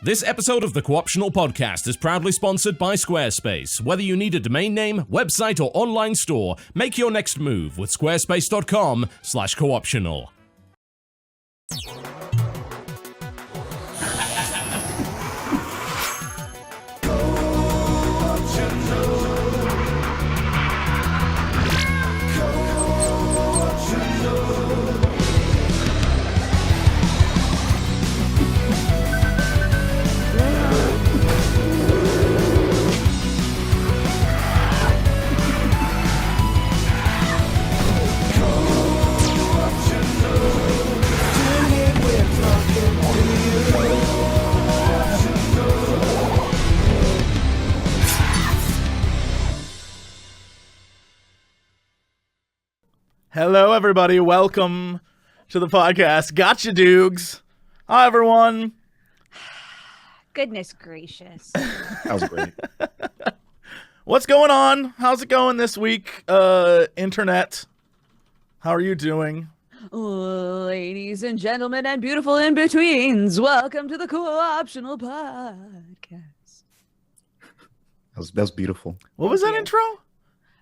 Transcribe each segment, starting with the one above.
This episode of the Co-optional Podcast is proudly sponsored by Squarespace. Whether you need a domain name, website, or online store, make your next move with squarespace.com/cooptional. Hello, everybody. Welcome to the podcast. Gotcha, Doogs. Hi, everyone. Goodness gracious. That was great. What's going on? How's it going this week, Internet? How are you doing? Ladies and gentlemen and beautiful in-betweens, welcome to the Co-optional Podcast. That was beautiful. What was that intro?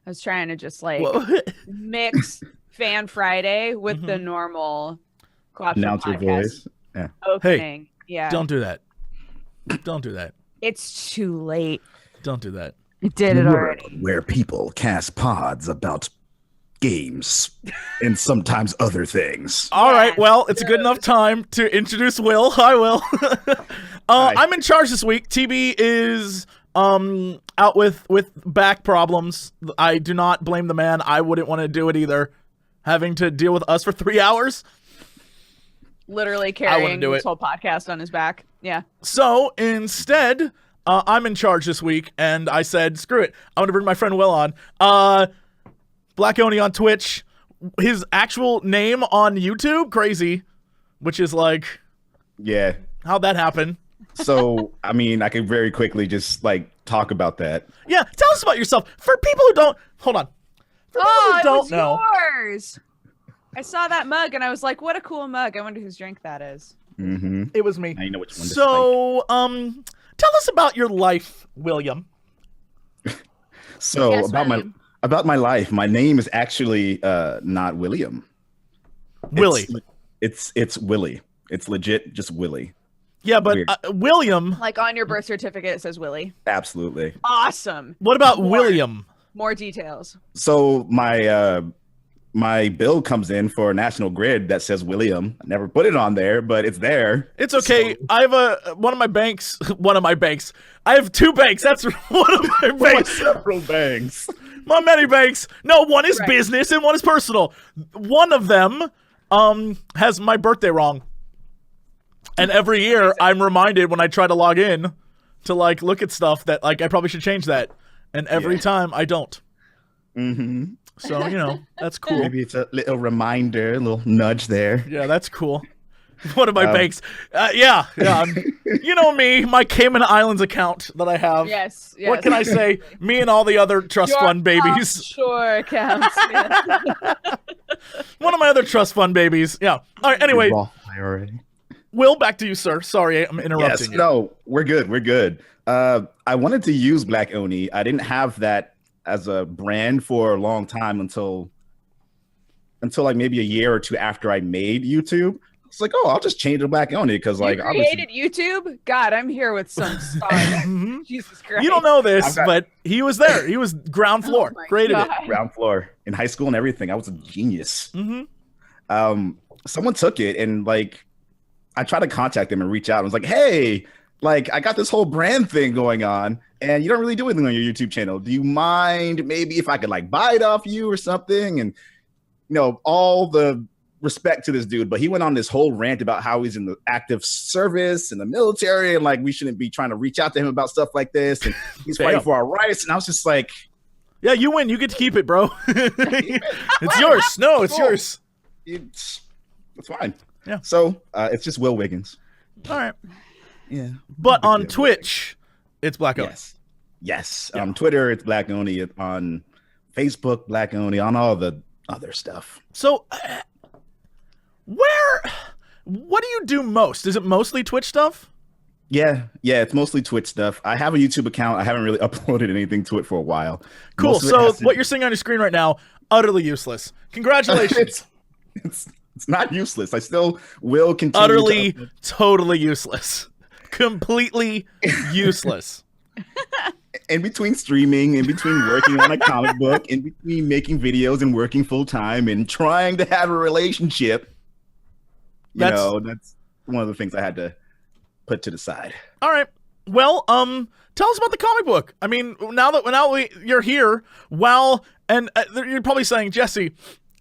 I was trying to just like What? mix Fan Friday with the normal Co-optional Announce your Podcast voice. Yeah. opening. Yeah. Don't do that. Don't do that. It's too late. Don't do that. I did it already. Where people cast pods about games and sometimes other things. All right. Well, it's a good enough time to introduce Will. Hi, Will. Hi. I'm in charge this week. TB is out with back problems. I do not blame the man. I wouldn't want to do it either. Having to deal with us for 3 hours. Literally I wouldn't carrying do this it. whole podcast on his back. Yeah. So instead, I'm in charge this week, and I said, screw it. I'm going to bring my friend Will on. Black Oni on Twitch. His actual name on YouTube, crazy, which is like, Yeah. how'd that happen? So, I mean, I could very quickly just like talk about that. Yeah, tell us about yourself. For people who don't, hold on. For people who It don't was know. yours. I saw that mug and I was like, what a cool mug. I wonder whose drink that is. Mm-hmm. It was me. Now you know which one to So, tell us about your life, William. So Yes, about my life, my name is actually not William. Willie. It's Willie. It's legit just Willie. Yeah, but Weird. William. Like on your birth certificate, it says Willie. Absolutely. Awesome. What about More. William? More details. So my bill comes in for National Grid that says William. I never put it on there, but it's there. It's okay. I have one of my banks. I have two banks. That's one of my banks. Several banks. My many banks. No, one is Right. business and one is personal. One of them has my birthday wrong. And every year I'm reminded when I try to log in to like look at stuff that like I probably should change that. And every time I don't. Mm-hmm. So, that's cool. Maybe it's a little reminder, a little nudge there. Yeah, that's cool. One of my banks. Yeah. You know me, my Cayman Islands account that I have. Yes. What can I say? Me and all the other trust fund babies. Sure accounts. Yes. One of my other trust fund babies. Yeah. All right, anyway, Raw already. Will, back to you, sir. Sorry, I'm interrupting Yes, you. no, we're good. I wanted to use Black Oni. I didn't have that as a brand for a long time until like maybe a year or two after I made YouTube. It's like, oh, I'll just change to Black Oni because like You obviously created YouTube? God, I'm here with some stars. Mhm. Jesus Christ. You don't know this, I've got- but he was there. He was ground floor. Oh my Created God. it. ground floor in high school and everything. I was a genius. Mm-hmm. Someone took it and like I tried to contact them and reach out. I was like, hey, like I got this whole brand thing going on and you don't really do anything on your YouTube channel. Do you mind maybe if I could like buy it off you or something? And all the respect to this dude, but he went on this whole rant about how he's in the active service in the military and like we shouldn't be trying to reach out to him about stuff like this and he's fighting Damn. for our rights. And I was just like, Yeah, you win. You get to keep it, bro. It's yours. No, it's Cool. yours. it's fine. Yeah. So it's just Will Wiggins. All right. Yeah. But Big on deal. Twitch, it's Black Oni. Yes. Yeah. On Twitter, it's Black Oni. On Facebook, Black Oni. On all the other stuff. So, what do you do most? Is it mostly Twitch stuff? Yeah, it's mostly Twitch stuff. I have a YouTube account. I haven't really uploaded anything to it for a while. Cool. Most of it So has to- what you're seeing on your screen right now, utterly useless. Congratulations. it's not useless. I still will continue. Utterly, totally useless. Completely useless. In between streaming, in between working on a comic book, in between making videos and working full time and trying to have a relationship, that's one of the things I had to put to the side. All right. Well, tell us about the comic book. I mean, you're here, and you're probably saying, Jesse,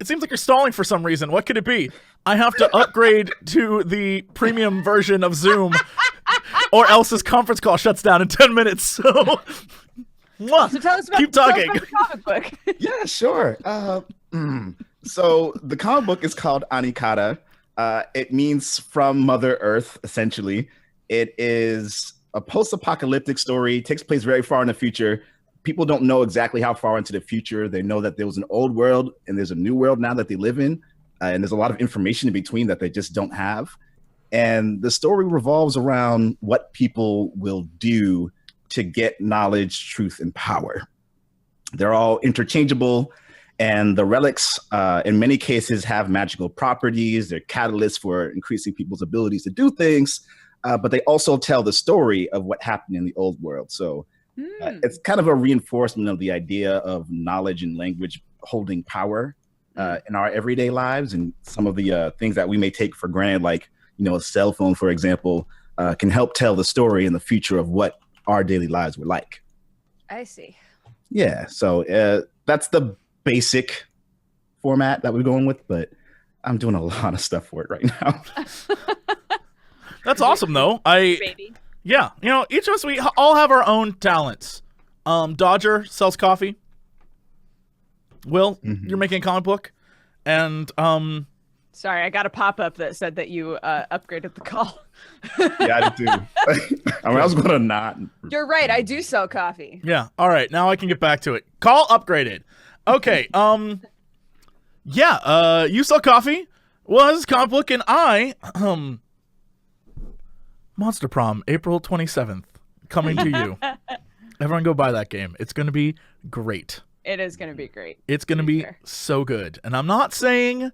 it seems like you're stalling for some reason. What could it be? I have to upgrade to the premium version of Zoom, or else this conference call shuts down in 10 minutes. So, So tell us about, keep talking. the comic book. Yeah, sure. So the comic book is called Anikata. It means from Mother Earth, essentially. It is a post-apocalyptic story. It takes place very far in the future. People don't know exactly how far into the future. They know that there was an old world and there's a new world now that they live in. And there's a lot of information in between that they just don't have. And the story revolves around what people will do to get knowledge, truth, and power. They're all interchangeable. And the relics, in many cases, have magical properties. They're catalysts for increasing people's abilities to do things. But they also tell the story of what happened in the old world. So it's kind of a reinforcement of the idea of knowledge and language holding power in our everyday lives. And some of the things that we may take for granted, like, a cell phone, for example, can help tell the story in the future of what our daily lives were like. I see. Yeah. So that's the basic format that we're going with, but I'm doing a lot of stuff for it right now. That's awesome, though. Baby. Yeah, each of us, we all have our own talents. Dodger sells coffee. Will, you're making a comic book, and Sorry, I got a pop-up that said that you upgraded the call. Yeah, I do. I was going to not. You're right. I do sell coffee. Yeah. All right. Now I can get back to it. Call upgraded. Okay. Yeah. You sell coffee. Was comic book, and I Monster Prom, April 27th, coming to you. Everyone go buy that game. It's going to be great. It is going to be great. It's going to be so good. And I'm not saying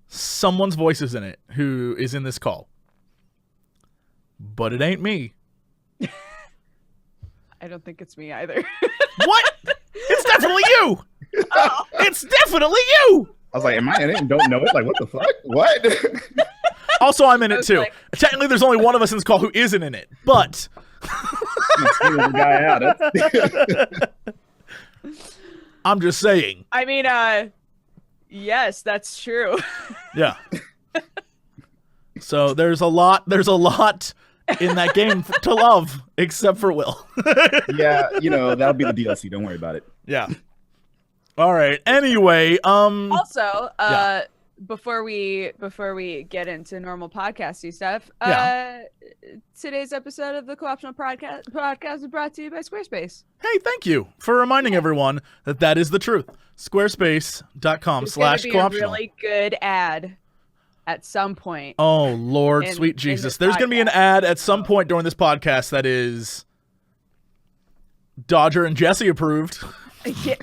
someone's voice is in it who is in this call, but it ain't me. I don't think it's me either. What? It's definitely you. Oh. It's definitely you. I was like, am I in it and don't know it? Like, what the fuck? What? Also, I'm in it too. Technically, there's only one of us in this call who isn't in it, but the guy out. I'm just saying. I mean, yes, that's true. Yeah. So there's a lot in that game to love, except for Will. Yeah, that'll be the DLC. Don't worry about it. Yeah. All right. Anyway, Also, yeah. before we get into normal podcasty stuff, today's episode of the Co-optional podcast is brought to you by Squarespace. Hey, thank you for reminding everyone that is the truth. Squarespace.com/co-optional. It's a really good ad at some point. Oh, Lord, sweet Jesus. There's going to be an ad at some point during this podcast that is Dodger and Jesse approved. Yeah,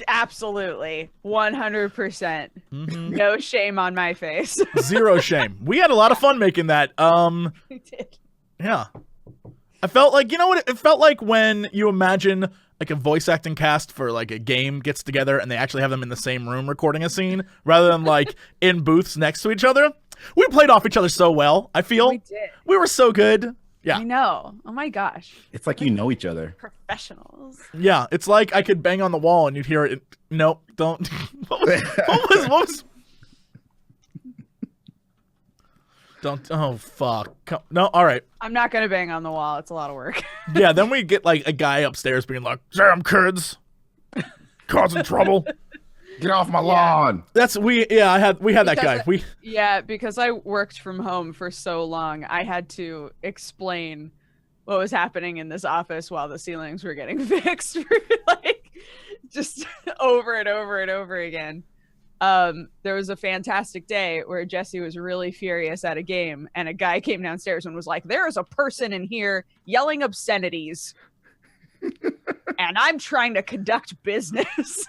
absolutely. 100%. Mm-hmm. No shame on my face. Zero shame. We had a lot of fun making that. We did. Yeah. I felt like, it felt like when you imagine like a voice acting cast for like a game gets together and they actually have them in the same room recording a scene rather than like in booths next to each other. We played off each other so well, I feel. We did. We were so good. Yeah. I know. Oh my gosh. It's like you know each other. Professionals. Yeah, it's like I could bang on the wall and you'd hear it. Nope, don't. What was Don't. Oh, fuck. No, all right. I'm not going to bang on the wall. It's a lot of work. Yeah, then we get like a guy upstairs being like, "Damn kids, causing trouble. Get off my lawn." We had that guy. Because I worked from home for so long, I had to explain what was happening in this office while the ceilings were getting fixed for like just over and over and over again. there was a fantastic day where Jesse was really furious at a game, and a guy came downstairs and was like, "There is a person in here yelling obscenities, and I'm trying to conduct business."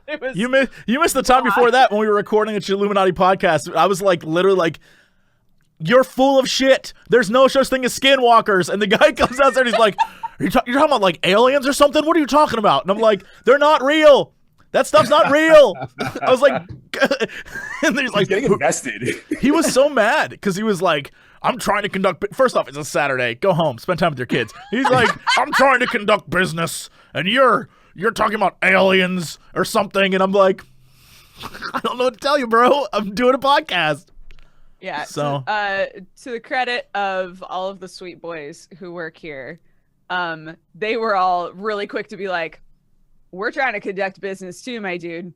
It was You missed the time before that when we were recording at your Illuminati podcast. I was like, literally like, "You're full of shit. There's no such thing as skinwalkers." And the guy comes out there and he's like, you're talking about like aliens or something? What are you talking about? And I'm like, "They're not real. That stuff's not real." I was like, and he's like, getting invested. he was so mad because he was like, "I'm trying to conduct. First off, it's a Saturday. Go home, spend time with your kids." He's like, "I'm trying to conduct business, and you're talking about aliens or something." And I'm like, "I don't know what to tell you, bro. I'm doing a podcast." Yeah. So to the credit of all of the sweet boys who work here, they were all really quick to be like, "We're trying to conduct business too, my dude.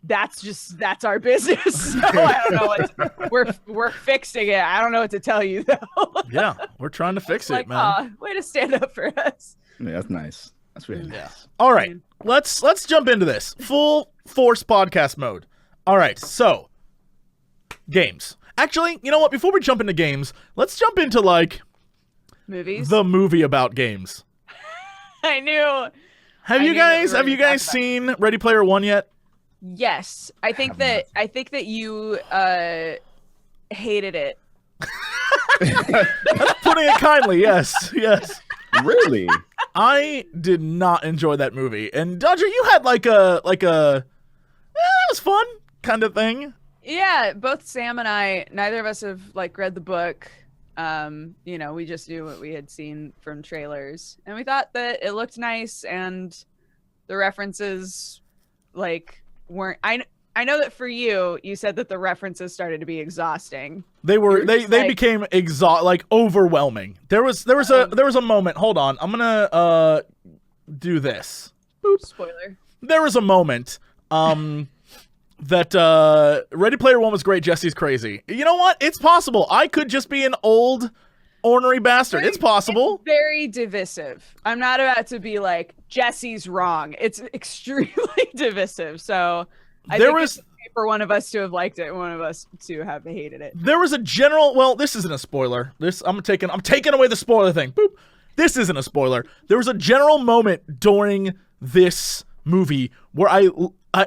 That's our business." So I don't know we're fixing it. I don't know what to tell you though. yeah, we're trying to fix it, Like, man. way to stand up for us. Yeah, that's nice. That's really nice. Yeah. All right, let's jump into this full force podcast mode. All right, so games. Actually, you know what? Before we jump into games, let's jump into like Movies. the movie about games. I knew. Have I you knew that we guys were have you gonna guys talk about seen Ready Player One yet? Yes, I think that you hated it. Putting it kindly, yes, yes. Really? I did not enjoy that movie. And Dodger, you had like a it was fun kind of thing. Yeah, both Sam and I, neither of us have like read the book. We just knew what we had seen from trailers, and we thought that it looked nice, and the references like weren't. I know that for you, you said that the references started to be exhausting. They were they just like- became overwhelming. There was a moment. Hold on. I'm going to do this. Spoiler. There was a moment that Ready Player One was great, Jesse's crazy. You know what? It's possible. I could just be an old ornery bastard. It's possible. It's very divisive. I'm not about to be like Jesse's wrong. It's extremely divisive. So I think it's okay for one of us to have liked it and one of us to have hated it. There was a general. Well, this isn't a spoiler. I'm taking away the spoiler thing. Boop. This isn't a spoiler. There was a general moment during this movie where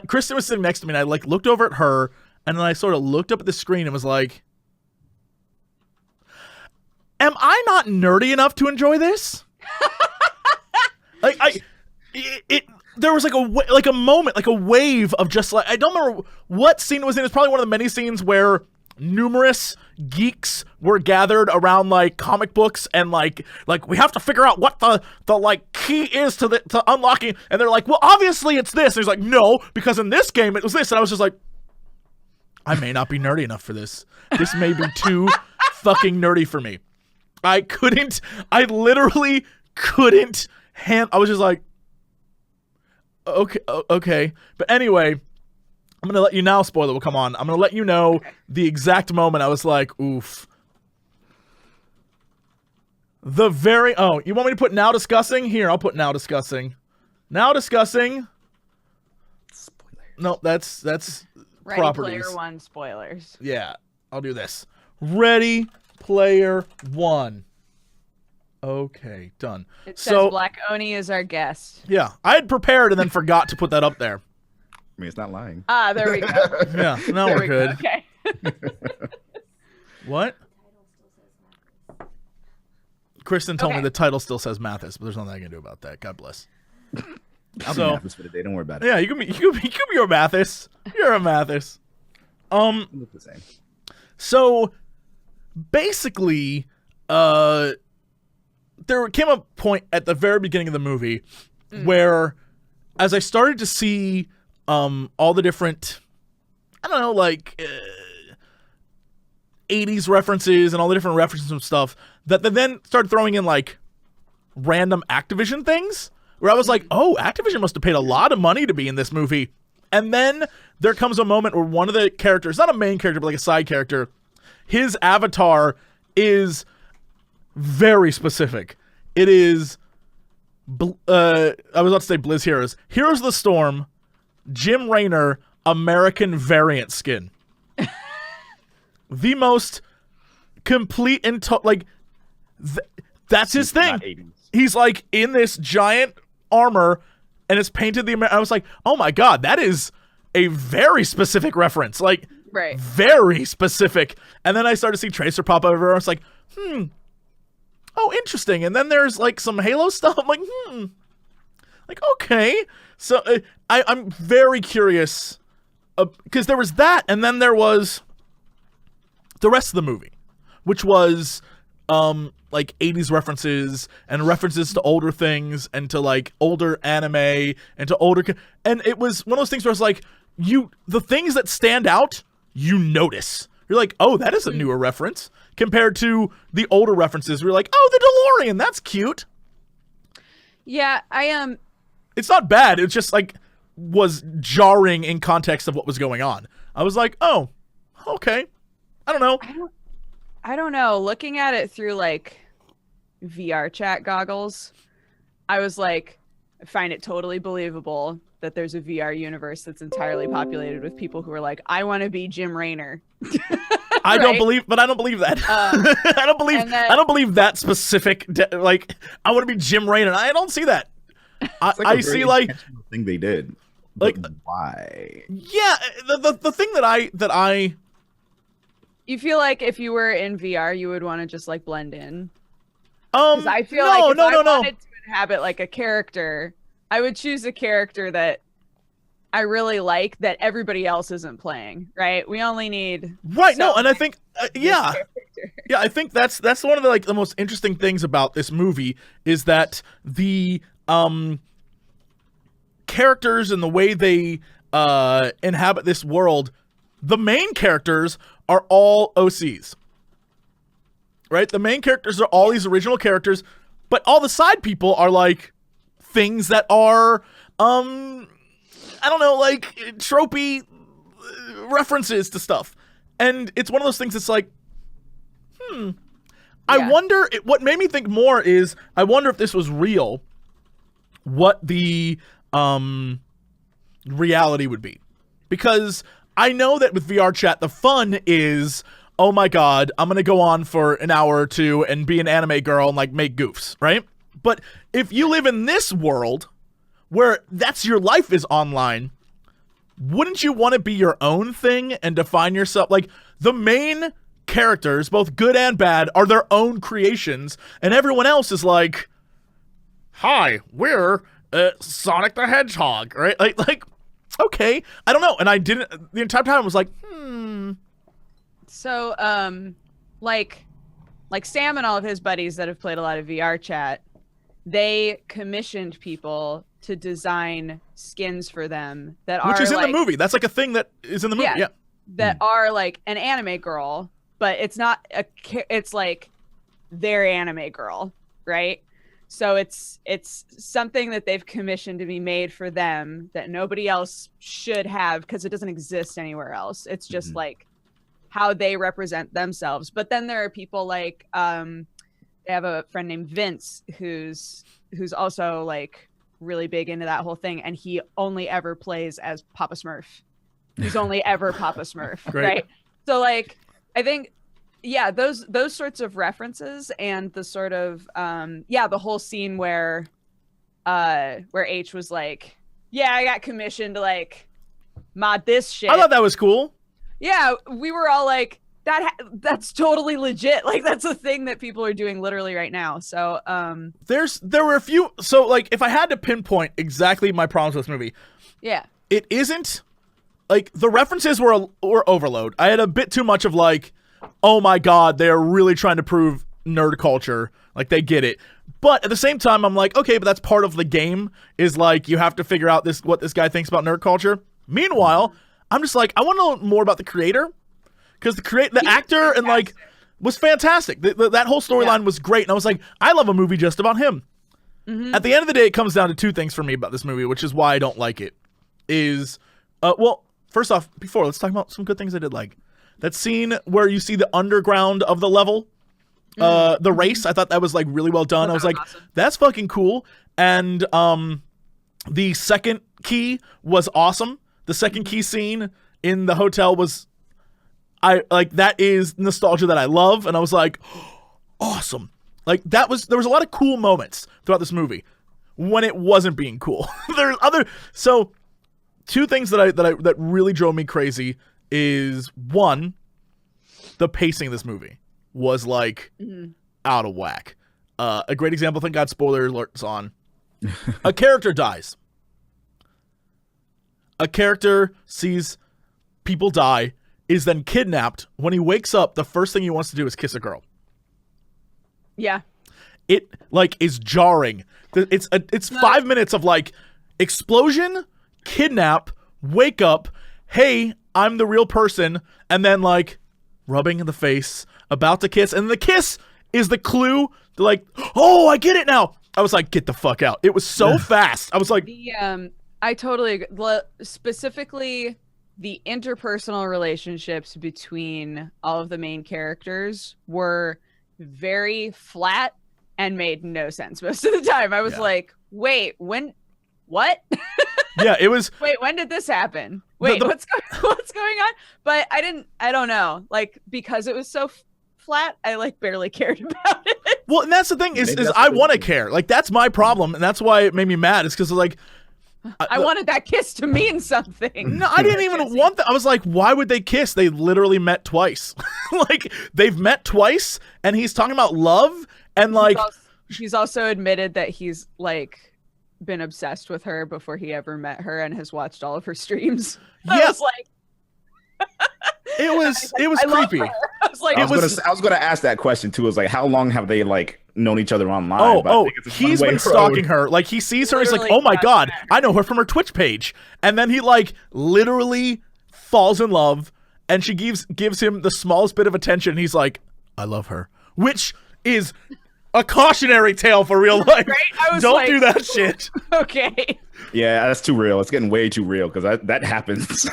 Kristen was sitting next to me, and I like looked over at her, and then I sort of looked up at the screen and was like, "Am I not nerdy enough to enjoy this?" There was like a moment, like a wave of just like, I don't remember what scene it was in. It's probably one of the many scenes where numerous geeks were gathered around like comic books and like we have to figure out what the like key is to unlocking, and they're like, "Well, obviously it's this." And he's like, "No, because in this game it was this." And I was just like, I may not be nerdy enough for this. This may be too fucking nerdy for me. I literally couldn't I was just like, okay. But anyway, I'm going to let you now, spoiler will come on. I'm going to let you know the exact moment I was like, oof. You want me to put now discussing? Here, I'll put now discussing. Now discussing. Spoiler. No, that's Ready properties. Player One spoilers. Yeah, I'll do this. Ready Player One. Okay, done. It says Black Oni is our guest. Yeah, I had prepared and then forgot to put that up there. I mean, it's not lying. There we go. Yeah, now There we're we good. go. Okay. What? Kristen told me the title still says Mathis, but there's nothing I can do about that. God bless. I'll be Mathis for the day. Don't worry about it. Yeah, you can be your Mathis. You're a Mathis. You look the same. So basically, there came a point at the very beginning of the movie where, as I started to see all the different, I don't know, like 80s references and all the different references and stuff, that they then started throwing in like random Activision things, where I was like, oh, Activision must have paid a lot of money to be in this movie. And then there comes a moment where one of the characters, not a main character, but like a side character, his avatar is very specific. It is, I was about to say Blizz Heroes. Heroes of the Storm, Jim Raynor, American variant skin. The most complete and that's his thing. He's like in this giant armor and it's painted I was like, oh my god, that is a very specific reference. Like, Right. very specific. And then I started to see Tracer pop over. I was like, oh, interesting. And then there's like some Halo stuff. I'm like, like, okay. So I'm very curious because there was that, and then there was the rest of the movie, which was like 80s references and references to older things and to like older anime and to older and it was one of those things where it's like the things that stand out, you notice. You're like, oh, that is a newer reference compared to the older references. We're like, oh, the DeLorean, that's cute. Yeah, I am. It's not bad. It's just like was jarring in context of what was going on. I was like, oh, okay. I don't know. I don't know. Looking at it through like VR chat goggles, I was like, I find it totally believable that there's a VR universe that's entirely populated with people who are like, I want to be Jim Raynor. I don't believe that. I don't believe that specific. Like, I want to be Jim Raynor. I don't see that. I see like thing they did. Like, why? Yeah, the thing that I. You feel like if you were in VR, you would want to just like blend in. Because I feel like if I wanted to inhabit like a character, I would choose a character that I really like that everybody else isn't playing. Right? We only need and I think yeah, I think that's one of the most interesting things about this movie is that the characters and the way they inhabit this world, the main characters are all OCs. Right? The main characters are all these original characters, but all the side people are like things that are I don't know, like tropey references to stuff. And it's one of those things that's like, I wonder, what made me think more is, I wonder if this was real, what the reality would be. Because I know that with VR chat, the fun is, oh my god, I'm going to go on for an hour or two and be an anime girl and like make goofs, right? But if you live in this world where that's your life is online, wouldn't you want to be your own thing and define yourself? Like, the main characters, both good and bad, are their own creations, and everyone else is like, hi, we're Sonic the Hedgehog, right? Like, okay, I don't know. And I didn't, the entire time I was like, So, like Sam and all of his buddies that have played a lot of VR chat, they commissioned people to design skins for them that are, which is in like, the movie. That's like a thing that is in the movie. Yeah. That are like an anime girl, but it's not it's like their anime girl, right? So it's something that they've commissioned to be made for them that nobody else should have because it doesn't exist anywhere else. It's just like how they represent themselves. But then there are people like they have a friend named Vince who's also like really big into that whole thing, and he only ever plays as Papa Smurf. He's only ever Papa Smurf, right? So like I think those sorts of references and the sort of the whole scene where H was like, I got commissioned to like mod this shit. I thought that was cool. Yeah, we were all like, that's totally legit. Like, that's a thing that people are doing literally right now. So there were a few. So like, if I had to pinpoint exactly my problems with this movie, it isn't like the references were overload. I had a bit too much of like, oh my god, they're really trying to prove nerd culture. Like, they get it. But at the same time, I'm like, okay, but that's part of the game, is like, you have to figure out what this guy thinks about nerd culture. Meanwhile, I'm just like, I want to know more about the creator, because the actor and like was fantastic. That whole storyline was great, and I was like, I love a movie just about him. At the end of the day, it comes down to two things for me about this movie, which is why I don't like it. Is first off, let's talk about some good things I did like. That scene where you see the underground of the level, the race, I thought that was like really well done. I was like, awesome. That's fucking cool. And the second key was awesome. The second key scene in the hotel was, that is nostalgia that I love, and I was like, awesome. Like there was a lot of cool moments throughout this movie when it wasn't being cool. So two things that really drove me crazy is, one, the pacing of this movie was like out of whack. A great example, thank God spoiler alerts on. A character dies. A character sees people die, is then kidnapped. When he wakes up, the first thing he wants to do is kiss a girl. Yeah. It is jarring. It's 5 minutes of explosion, kidnap, wake up, hey, I'm the real person, and then rubbing in the face, about to kiss, and the kiss is the clue to oh, I get it now. I was like, get the fuck out. It was so fast. I was like, I totally agree. Specifically, the interpersonal relationships between all of the main characters were very flat and made no sense most of the time. I was like, wait, what? Yeah, it was. Wait, when did this happen? Wait, what's going on? But I don't know. Because it was so flat, I barely cared about it. Well, and that's the thing is I want to care. That's my problem, and that's why it made me mad. Is because I wanted that kiss to mean something. No, I didn't even want that. I was like, why would they kiss? They literally met twice. They've met twice, and he's talking about love, and he's also admitted that he's been obsessed with her before he ever met her and has watched all of her streams. Yeah. I was it was creepy. I was like, I was gonna ask that question too. Is how long have they known each other online? He's been stalking her. He sees her. He's like, oh my god, I know her from her Twitch page. And then he literally falls in love, and she gives him the smallest bit of attention. And he's like, I love her, which is a cautionary tale for real life. Right? Don't do that shit. Okay. Yeah, that's too real. It's getting way too real because that happens.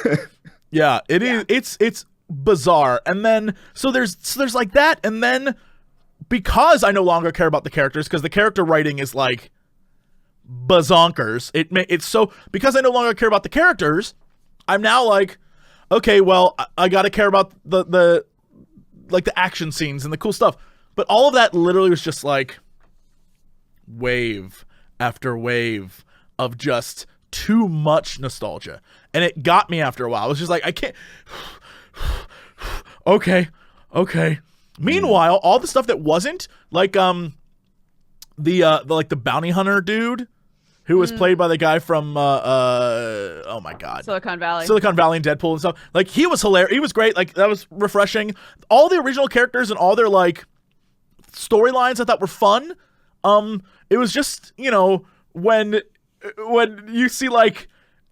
Yeah, it is. It's bizarre. And then so there's that, and then because I no longer care about the characters, because the character writing is bazonkers. It's so, because I no longer care about the characters, I'm now okay, well, I got to care about the action scenes and the cool stuff. But all of that literally was just wave after wave of just too much nostalgia. And it got me after a while. I was just I can't. Okay. Meanwhile, all the stuff that wasn't the bounty hunter dude who was played by the guy from oh my god, Silicon Valley and Deadpool and stuff. He was hilarious. He was great. That was refreshing. All the original characters and all their storylines I thought were fun. It was just, when you see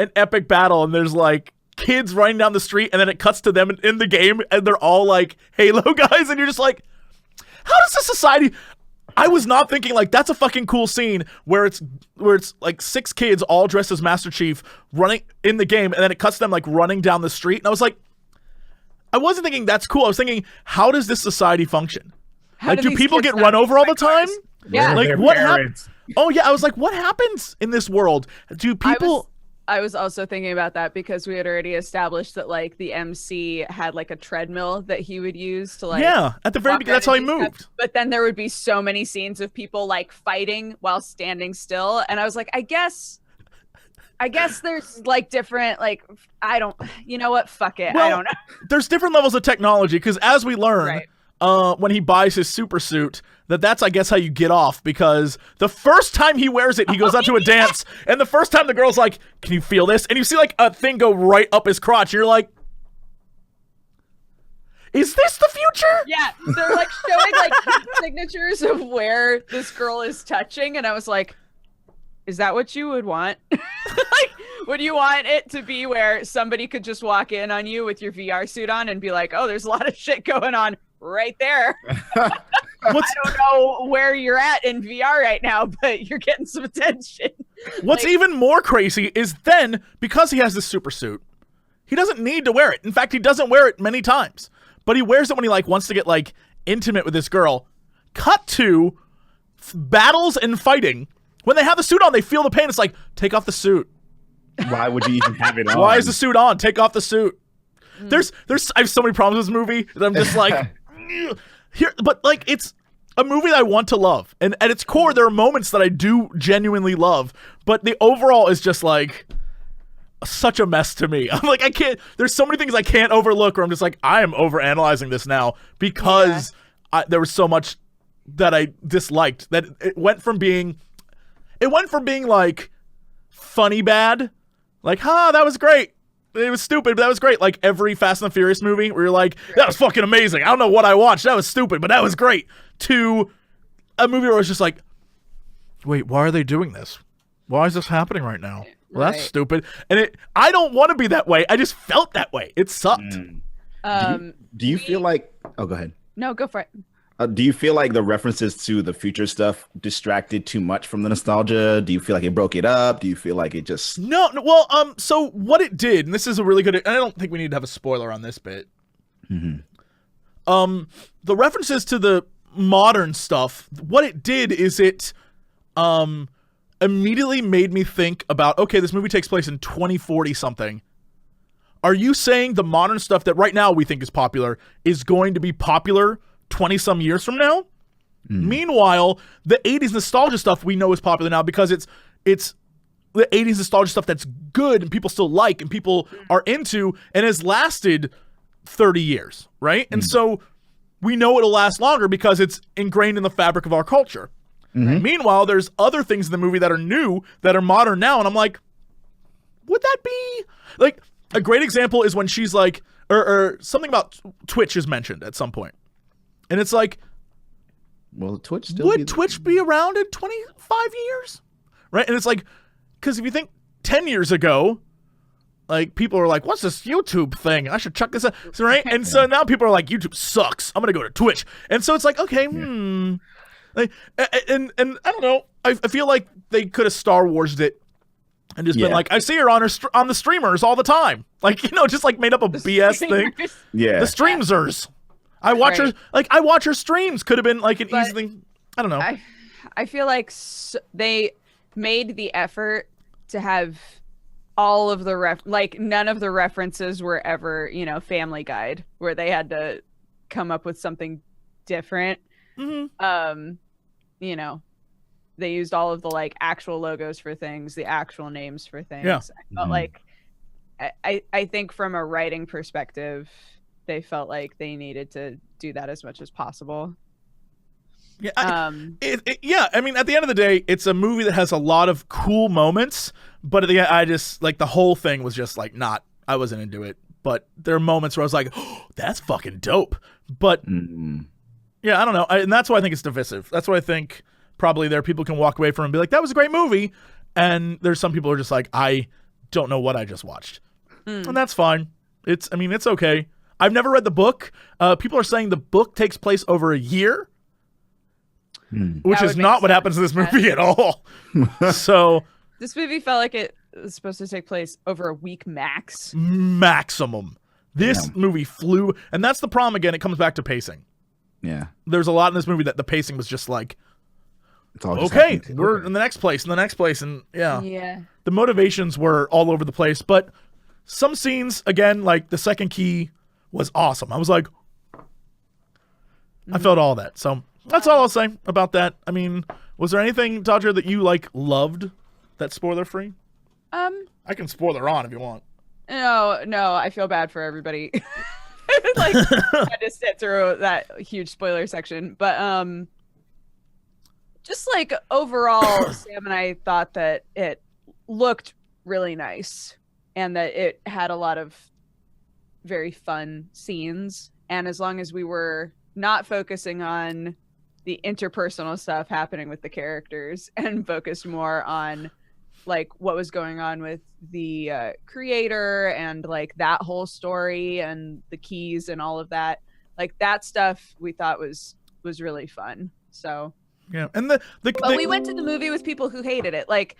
an epic battle and there's kids running down the street, and then it cuts to them in the game and they're all Halo guys, and you're just how does this society? I was not thinking that's a fucking cool scene where it's 6 kids all dressed as Master Chief running in the game, and then it cuts to them running down the street, and I was I wasn't thinking that's cool. I was thinking, how does this society function? Do people get run over all the time? Yeah. What happens? Oh yeah, I was what happens in this world? Do people? I was also thinking about that because we had already established that the MC had a treadmill that he would use to yeah, at the very beginning, that's how he moved. But then there would be so many scenes of people fighting while standing still, and I was I guess there's different I don't, you know what, fuck it, I don't know. There's different levels of technology, because as we learn, when he buys his super suit, that's I guess how you get off, because the first time he wears it, he goes out to a dance, and the first time the girl's like, can you feel this? And you see a thing go right up his crotch, and you're like, is this the future? Yeah, they're showing signatures of where this girl is touching, and I was like, is that what you would want? Would you want it to be where somebody could just walk in on you with your VR suit on and be like, oh, there's a lot of shit going on right there. I don't know where you're at in VR right now, but you're getting some attention. What's even more crazy is then, because he has this super suit, he doesn't need to wear it. In fact, he doesn't wear it many times, but he wears it when he wants to get intimate with this girl. Cut to battles and fighting. When they have the suit on, they feel the pain. It's take off the suit. Why would you even have it on? Why is the suit on? Take off the suit. There's I have so many problems with this movie that I'm just like here, but like it's a movie that I want to love, and at its core there are moments that I do genuinely love, but the overall is just like such a mess to me. I'm like, I can't, there's so many things I can't overlook where I'm just like, I am overanalyzing this now because there was so much that I disliked that it went from being like funny bad, like, that was great. It was stupid, but that was great. Like every Fast and the Furious movie where you're like, that was fucking amazing. I don't know what I watched. That was stupid, but that was great. To a movie where I was just like, wait, why are they doing this? Why is this happening right now? Well, that's stupid. And I don't want to be that way. I just felt that way. It sucked. Do you feel like, oh, go ahead. No, go for it. Do you feel like the references to the future stuff distracted too much from the nostalgia? Do you feel like it broke it up? Do you feel like it just... No, well, so what it did, and this is a really good, I don't think we need to have a spoiler on this bit. The references to the modern stuff, what it did is it immediately made me think about, okay, this movie takes place in 2040 something. Are you saying the modern stuff that right now we think is popular is going to be popular 20 some years from now? Meanwhile, the 80s nostalgia stuff we know is popular now because it's the 80s nostalgia stuff that's good and people still like and people are into and has lasted 30 years, right? And so we know it'll last longer because it's ingrained in the fabric of our culture. Meanwhile, there's other things in the movie that are new, that are modern now, and I'm like, would that be... Like, a great example is when she's like, or something about Twitch is mentioned at some point. And it's like, well, Twitch still would Twitch be around in 25 years? Right? And it's like, because if you think 10 years ago, like people are like, what's this YouTube thing? I should check this out. So, right? And so now people are like, YouTube sucks. I'm going to go to Twitch. And so it's like, okay, Like, and I don't know. I feel like they could have Star Wars'd it and just been like, I see her on the streamers all the time. Like, just like made up a BS thing. Yeah. The streamsers. I watch her streams. Could have been like an easy thing. I don't know. I feel like they made the effort to have all of the none of the references were ever, Family Guide, where they had to come up with something different. They used all of the like actual logos for things, the actual names for things. Yeah. I felt like I think from a writing perspective, they felt like they needed to do that as much as possible. Yeah, I mean, at the end of the day, it's a movie that has a lot of cool moments, but at the end, I just like the whole thing was just like I wasn't into it. But there are moments where I was like, oh, that's fucking dope. But yeah, I don't know, and that's why I think it's divisive. That's why I think probably there are people can walk away from it and be like, that was a great movie, and there's some people who are just like, I don't know what I just watched, and that's fine. It's okay. I've never read the book. People are saying the book takes place over a year, which is not what happens in this movie at all. So this movie felt like it was supposed to take place over a week maximum. This movie flew, and that's the problem. Again, it comes back to pacing. Yeah, there's a lot in this movie that the pacing was just like, it's all just okay, we're in the next place, and the motivations were all over the place. But some scenes, again, like the second key was awesome. I was like, I felt all that. So that's all I'll say about that. I mean, was there anything, Dodger, that you like loved that's spoiler free? I can spoiler on if you want. No, I feel bad for everybody. Like, I had to sit through that huge spoiler section, but just like overall, Sam and I thought that it looked really nice and that it had a lot of very fun scenes, and as long as we were not focusing on the interpersonal stuff happening with the characters and focused more on like what was going on with the creator and like that whole story and the keys and all of that, like that stuff we thought was really fun. So yeah, and we went to the movie with people who hated it. Like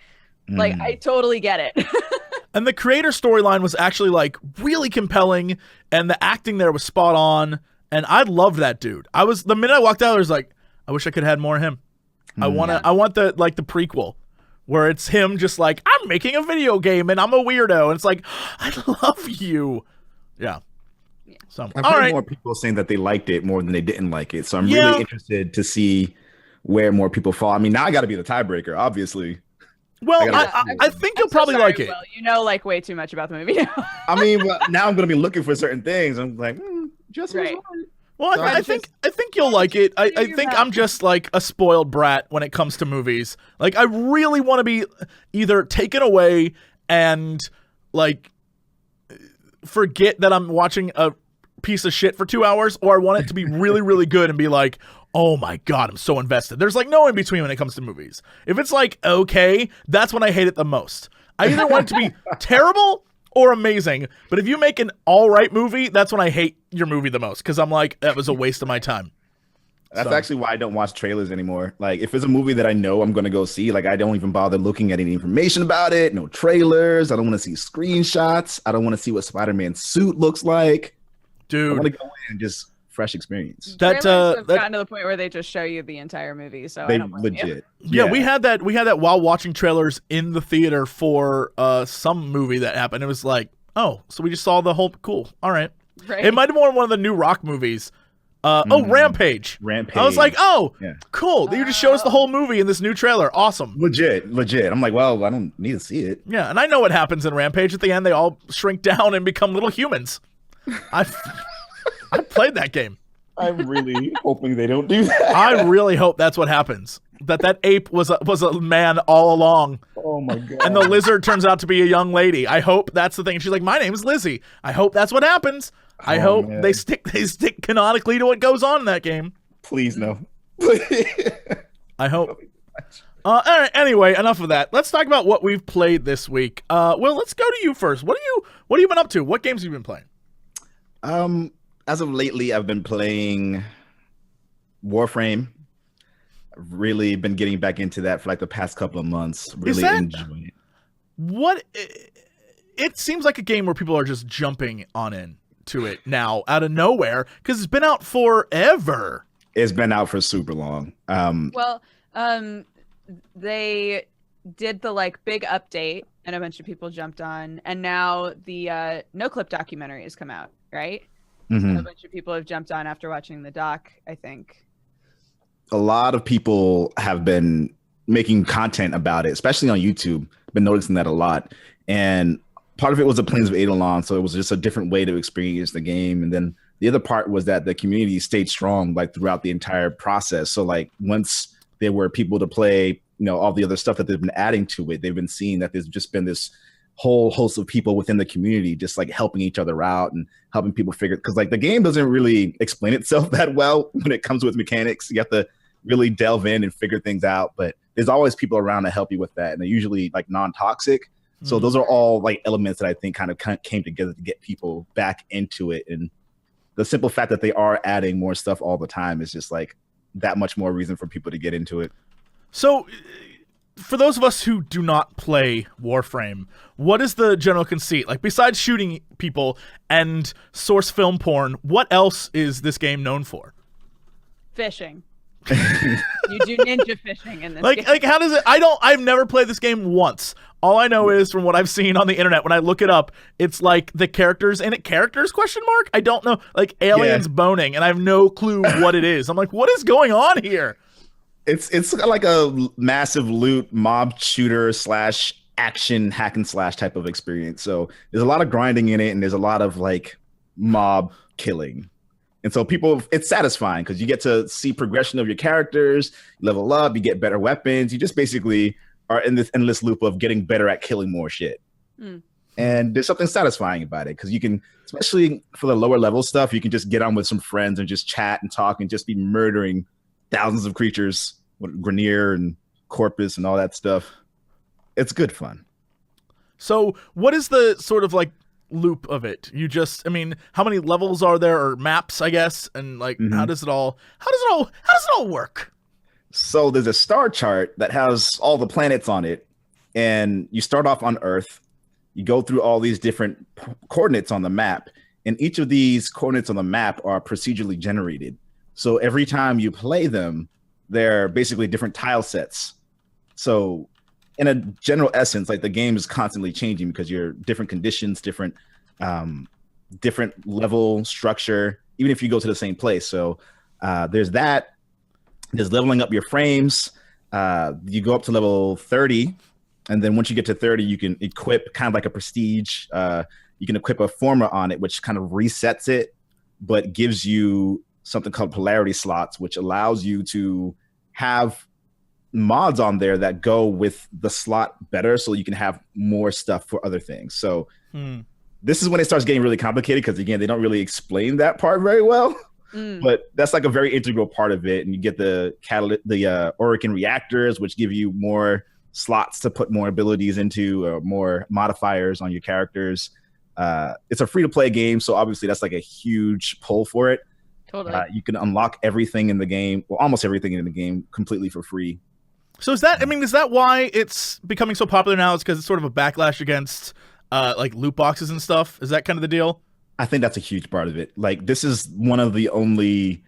I totally get it. And the creator storyline was actually like really compelling, and the acting there was spot on, and I loved that dude. The minute I walked out, I was like, I wish I could have had more of him. I want the prequel where it's him just like, I'm making a video game and I'm a weirdo. And it's like, I love you. Yeah. So, I've all heard right. more people saying that they liked it more than they didn't like it. So I'm really interested to see where more people fall. I mean, now I got to be the tiebreaker, obviously. Well, I think you'll probably sorry, like it. Will. You know, like way too much about the movie now. I mean, now I'm going to be looking for certain things. I'm like, just Right. Well, So I think you'll like it. I think I'm just like a spoiled brat when it comes to movies. Like, I really want to be either taken away and like forget that I'm watching a piece of shit for 2 hours, or I want it to be really, really good and be like, oh my God, I'm so invested. There's like no in between when it comes to movies. If it's like okay, that's when I hate it the most. I either want it to be terrible or amazing, but if you make an all right movie, that's when I hate your movie the most, because I'm like, that was a waste of my time. That's actually why I don't watch trailers anymore. Like, if it's a movie that I know I'm going to go see, like, I don't even bother looking at any information about it. No trailers. I don't want to see screenshots. I don't want to see what Spider-Man's suit looks like. Dude, I want to go in and just fresh experience. Trailers have gotten to the point where they just show you the entire movie. So They I don't blame you. legit. Yeah, we had that while watching trailers in the theater for some movie that happened. It was like, oh, so we just saw the whole cool. All right. Right. It might have been one of the new Rock movies. Rampage. Rampage. I was like, oh, Yeah. cool. You just showed us the whole movie in this new trailer. Awesome. Legit. I'm like, well, I don't need to see it. Yeah, and I know what happens in Rampage. At the end, they all shrink down and become little humans. I played that game. I'm really hoping they don't do that. I really hope that's what happens. That ape was a man all along. Oh my God. And the lizard turns out to be a young lady. I hope that's the thing. And she's like, my name's Lizzie. I hope that's what happens. I hope man. they stick canonically to what goes on in that game. Please no. I hope. All right, anyway, enough of that. Let's talk about what we've played this week. Will, let's go to you first. What have you been up to? What games have you been playing? As of lately, I've been playing Warframe. I've really been getting back into that for like the past couple of months. Really enjoying it. What? It seems like a game where people are just jumping on into it now out of nowhere because it's been out forever. It's been out for super long. They did the like big update and a bunch of people jumped on, and now the No Clip documentary has come out, right? Mhm. And a bunch of people have jumped on after watching the doc, I think. A lot of people have been making content about it, especially on YouTube. Been noticing that a lot. And part of it was the Plains of Eidolon, so it was just a different way to experience the game. And then the other part was that the community stayed strong like throughout the entire process. So like once there were people to play, all the other stuff that they've been adding to it, they've been seeing that there's just been this whole host of people within the community just like helping each other out and helping people figure, because like the game doesn't really explain itself that well when it comes with mechanics. You have to really delve in and figure things out, but there's always people around to help you with that, and they're usually like non-toxic. So those are all like elements that I think kind of came together to get people back into it. And the simple fact that they are adding more stuff all the time is just like that much more reason for people to get into it. So for those of us who do not play Warframe, what is the general conceit? Like, besides shooting people and source film porn, what else is this game known for? Fishing. You do ninja fishing in this game. Like how does it? I've never played this game once. All I know is from what I've seen on the internet, when I look it up, it's like the characters in it. Characters ? I don't know. Like aliens boning, and I have no clue what it is. I'm like, what is going on here? It's like a massive loot mob shooter / action hack and slash type of experience. So there's a lot of grinding in it, and there's a lot of like mob killing. And so it's satisfying because you get to see progression of your characters, you level up, you get better weapons. You just basically are in this endless loop of getting better at killing more shit. And there's something satisfying about it because you can, especially for the lower level stuff, you can just get on with some friends and just chat and talk and just be murdering thousands of creatures with Grenier and Corpus and all that stuff. It's good fun. So what is the sort of like loop of it? How many levels are there, or maps, I guess, and like how does it all work? So there's a star chart that has all the planets on it, and you start off on Earth. You go through all these different coordinates on the map, and each of these coordinates on the map are procedurally generated. So every time you play them, they're basically different tile sets. So in a general essence, like the game is constantly changing because you're different conditions, different level structure, even if you go to the same place. So there's that. There's leveling up your frames. You go up to level 30, and then once you get to 30, you can equip kind of like a prestige. You can equip a former on it, which kind of resets it, but gives you something called polarity slots, which allows you to have mods on there that go with the slot better, so you can have more stuff for other things. So this is when it starts getting really complicated, because again, they don't really explain that part very well. But that's like a very integral part of it. And you get the Orokin reactors, which give you more slots to put more abilities into, or more modifiers on your characters. It's a free-to-play game, so obviously that's like a huge pull for it. Totally. You can unlock everything in the game, well, almost everything in the game, completely for free. So is that why it's becoming so popular now? It's because it's sort of a backlash against like loot boxes and stuff? Is that kind of the deal? I think that's a huge part of it. Like, this is one of the only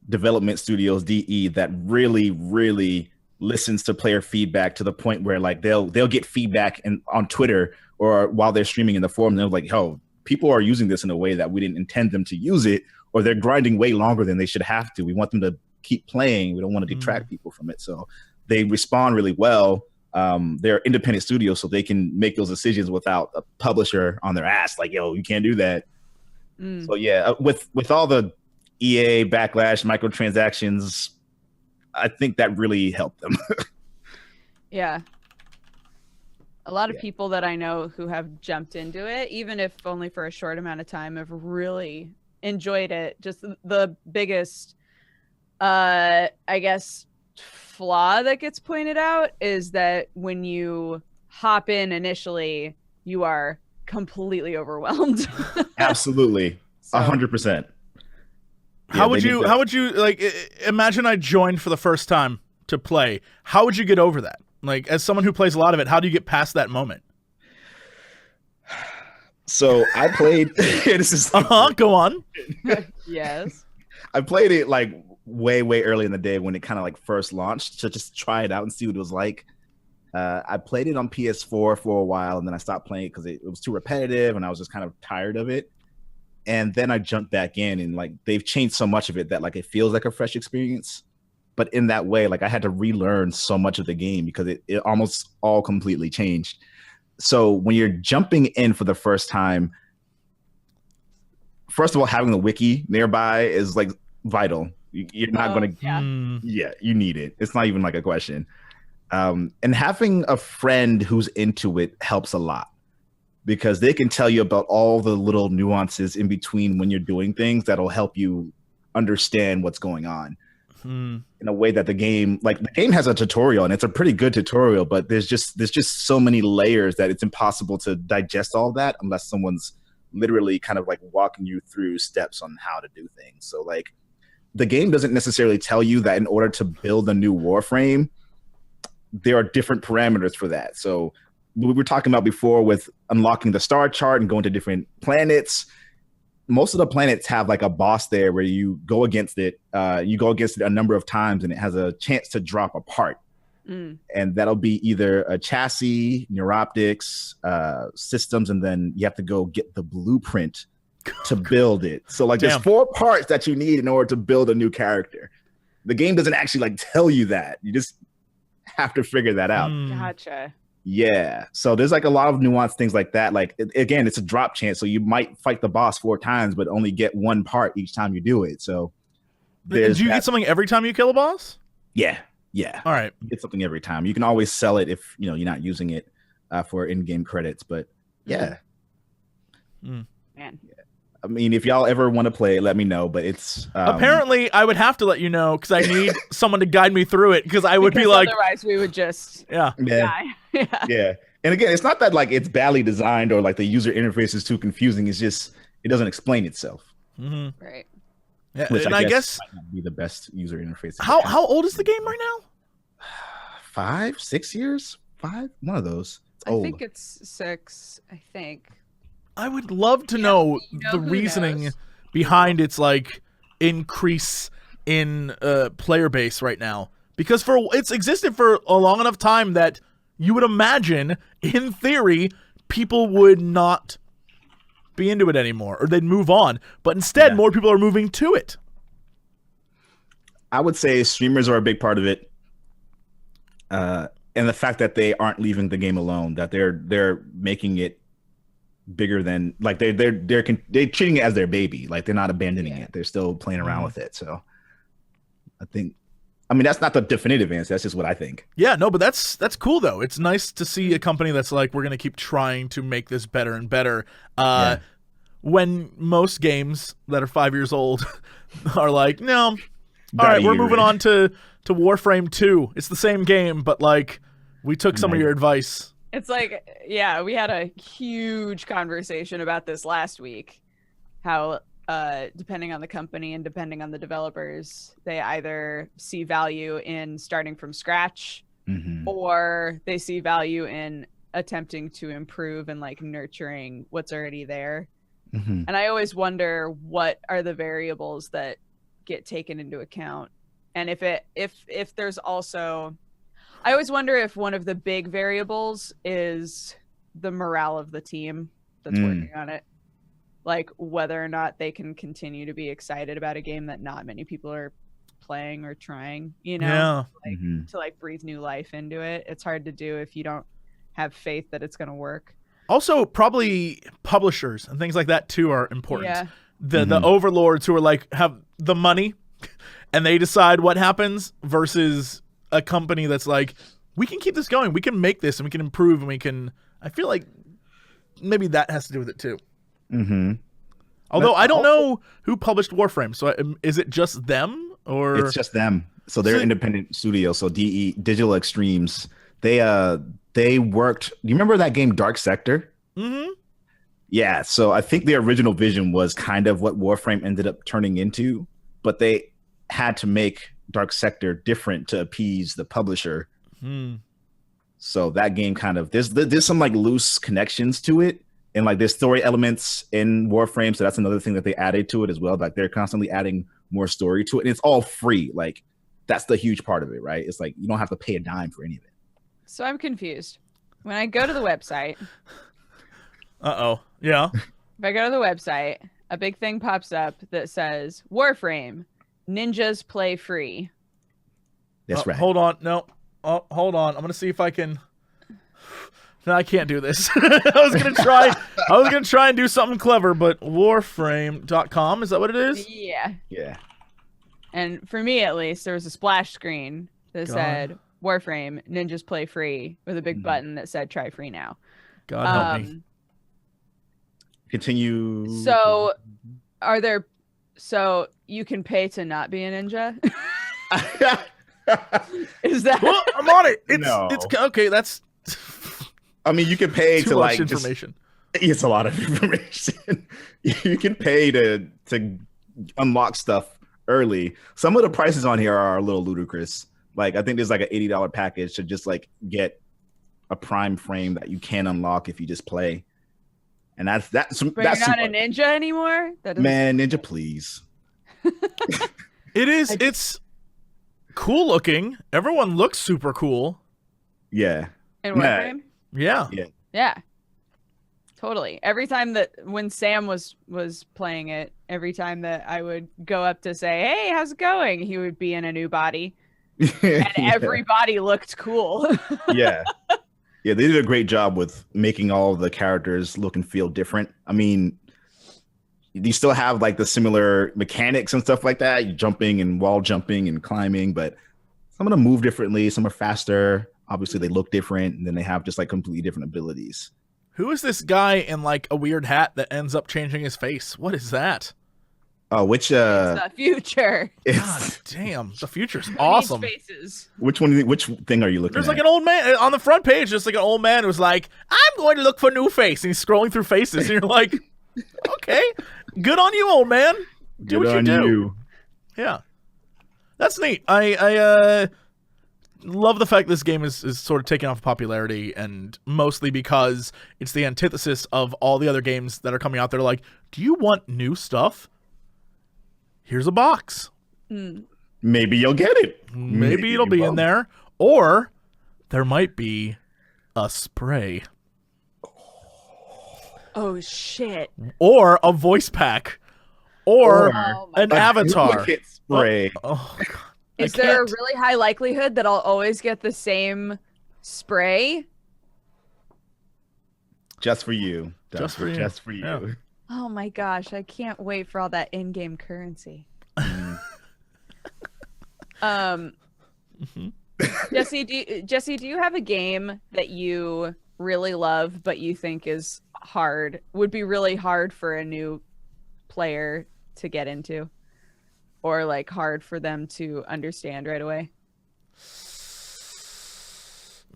development studios, DE, that really, really listens to player feedback to the point where like they'll get feedback on Twitter or while they're streaming in the forum. They're like, "Oh, people are using this in a way that we didn't intend them to use it, or they're grinding way longer than they should have to. We want them to keep playing. We don't want to detract people from it." So they respond really well. They're independent studios, so they can make those decisions without a publisher on their ass. Like, "Yo, you can't do that." So yeah, with all the EA backlash, microtransactions, I think that really helped them. Yeah. A lot of people that I know who have jumped into it, even if only for a short amount of time, have really enjoyed it. Just the biggest, I guess, flaw that gets pointed out is that when you hop in initially, you are completely overwhelmed. Absolutely. 100%. How would you like imagine I joined for the first time to play? How would you get over that? Like, as someone who plays a lot of it, how do you get past that moment? So I played this is go on. Yes. I played it like way early in the day when it kind of like first launched, to just try it out and see what it was like. I played it on PS4 for a while, and then I stopped playing it because it was too repetitive, and I was just kind of tired of it. And then I jumped back in, and like they've changed so much of it that like it feels like a fresh experience. But in that way, like I had to relearn so much of the game because it almost all completely changed. So when you're jumping in for the first time, first of all, having the wiki nearby is like vital. You're not going to, you need it. It's not even like a question. And having a friend who's into it helps a lot, because they can tell you about all the little nuances in between when you're doing things that'll help you understand what's going on in a way that the game has a tutorial, and it's a pretty good tutorial, but there's just so many layers that it's impossible to digest all that unless someone's literally kind of like walking you through steps on how to do things. So like the game doesn't necessarily tell you that in order to build a new Warframe, there are different parameters for that. So we were talking about before with unlocking the star chart and going to different planets. Most of the planets have like a boss there where you go against it. You go against it a number of times, and it has a chance to drop a part. And that'll be either a chassis, neuroptics, systems, and then you have to go get the blueprint to build it. So like there's 4 parts that you need in order to build a new character. The game doesn't actually like tell you that. You just have to figure that out. Gotcha. Yeah. So there's like a lot of nuanced things like that. Like, again, it's a drop chance. So you might fight the boss 4 times, but only get 1 part each time you do it. So do you get something every time you kill a boss? Yeah. Yeah. All right. You get something every time. You can always sell it if, you're not using it for in-game credits, but yeah. Man. Yeah. I mean, if y'all ever want to play it, let me know. But it's apparently I would have to let you know because I need someone to guide me through it, because I would be like, otherwise we would just die. Yeah. And again, it's not that like it's badly designed or like the user interface is too confusing. It's just it doesn't explain itself. Right. Yeah, which and I guess guess might not be the best user interface. How old is the game right now? 5, 6 years? 5? One of those. It's old. I think it's 6. I think. I would love to know the reasoning behind its like increase in player base right now, because it's existed for a long enough time that you would imagine, in theory, people would not be into it anymore, or they'd move on. But instead, more people are moving to it. I would say streamers are a big part of it. And the fact that they aren't leaving the game alone, that they're making it bigger than, like, they're treating it as their baby. Like, they're not abandoning it. They're still playing around with it. So I mean, that's not the definitive answer. That's just what I think. Yeah, no, but that's cool, though. It's nice to see a company that's like, we're going to keep trying to make this better and better. When most games that are 5 years old are like, no, all right, we're moving on to Warframe 2. It's the same game, but, like, we took some of your advice. It's like, yeah, we had a huge conversation about this last week. How, depending on the company and depending on the developers, they either see value in starting from scratch, or they see value in attempting to improve and, like, nurturing what's already there. And I always wonder, what are the variables that get taken into account? And if there's also, I always wonder if one of the big variables is the morale of the team that's working on it. Like, whether or not they can continue to be excited about a game that not many people are playing or trying, you know, to like breathe new life into it. It's hard to do if you don't have faith that it's going to work. Also, probably publishers and things like that too are important. Yeah. The overlords who are like, have the money and they decide what happens, versus a company that's like, we can keep this going, we can make this, and we can improve, and we can. I feel like maybe that has to do with it too. Although I don't know who published Warframe, so is it just them, or it's just them? So they're independent studio. So Digital Extremes. They worked. Do you remember that game Dark Sector? Yeah. So I think the original vision was kind of what Warframe ended up turning into, but they had to make Dark Sector different to appease the publisher. So that game kind of there's some like loose connections to it, and like there's story elements in Warframe. So that's another thing that they added to it as well. Like they're constantly adding more story to it, and it's all free. Like that's the huge part of it, right? It's like you don't have to pay a dime for any of it. So I'm confused. When I go to the website, yeah. If I go to the website, a big thing pops up that says Warframe, ninjas play free. That's right. Hold on. No. Hold on. I'm going to see if I can. No, I can't do this. I was going to try and do something clever, but warframe.com, is that what it is? Yeah. Yeah. And for me, at least, there was a splash screen that said Warframe, ninjas play free, with a big button that said try free now. God help me. Continue. So so you can pay to not be a ninja? Is that? Well, I'm on it. No. It's okay. That's. I mean, you can pay too to much like information. It's a lot of information. You can pay to unlock stuff early. Some of the prices on here are a little ludicrous. Like I think there's like an $80 package to just like get a prime frame that you can unlock if you just play. And that's But that's you're not a ninja anymore? Man, ninja, please. It is. It's cool looking. Everyone looks super cool. Yeah. In Warframe? Yeah. Yeah. Totally. Every time when Sam was playing it, every time that I would go up to say, hey, how's it going? He would be in a new body. And everybody looked cool. Yeah. Yeah, they did a great job with making all of the characters look and feel different. I mean, you still have like the similar mechanics and stuff like that. You're jumping and wall jumping and climbing, but some of them move differently. Some are faster. Obviously, they look different, and then they have just like completely different abilities. Who is this guy in like a weird hat that ends up changing his face? What is that? Oh, which It's the future. God damn, the future's awesome. Faces. Which thing are you looking There's at? like an old man on the front page, just like an old man who's like, I'm going to look for new face. And he's scrolling through faces, and you're like, okay, good on you, old man. Do what you do. Yeah. That's neat. I love the fact this game is sort of taking off popularity, and mostly because it's the antithesis of all the other games that are coming out there. Like, do you want new stuff? Here's a box. Maybe you'll get it. Maybe it'll be in there. Or there might be a spray. Oh shit. Or a voice pack. Or Oh my an God. avatar. Duplicate spray. Oh, God. Is I there a can't. really high likelihood that I'll always get the same spray? Just for you. Just for you. Just for you. Yeah. Oh my gosh, I can't wait for all that in-game currency. Jesse, do you have a game that you really love but you think is hard? Would be really hard for a new player to get into, or like hard for them to understand right away?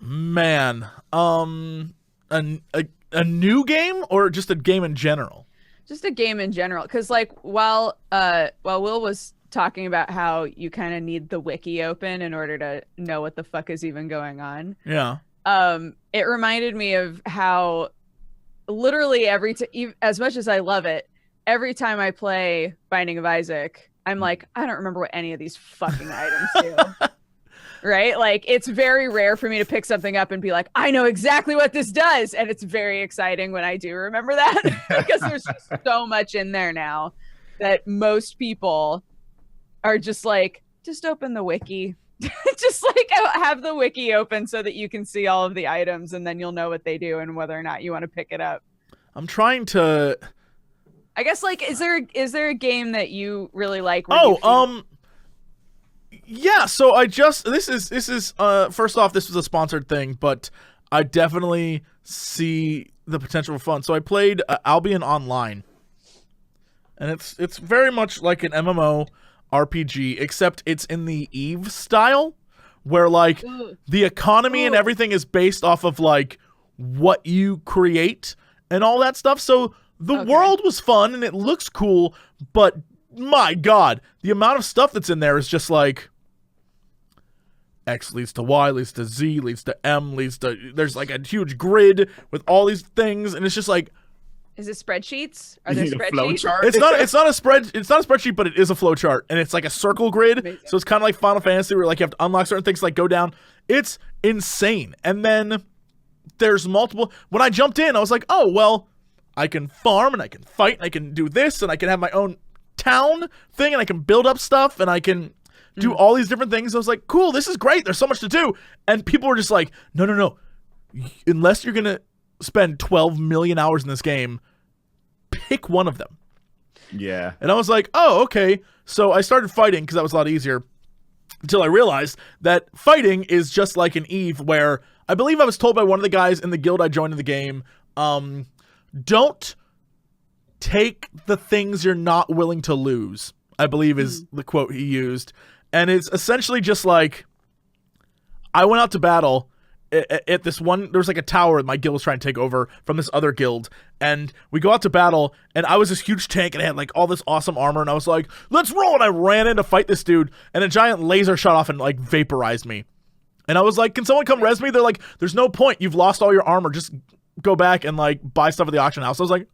Man, a new game or just a game in general? Just a game in general, because like while Will was talking about how you kind of need the wiki open in order to know what the fuck is even going on. Yeah. It reminded me of how literally as much as I love it, every time I play Binding of Isaac, I'm like, I don't remember what any of these fucking items do. Right? Like, it's very rare for me to pick something up and be like, I know exactly what this does. And it's very exciting when I do remember that because there's just so much in there now that most people are just like, just open the wiki. Just like have the wiki open so that you can see all of the items and then you'll know what they do and whether or not you want to pick it up. I'm trying to... I guess, like, is there a game that you really like? Yeah, so I just this is first off, this was a sponsored thing, but I definitely see the potential for fun. So I played Albion Online, and it's very much like an MMO RPG, except it's in the Eve style, where like the economy and everything is based off of like what you create and all that stuff. So the world was fun and it looks cool, but my God, the amount of stuff that's in there is just like X leads to Y, leads to Z, leads to M, leads to... There's like a huge grid with all these things, and it's just like... Is it spreadsheets? Are there spreadsheets? Flow chart? It's not a spreadsheet, but it is a flow chart, and it's like a circle grid. Amazing. So it's kind of like Final Fantasy, where like you have to unlock certain things, like go down. It's insane. And then there's multiple... When I jumped in, I was like, oh, well, I can farm, and I can fight, and I can do this, and I can have my own town thing, and I can build up stuff, and I can do all these different things. I was like, cool, this is great. There's so much to do. And people were just like, no. Unless you're going to spend 12 million hours in this game, pick one of them. Yeah. And I was like, oh, okay. So I started fighting because that was a lot easier until I realized that fighting is just like an Eve, where I believe I was told by one of the guys in the guild I joined in the game, don't take the things you're not willing to lose, I believe is the quote he used. And it's essentially just like, I went out to battle at this one, there was like a tower my guild was trying to take over from this other guild, and we go out to battle, and I was this huge tank, and I had like all this awesome armor, and I was like, let's roll, and I ran in to fight this dude, and a giant laser shot off and like vaporized me. And I was like, can someone come res me? They're like, there's no point, you've lost all your armor, just go back and like buy stuff at the auction house. I was like,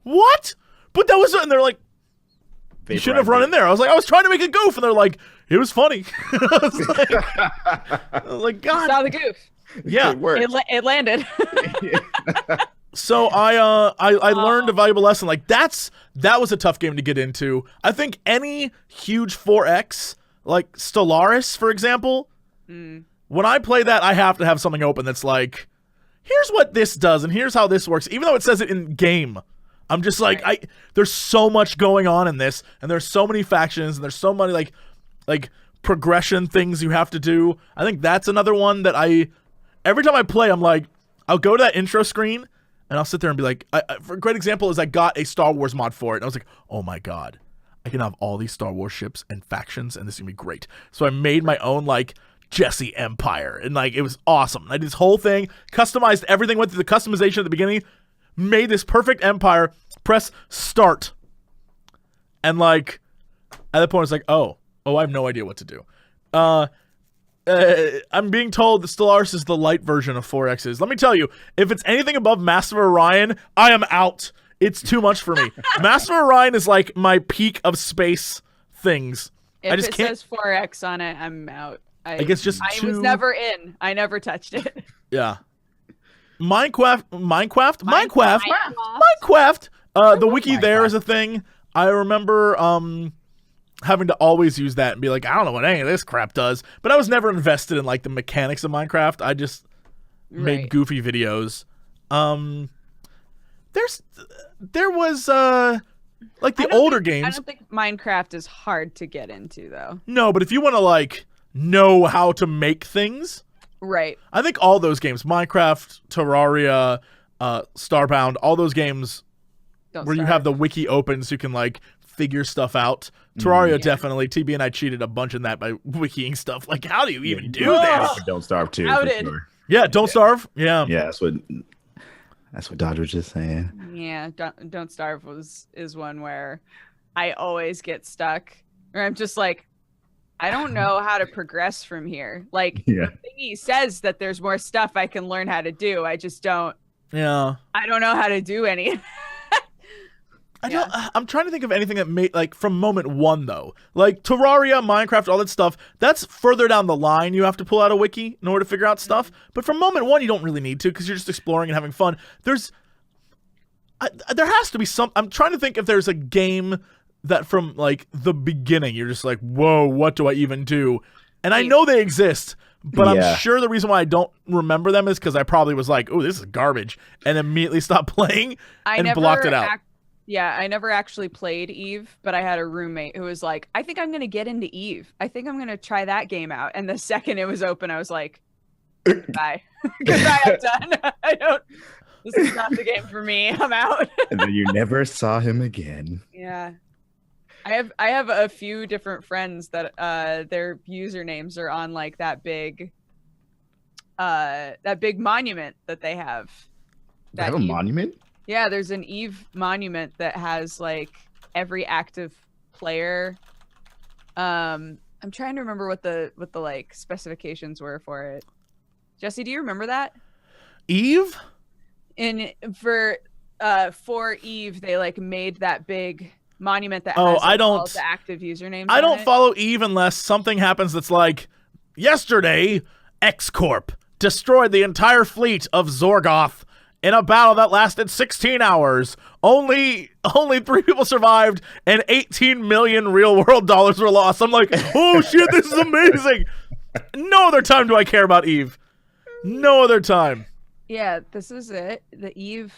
what? But that was, and they're like, you shouldn't have run in there. I was like, I was trying to make a goof, and they're like, it was funny. I was like, God. Saw the goof. Yeah, It landed. So I learned a valuable lesson. Like that was a tough game to get into. I think any huge 4X, like Stellaris, for example, when I play that, I have to have something open that's like, here's what this does, and here's how this works. Even though it says it in game, I'm just like, there's so much going on in this, and there's so many factions, and there's so many like progression things you have to do. I think that's another one that every time I play, I'm like, I'll go to that intro screen, and I'll sit there and be like, for a great example is I got a Star Wars mod for it, and I was like, oh my God, I can have all these Star Wars ships and factions, and this is gonna be great. So I made my own like Jesse Empire, and like it was awesome. I did this whole thing, customized everything, went through the customization at the beginning, made this perfect empire, press start, and like at that point it's like, oh, I have no idea what to do. I'm being told that Stellaris is the light version of 4X's. Let me tell you, if it's anything above Master of Orion, I am out. It's too much for me. Master of Orion is like my peak of space things. If I just can't. Says 4X on it, I'm out. I guess just I was never in. I never touched it. Yeah. Minecraft. The wiki there is a thing. I remember having to always use that and be like, I don't know what any of this crap does. But I was never invested in like the mechanics of Minecraft. I just made goofy videos. There was like the older games. I don't think Minecraft is hard to get into though. No, but if you want to like know how to make things, right? I think all those games, Minecraft, Terraria, Starbound, all those games you have the wiki open so you can like figure stuff out. Terraria definitely. TB and I cheated a bunch in that by wikiing stuff. Like, how do you even do this? Don't Starve too. Sure. Yeah, Don't Starve. Yeah. Yeah, that's what Dodge was just saying. Yeah, Don't Starve is one where I always get stuck, or I'm just like, I don't know how to progress from here. Like, the thingy says that there's more stuff I can learn how to do. I just don't. Yeah. I don't know how to do any. I'm trying to think of anything that made like from moment one though. Like Terraria, Minecraft, all that stuff. That's further down the line. You have to pull out a wiki in order to figure out stuff. But from moment one, you don't really need to because you're just exploring and having fun. There has to be some. I'm trying to think if there's a game that from like the beginning you're just like, whoa, what do I even do? And I know they exist. But I'm sure the reason why I don't remember them is because I probably was like, oh, this is garbage, and immediately stopped playing and blocked it out. I never actually played Eve, but I had a roommate who was like, I think I'm going to get into Eve. I think I'm going to try that game out. And the second it was open, I was like, goodbye. Goodbye, I'm done. This is not the game for me. I'm out. And then you never saw him again. Yeah. I have a few different friends that their usernames are on like that big monument that they have. They have a monument? Yeah, there's an Eve monument that has like every active player. I'm trying to remember what the like specifications were for it. Jesse, do you remember that? Eve? For Eve, they like made that big monument that has all the active usernames. I don't follow Eve unless something happens that's like, yesterday, X Corp destroyed the entire fleet of Zorgoth in a battle that lasted 16 hours. Only 3 people survived, and 18 million real-world dollars were lost. I'm like, oh shit, this is amazing. No other time do I care about Eve. No other time. Yeah, this is it. The Eve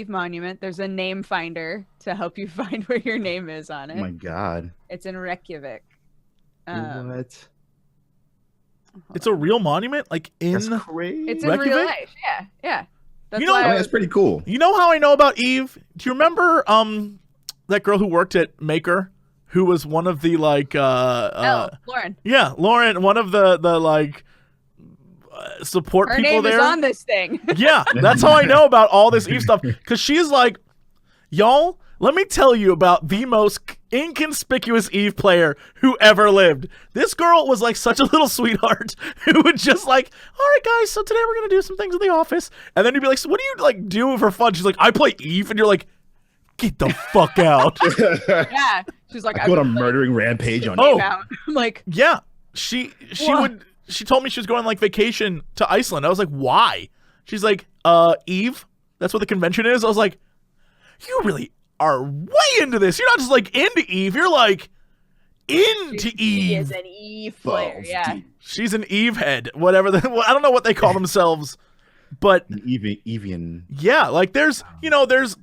monument. There's a name finder to help you find where your name is on it. Oh my god. It's in Reykjavik. What? It's a real monument? Like That's crazy. It's in real life. Yeah. That's that's pretty cool. You know how I know about Eve? Do you remember that girl who worked at Maker, who was one of the like Lauren. Yeah, Lauren, one of the like support people name there. Is on this thing. Yeah, that's how I know about all this Eve stuff, because she's like, y'all, let me tell you about the most inconspicuous Eve player who ever lived. This girl was like such a little sweetheart who would just like, all right, guys, so today we're going to do some things in the office. And then you'd be like, so what do you like do for fun? She's like, I play Eve. And you're like, get the fuck out. Yeah. She's like, I go on a murdering rampage on you. I'm like, yeah, she told me she was going on like vacation to Iceland. I was like, why? She's like, Eve, that's what the convention is. I was like, you really are way into this. You're not just like into Eve. You're like into Eve. She is an Eve player. Yeah. She's an Eve head. Whatever. I don't know what they call themselves, but Evian. Yeah, like there's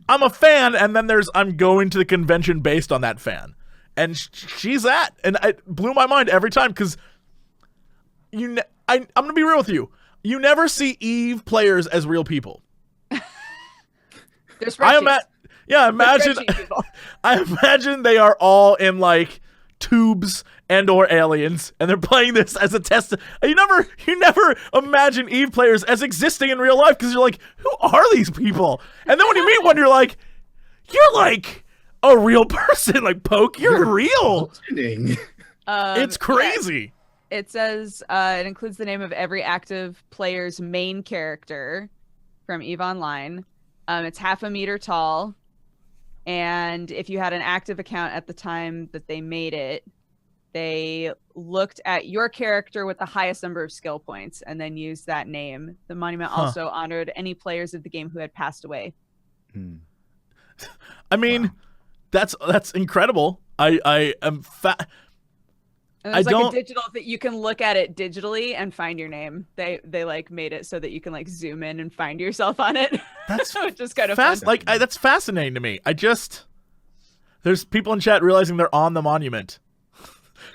I'm a fan, and then there's I'm going to the convention based on that fan, and she's that, and it blew my mind every time because I'm gonna be real with you. You never see Eve players as real people. There's I imagine they are all in like tubes and or aliens, and they're playing this as a test. You never imagine Eve players as existing in real life because you're like, who are these people? And then when you meet one, you're like a real person. Like, Poke, you're real. It's crazy. Yeah. It says it includes the name of every active player's main character from Eve Online. It's 0.5 meter tall. And if you had an active account at the time that they made it, they looked at your character with the highest number of skill points and then used that name. The monument also honored any players of the game who had passed away. I mean, that's incredible. I am And there's like a digital that you can look at it digitally and find your name. They like made it so that you can like zoom in and find yourself on it. That's just kind of fun. Like that's fascinating to me. There's people in chat realizing they're on the monument.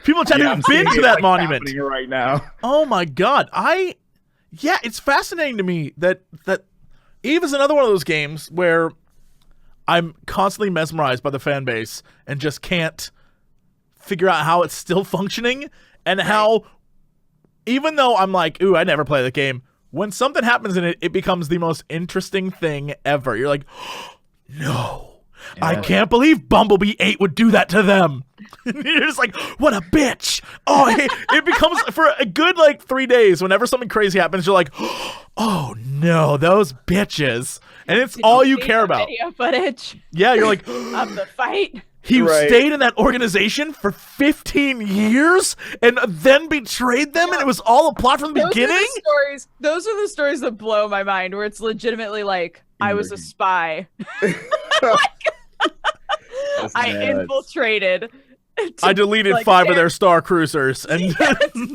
People in chat haven't been to that monument right now. Oh my god. It's fascinating to me that Eve is another one of those games where I'm constantly mesmerized by the fan base and just can't figure out how it's still functioning and how, even though I'm like, ooh, I never play the game, when something happens in it, it becomes the most interesting thing ever. You're like, no, I can't believe Bumblebee 8 would do that to them. You're just like, what a bitch. Oh, it becomes, for a good like 3 days, whenever something crazy happens, you're like, oh no, those bitches. And it's all you care about. Video footage. Yeah, you're like, of the fight. He stayed in that organization for 15 years and then betrayed them, and it was all a plot from the beginning? Those are the stories that blow my mind, where it's legitimately like, I was a spy. I infiltrated. I deleted 5 of their Star Cruisers and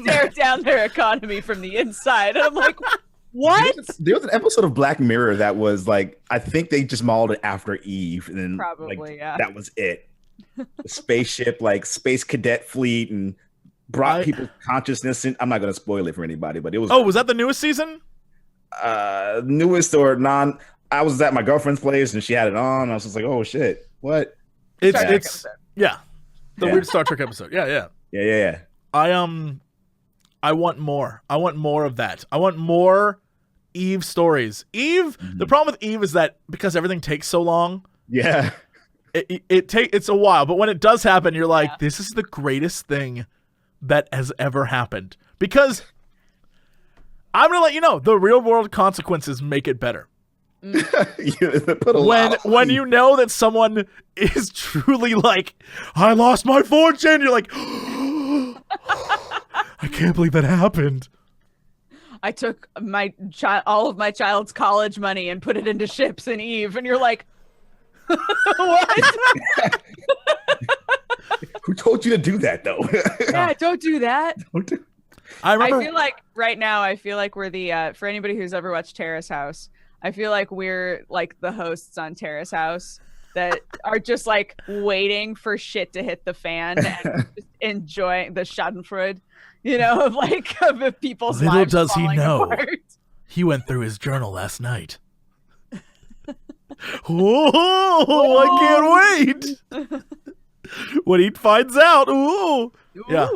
tear down their economy from the inside. And I'm like, what? There was an episode of Black Mirror that was like, I think they just modeled it after Eve, and then probably that was it. The spaceship, like space cadet fleet, and brought people's consciousness in. I'm not going to spoil it for anybody, but it was. Oh, was that the newest season? Newest or non? I was at my girlfriend's place and she had it on. I was just like, oh shit, what? It's the weird Star Trek episode. Yeah. I want more. I want more of that. I want more Eve stories. Eve. The problem with Eve is that because everything takes so long. Yeah. It's a while, but when it does happen, you're like, this is the greatest thing that has ever happened. Because I'm gonna let you know, the real world consequences make it better. When you know that someone is truly like, I lost my fortune, you're like, I can't believe that happened. I took all of my child's college money and put it into ships in Eve, and you're like, what? Who told you to do that, though? Yeah, don't do that. I feel like right now, we're the for anybody who's ever watched Terrace House, I feel like we're like the hosts on Terrace House that are just like waiting for shit to hit the fan and just enjoying the Schadenfreude, of people's Little lives. Does he know, apart. He went through his journal last night. I can't wait. When he finds out, yeah.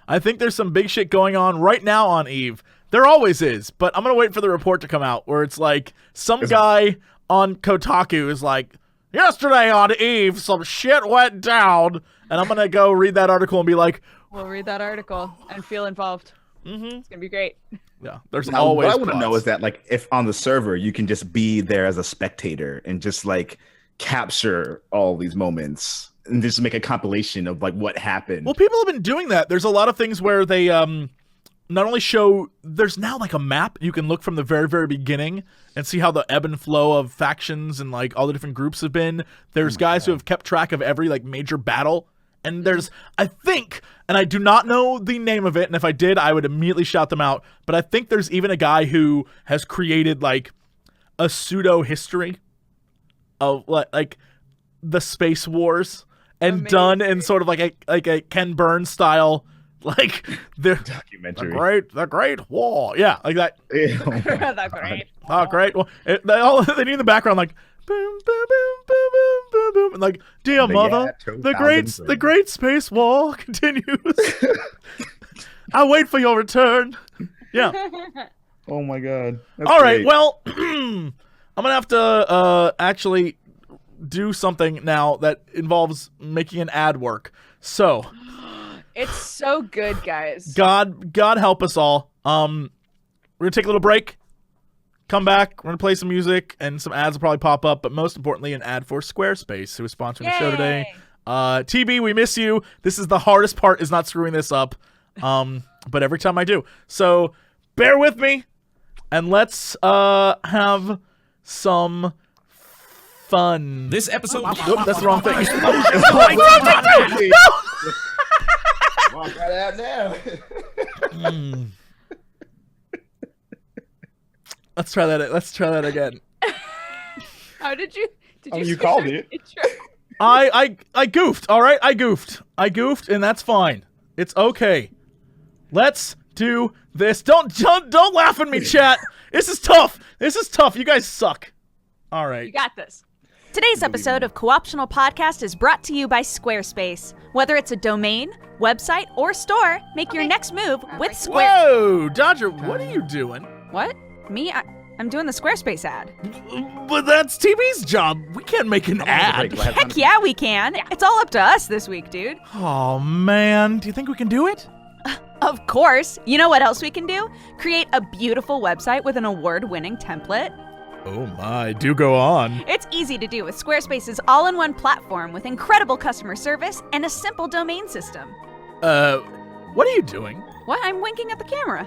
I think there's some big shit going on right now on Eve. There always is, but I'm gonna wait for the report to come out where it's like some guy on Kotaku is like, yesterday on Eve, some shit went down, and I'm gonna go read that article and be like, we'll read that article and feel involved. It's gonna be great. Yeah, there's always. What I want to know is that, like, if on the server you can just be there as a spectator and just like capture all these moments and just make a compilation of like what happened. Well, people have been doing that. There's a lot of things where they not only show. There's now like a map you can look from the very, very beginning and see how the ebb and flow of factions and like all the different groups have been. There's guys who have kept track of every like major battle. And there's, I think, and I do not know the name of it, and if I did, I would immediately shout them out, but I think there's even a guy who has created, like, a pseudo-history of, like the Space Wars, and done in sort of like a Ken Burns style, like, the documentary. The Great War. Yeah, like that. The great. Oh, great. Well, they need in the background, like, boom, boom, boom, boom, boom, boom, boom, and like, dear mother, the great space war continues. I'll wait for your return. Yeah. Oh my god. That's all right. great. Well, I'm gonna have to actually do something now that involves making an ad work. So, it's so good, guys. God help us all. We're gonna take a little break. Come back, we're going to play some music, and some ads will probably pop up, but most importantly, an ad for Squarespace, who is sponsoring the show today. TB, we miss you. This is the hardest part, is not screwing this up. But every time I do. So bear with me, and let's have some fun. This episode. Nope, that's the wrong thing. Walk right out now. Let's try that again. How did you? Did you? You called it. I goofed. All right, I goofed, and that's fine. It's okay. Let's do this. Don't laugh at me, chat. This is tough. You guys suck. All right. You got this. Today's episode of Co-optional Podcast is brought to you by Squarespace. Whether it's a domain, website, or store, make your next move with Square. Whoa, Dodger, what are you doing? What? Me? I'm doing the Squarespace ad. But that's TV's job. We can't make an ad. Heck yeah, we can. It's all up to us this week, dude. Oh, man. Do you think we can do it? Of course. You know what else we can do? Create a beautiful website with an award-winning template. Oh my, do go on. It's easy to do with Squarespace's all-in-one platform with incredible customer service and a simple domain system. What are you doing? What? I'm winking at the camera.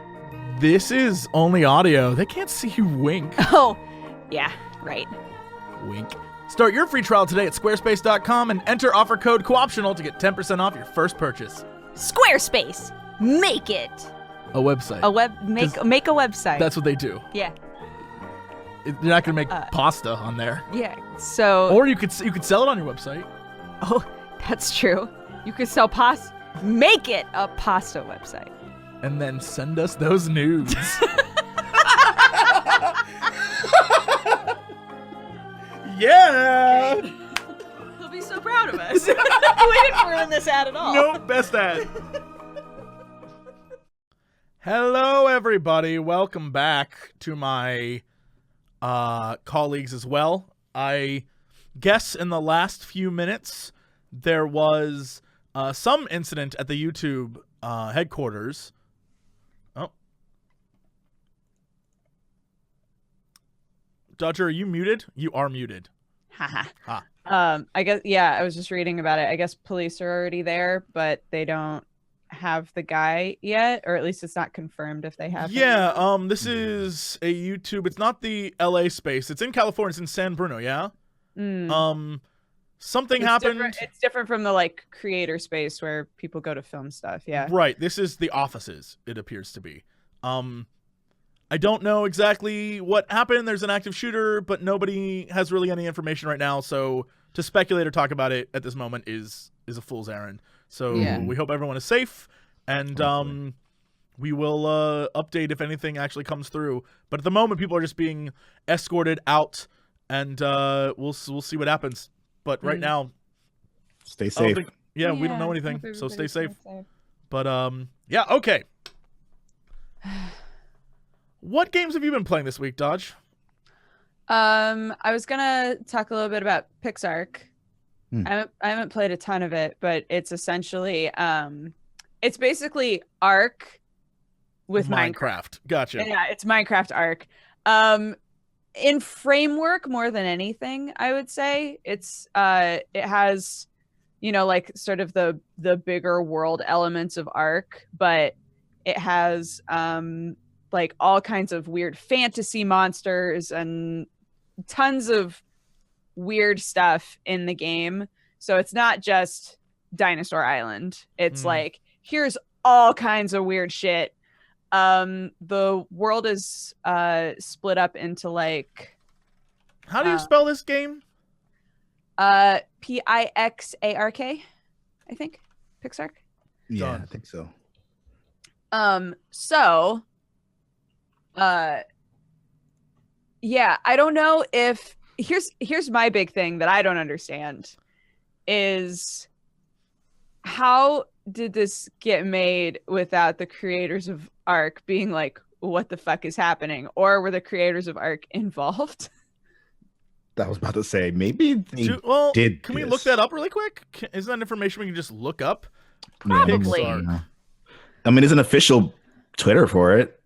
This is only audio. They can't see you wink. Oh, yeah, right. Wink. Start your free trial today at squarespace.com and enter offer code COOPTIONAL to get 10% off your first purchase. Squarespace. Make it. A website. Make a website. That's what they do. Yeah. You're not gonna make pasta on there. Yeah. So. Or you could sell it on your website. Oh, that's true. You could sell pasta. Make it a pasta website. And then send us those nudes. Yeah. He'll be so proud of us. We didn't ruin this ad at all. Nope, best ad. Hello, everybody. Welcome back to my colleagues as well. I guess in the last few minutes there was some incident at the YouTube headquarters. Oh. Dodger, are you muted? You are muted. Haha. I guess, yeah, I was just reading about it. I guess police are already there, but they don't have the guy yet, or at least it's not confirmed if they have him. Yeah, this is a YouTube. It's not the LA space. It's in California. It's in San Bruno, yeah? Something happened. It's different from the like creator space where people go to film stuff, yeah. Right. This is the offices, it appears to be. I don't know exactly what happened. There's an active shooter, but nobody has really any information right now, so to speculate or talk about it at this moment is a fool's errand. So we hope everyone is safe, and we will update if anything actually comes through. But at the moment, people are just being escorted out, and we'll see what happens. But right now, stay safe. We don't know anything, so stay safe. But yeah, okay. What games have you been playing this week, Dodge? I was gonna talk a little bit about PixARK. I haven't played a ton of it, but it's essentially it's basically Ark with Minecraft. Gotcha. Yeah, it's Minecraft Ark. In framework more than anything, I would say. It's it has, you know, like sort of the bigger world elements of Ark, but it has like all kinds of weird fantasy monsters and tons of weird stuff in the game. So it's not just Dinosaur Island. It's like, here's all kinds of weird shit. The world is split up into like, how do you spell this game? Pixark, I think. PixARK. Yeah, I think so. Yeah, I don't know if here's my big thing that I don't understand is how did this get made without the creators of Ark being like, what the fuck is happening? Or were the creators of Ark involved? That was about to say, maybe they did. Can we look that up really quick? Isn't that information we can just look up? Probably. Yeah. I mean, there's an official Twitter for it.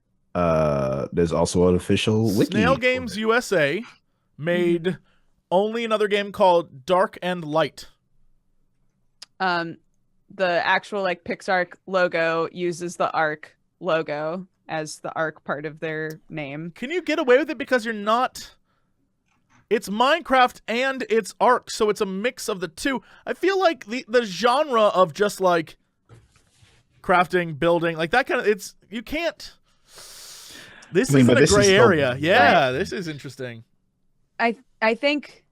There's also an official wiki. Snail Games USA made only another game called Dark and Light. The actual like PixARK logo uses the ARK logo as the ARK part of their name. Can you get away with it because you're not? It's Minecraft and it's ARK, so it's a mix of the two. I feel like the genre of just like crafting, building, like that kind of, it's, you can't. This is a gray area. Yeah, this is interesting. I think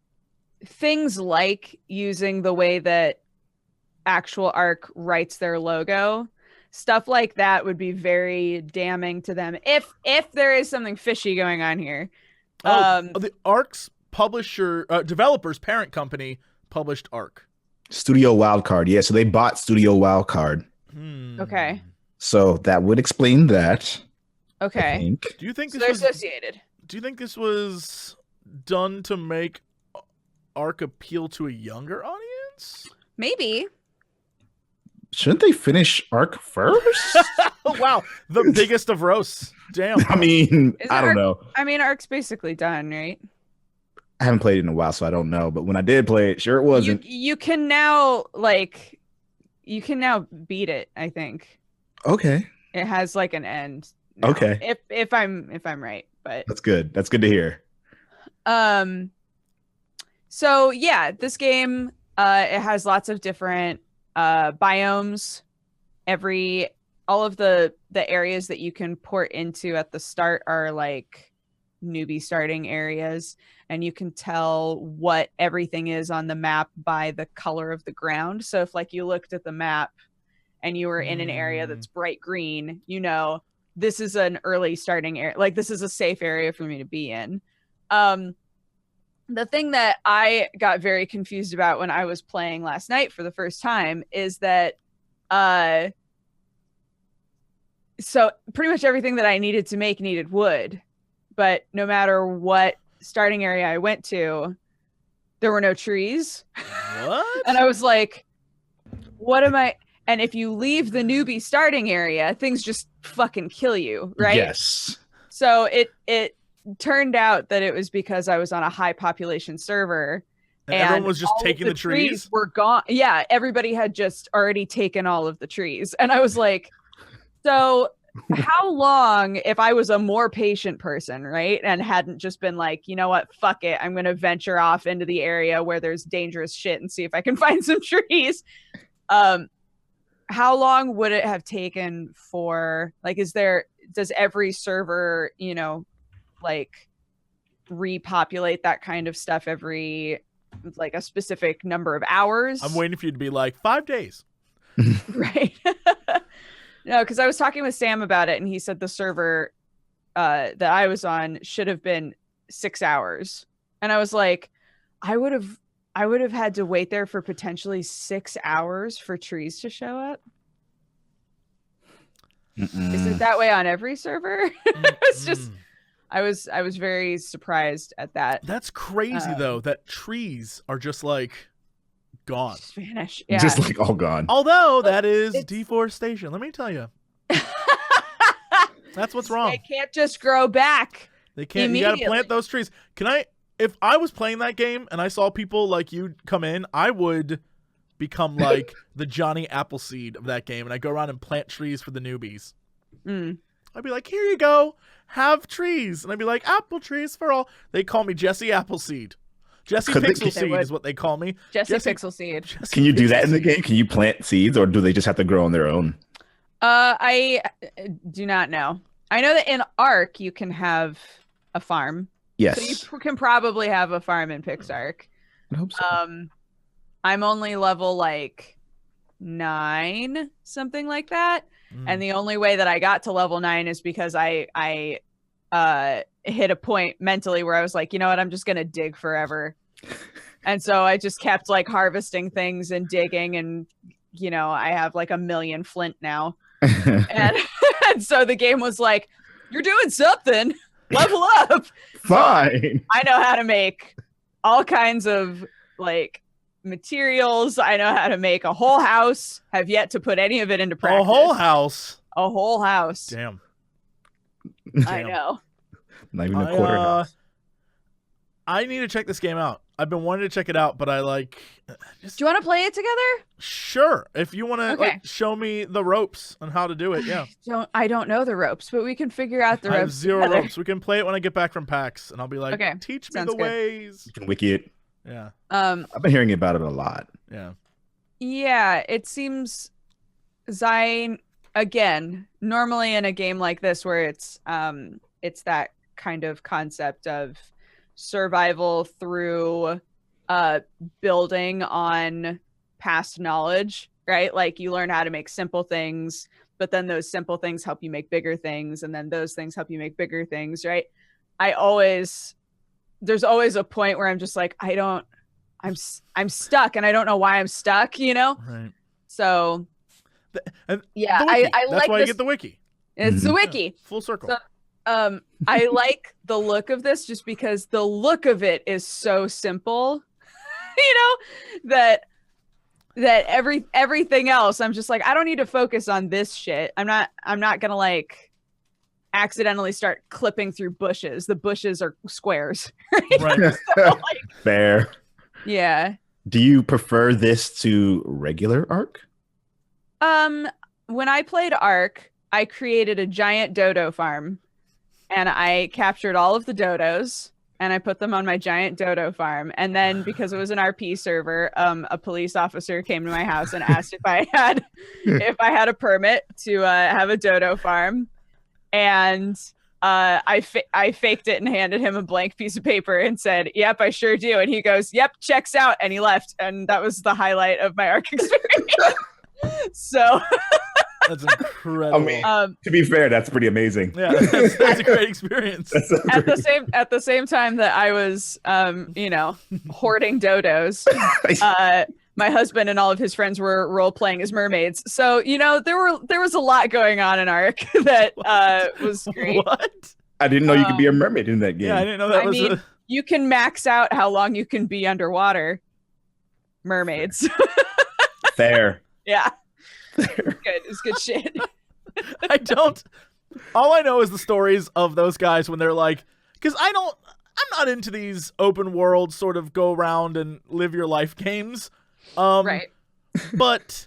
things like using the way that actual ARK writes their logo, stuff like that would be very damning to them if there is something fishy going on here. The ARK's developer's parent company published ARK. Studio Wildcard. Yeah, so they bought Studio Wildcard. Okay. So that would explain that. Okay. I think. Do you think So this they're was associated? Do you think this was done to make ARK appeal to a younger audience? Maybe. Shouldn't they finish ARK first? Wow, the biggest of roasts. Damn. I mean, I don't know. I mean, ARK's basically done, right? I haven't played it in a while, so I don't know. But when I did play it, sure it wasn't. You can now beat it. I think Okay. it has like an end. Now, Okay. If I'm right, but That's good. That's good to hear. So yeah, this game it has lots of different biomes. All of the areas that you can port into at the start are like newbie starting areas, and you can tell what everything is on the map by the color of the ground. So if like you looked at the map and you were in an area that's bright green, you know, this is an early starting area. Like this is a safe area for me to be in. The thing that I got very confused about when I was playing last night for the first time is that so pretty much everything that I needed to make needed wood, but no matter what starting area I went to, there were no trees. What? And I was like, what am I? And if you leave the newbie starting area, things just fucking kill you, right? Yes. So it turned out that it was because I was on a high population server. And everyone was just all taking of the trees? were gone. Yeah, everybody had just already taken all of the trees. And I was like, so how long, if I was a more patient person, right, and hadn't just been like, you know what, fuck it, I'm going to venture off into the area where there's dangerous shit and see if I can find some trees. How long would it have taken for, like, does every server, you know, like repopulate that kind of stuff every, like, a specific number of hours? I'm waiting for you to be like 5 days. Right. No, because I was talking with Sam about it, and he said the server that I was on should have been 6 hours. And I was like, I would have had to wait there for potentially 6 hours for trees to show up. Is it that way on every server? It's just, I was very surprised at that. That's crazy though, that trees are just like gone. Just vanish. Yeah. Just like all gone. Although that is deforestation, let me tell you. That's what's wrong. They can't just grow back. They can't. You gotta plant those trees. If I was playing that game and I saw people like you come in, I would become like the Johnny Appleseed of that game, and I go around and plant trees for the newbies. I'd be like, here you go, have trees. And I'd be like, apple trees for all. They call me Jesse Appleseed. Jesse Pixelseed is what they call me. Jesse Pixelseed. Can you do that in the game? Can you plant seeds, or do they just have to grow on their own? I do not know. I know that in ARK you can have a farm. Yes. So you can probably have a farm in PixARK. I hope so. I'm only level like 9, something like that. And the only way that I got to level 9 is because I hit a point mentally where I was like, you know what, I'm just gonna dig forever. And so I just kept like harvesting things and digging, and you know, I have like 1 million flint now. and so the game was like, you're doing something, level up. Fine. So I know how to make all kinds of like materials. I know how to make a whole house. Have yet to put any of it into practice. A whole house. A whole house. Damn. I know. Not even a quarter house. I need to check this game out. I've been wanting to check it out, but I like. Do you want to play it together? Sure, if you want to like show me the ropes on how to do it, yeah. I don't know the ropes, but we can figure out the I have ropes. zero together. ropes. We can play it when I get back from PAX, and I'll be like, Okay, teach me sounds the good. ways. You can wiki it. Yeah. I've been hearing about it a lot. Yeah. Yeah, it seems Zion again. Normally in a game like this, where it's that kind of concept of survival through building on past knowledge, right? Like you learn how to make simple things, but then those simple things help you make bigger things, and then those things help you make bigger things, right? There's always a point where I'm just like, I'm stuck, and I don't know why I'm stuck, you know? Right. So And yeah, the wiki. I That's like why this. you get the wiki. It's the wiki. Yeah, full circle. So, I like the look of this just because the look of it is so simple, that everything else, I'm just like, I don't need to focus on this shit. I'm not gonna like accidentally start clipping through bushes. The bushes are squares. Right. So, like, Fair. yeah. Do you prefer this to regular Ark? When I played Ark, I created a giant dodo farm, and I captured all of the dodos, and I put them on my giant dodo farm. And then because it was an RP server, a police officer came to my house and asked if I had a permit to have a dodo farm, and I faked it and handed him a blank piece of paper and said, "Yep, I sure do." And he goes, "Yep, checks out," and he left. And that was the highlight of my Ark experience. So That's incredible. I mean, to be fair, that's pretty amazing. Yeah, that's a great experience. That's so at great. the same time that I was hoarding dodos, my husband and all of his friends were role playing as mermaids. So there was a lot going on in Ark that was great. What? I didn't know you could be a mermaid in that game. Yeah, I didn't know that was. You can max out how long you can be underwater. Mermaids. Fair. Yeah. It's good shit. All I know is the stories of those guys when they're like, because I'm not into these open world sort of go around and live your life games. Right. But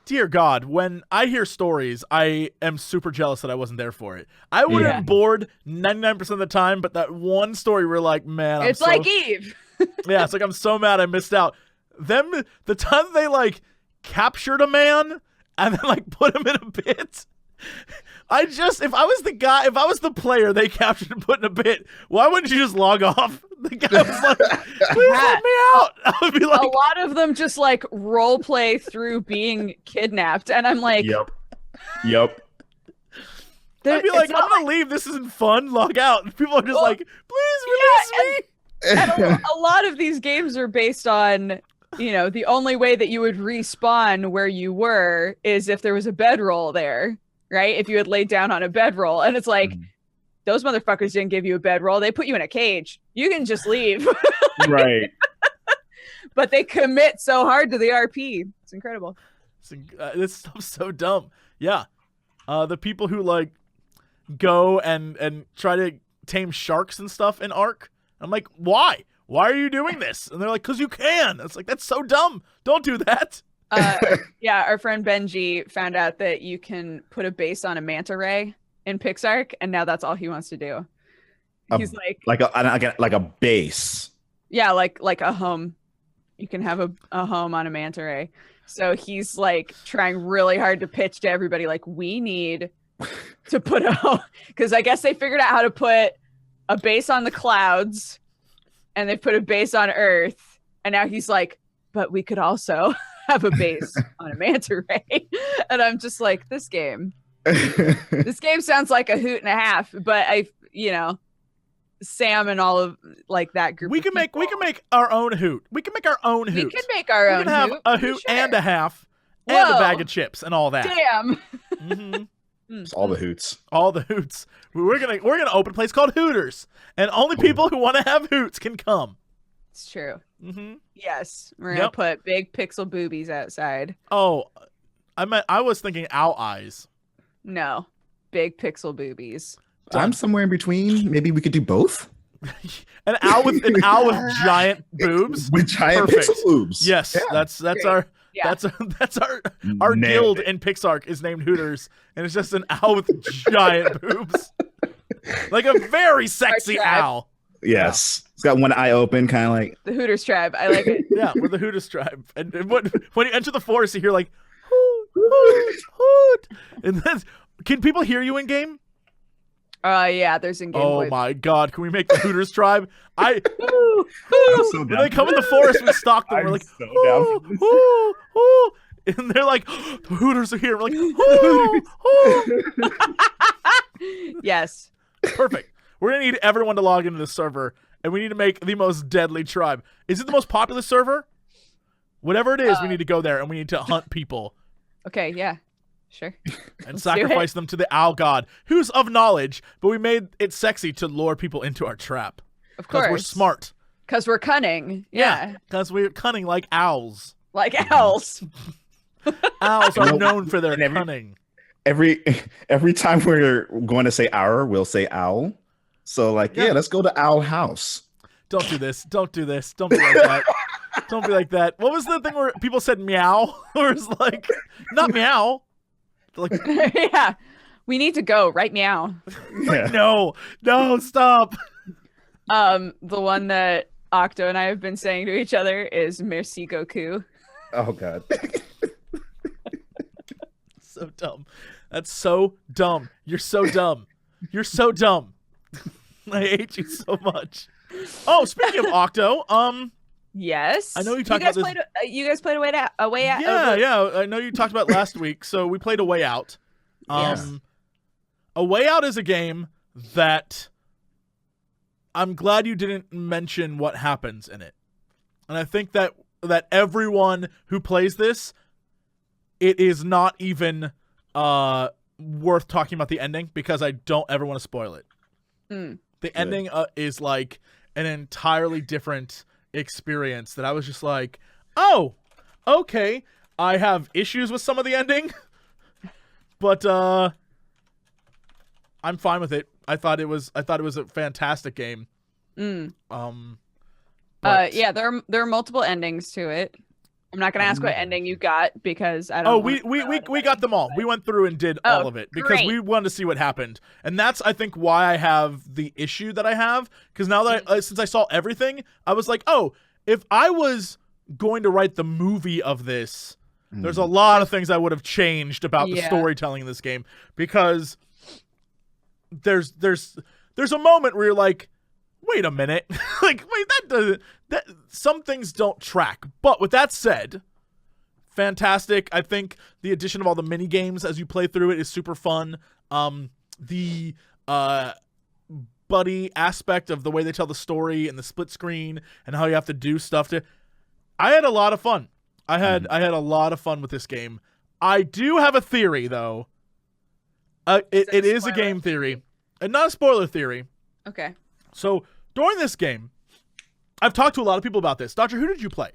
dear God, when I hear stories, I am super jealous that I wasn't there for it. I would have bored 99% of the time, but that one story we're like, man, it's like Eve. Yeah, it's like I'm so mad I missed out. The time they like captured a man and then like put him in a pit. If I was the player they captured and put in a pit, why wouldn't you just log off? The guy was like, please let me out. I would be like, a lot of them just like role play through being kidnapped, and I'm like, Yep. I'd be like, I'm gonna leave. This isn't fun. Log out. And people are just like, please release me. And a lot of these games are based on, the only way that you would respawn where you were is if there was a bedroll there, right? If you had laid down on a bedroll, and it's like, those motherfuckers didn't give you a bedroll. They put you in a cage. You can just leave. Right. But they commit so hard to the RP. It's incredible. This stuff's so dumb. Yeah. The people who like go and try to tame sharks and stuff in Ark. I'm like, why? Why are you doing this? And they're like, because you can. It's like, that's so dumb. Don't do that. Yeah, our friend Benji found out that you can put a base on a manta ray in Pixark, and now that's all he wants to do. He's like a base. Yeah, like a home. You can have a home on a manta ray. So he's like trying really hard to pitch to everybody, like, we need to put a home, because I guess they figured out how to put a base on the clouds, and they put a base on Earth, and now he's like, but we could also have a base on a manta ray. And I'm just like, this game sounds like a hoot and a half, but Sam and all of like that group. We can make our own hoot. We can make our own hoot. We can make our own. We can have a hoot and a half, and a bag of chips and all that. Damn. It's all the hoots. All the hoots. We're gonna open a place called Hooters, and only people who want to have hoots can come. It's true. Mm-hmm. Yes, we're gonna put big pixel boobies outside. Oh, I was thinking owl eyes. No, big pixel boobies. I'm somewhere in between. Maybe we could do both. An owl with giant boobs. With giant Perfect. pixel boobs. Yes, Yeah. that's Great. our Yeah. that's our Nailed guild it. in Pixark is named Hooters, and it's just an owl with giant boobs, like a very sexy tribe. owl. Yes. It's got one eye open, kind of like. The Hooters tribe. I like it. Yeah, we're the Hooters tribe. And when you enter the forest, you hear like hoot, hoot, hoot. And then, can people hear you in game? Yeah, there's in-game Oh voice. my god, can we make the Hooters tribe? I'm so When down they come for in the forest, we stalk them. I'm We're like, so down for this. ooh, ooh. And they're like, the Hooters are here. We're like, ooh, ooh. Yes. Perfect. We're gonna need everyone to log into the server, and we need to make the most deadly tribe. Is it the most popular server? Whatever it is, we need to go there, and we need to hunt people Okay, yeah. Sure. and Let's do sacrifice them to the owl god, who's of knowledge, but we made it sexy to lure people into our trap. Of Because course. we're smart. Because we're cunning. Yeah. Because we're cunning like owls. Like owls. Owls are And known for their and every- cunning. Every time we're going to say our, we'll say owl. So like, yeah, let's go to Owl House. Don't do this. Don't do this. Don't be like that. Don't be like that. What was the thing where people said meow? Or it's like, not meow. Like, Yeah. We need to go right meow. Yeah. no, stop. The one that Octo and I have been saying to each other is Merci Goku. Oh god. So dumb. That's so dumb. You're so dumb. You're so dumb. I hate you so much. Oh, speaking of Octo, Yes. I know you talked guys about this- played. You guys played a way out. yeah, I know you talked about last week. So we played A Way Out. Yes. A Way Out is a game that I'm glad you didn't mention what happens in it. And I think that everyone who plays this, it is not even worth talking about the ending because I don't ever want to spoil it. The ending is like an entirely different experience that I was just like, oh, okay. I have issues with some of the ending, but I'm fine with it. I thought it was a fantastic game. But- Yeah, there are multiple endings to it. I'm not gonna ask what ending you got because I don't. Oh, want we got them all. We went through and did all of it because great. we wanted to see what happened, and that's I think why I have the issue that I have. Because now that since I saw everything, I was like, oh, if I was going to write the movie of this, there's a lot of things I would have changed about the Yeah. storytelling in this game because there's a moment where you're like, wait a minute, like wait that some things don't track. But with that said, fantastic. I think the addition of all the mini games as you play through it is super fun. The buddy aspect of the way they tell the story and the split screen and how you have to do stuff to. I had a lot of fun. I had a lot of fun with this game. I do have a theory though. It is a game theory, and not a spoiler theory. Okay. So during this game, I've talked to a lot of people about this. Doctor, who did you play?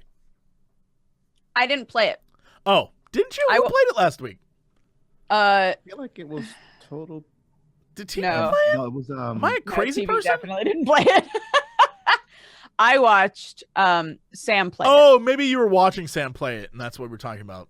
I didn't play it. Oh, didn't you? I Who w- played it last week? I feel like it was total. Did TV No. play it? No, it was Am I a crazy TV person? definitely didn't play it. I watched Sam play it. Oh, maybe you were watching Sam play it, and that's what we're talking about.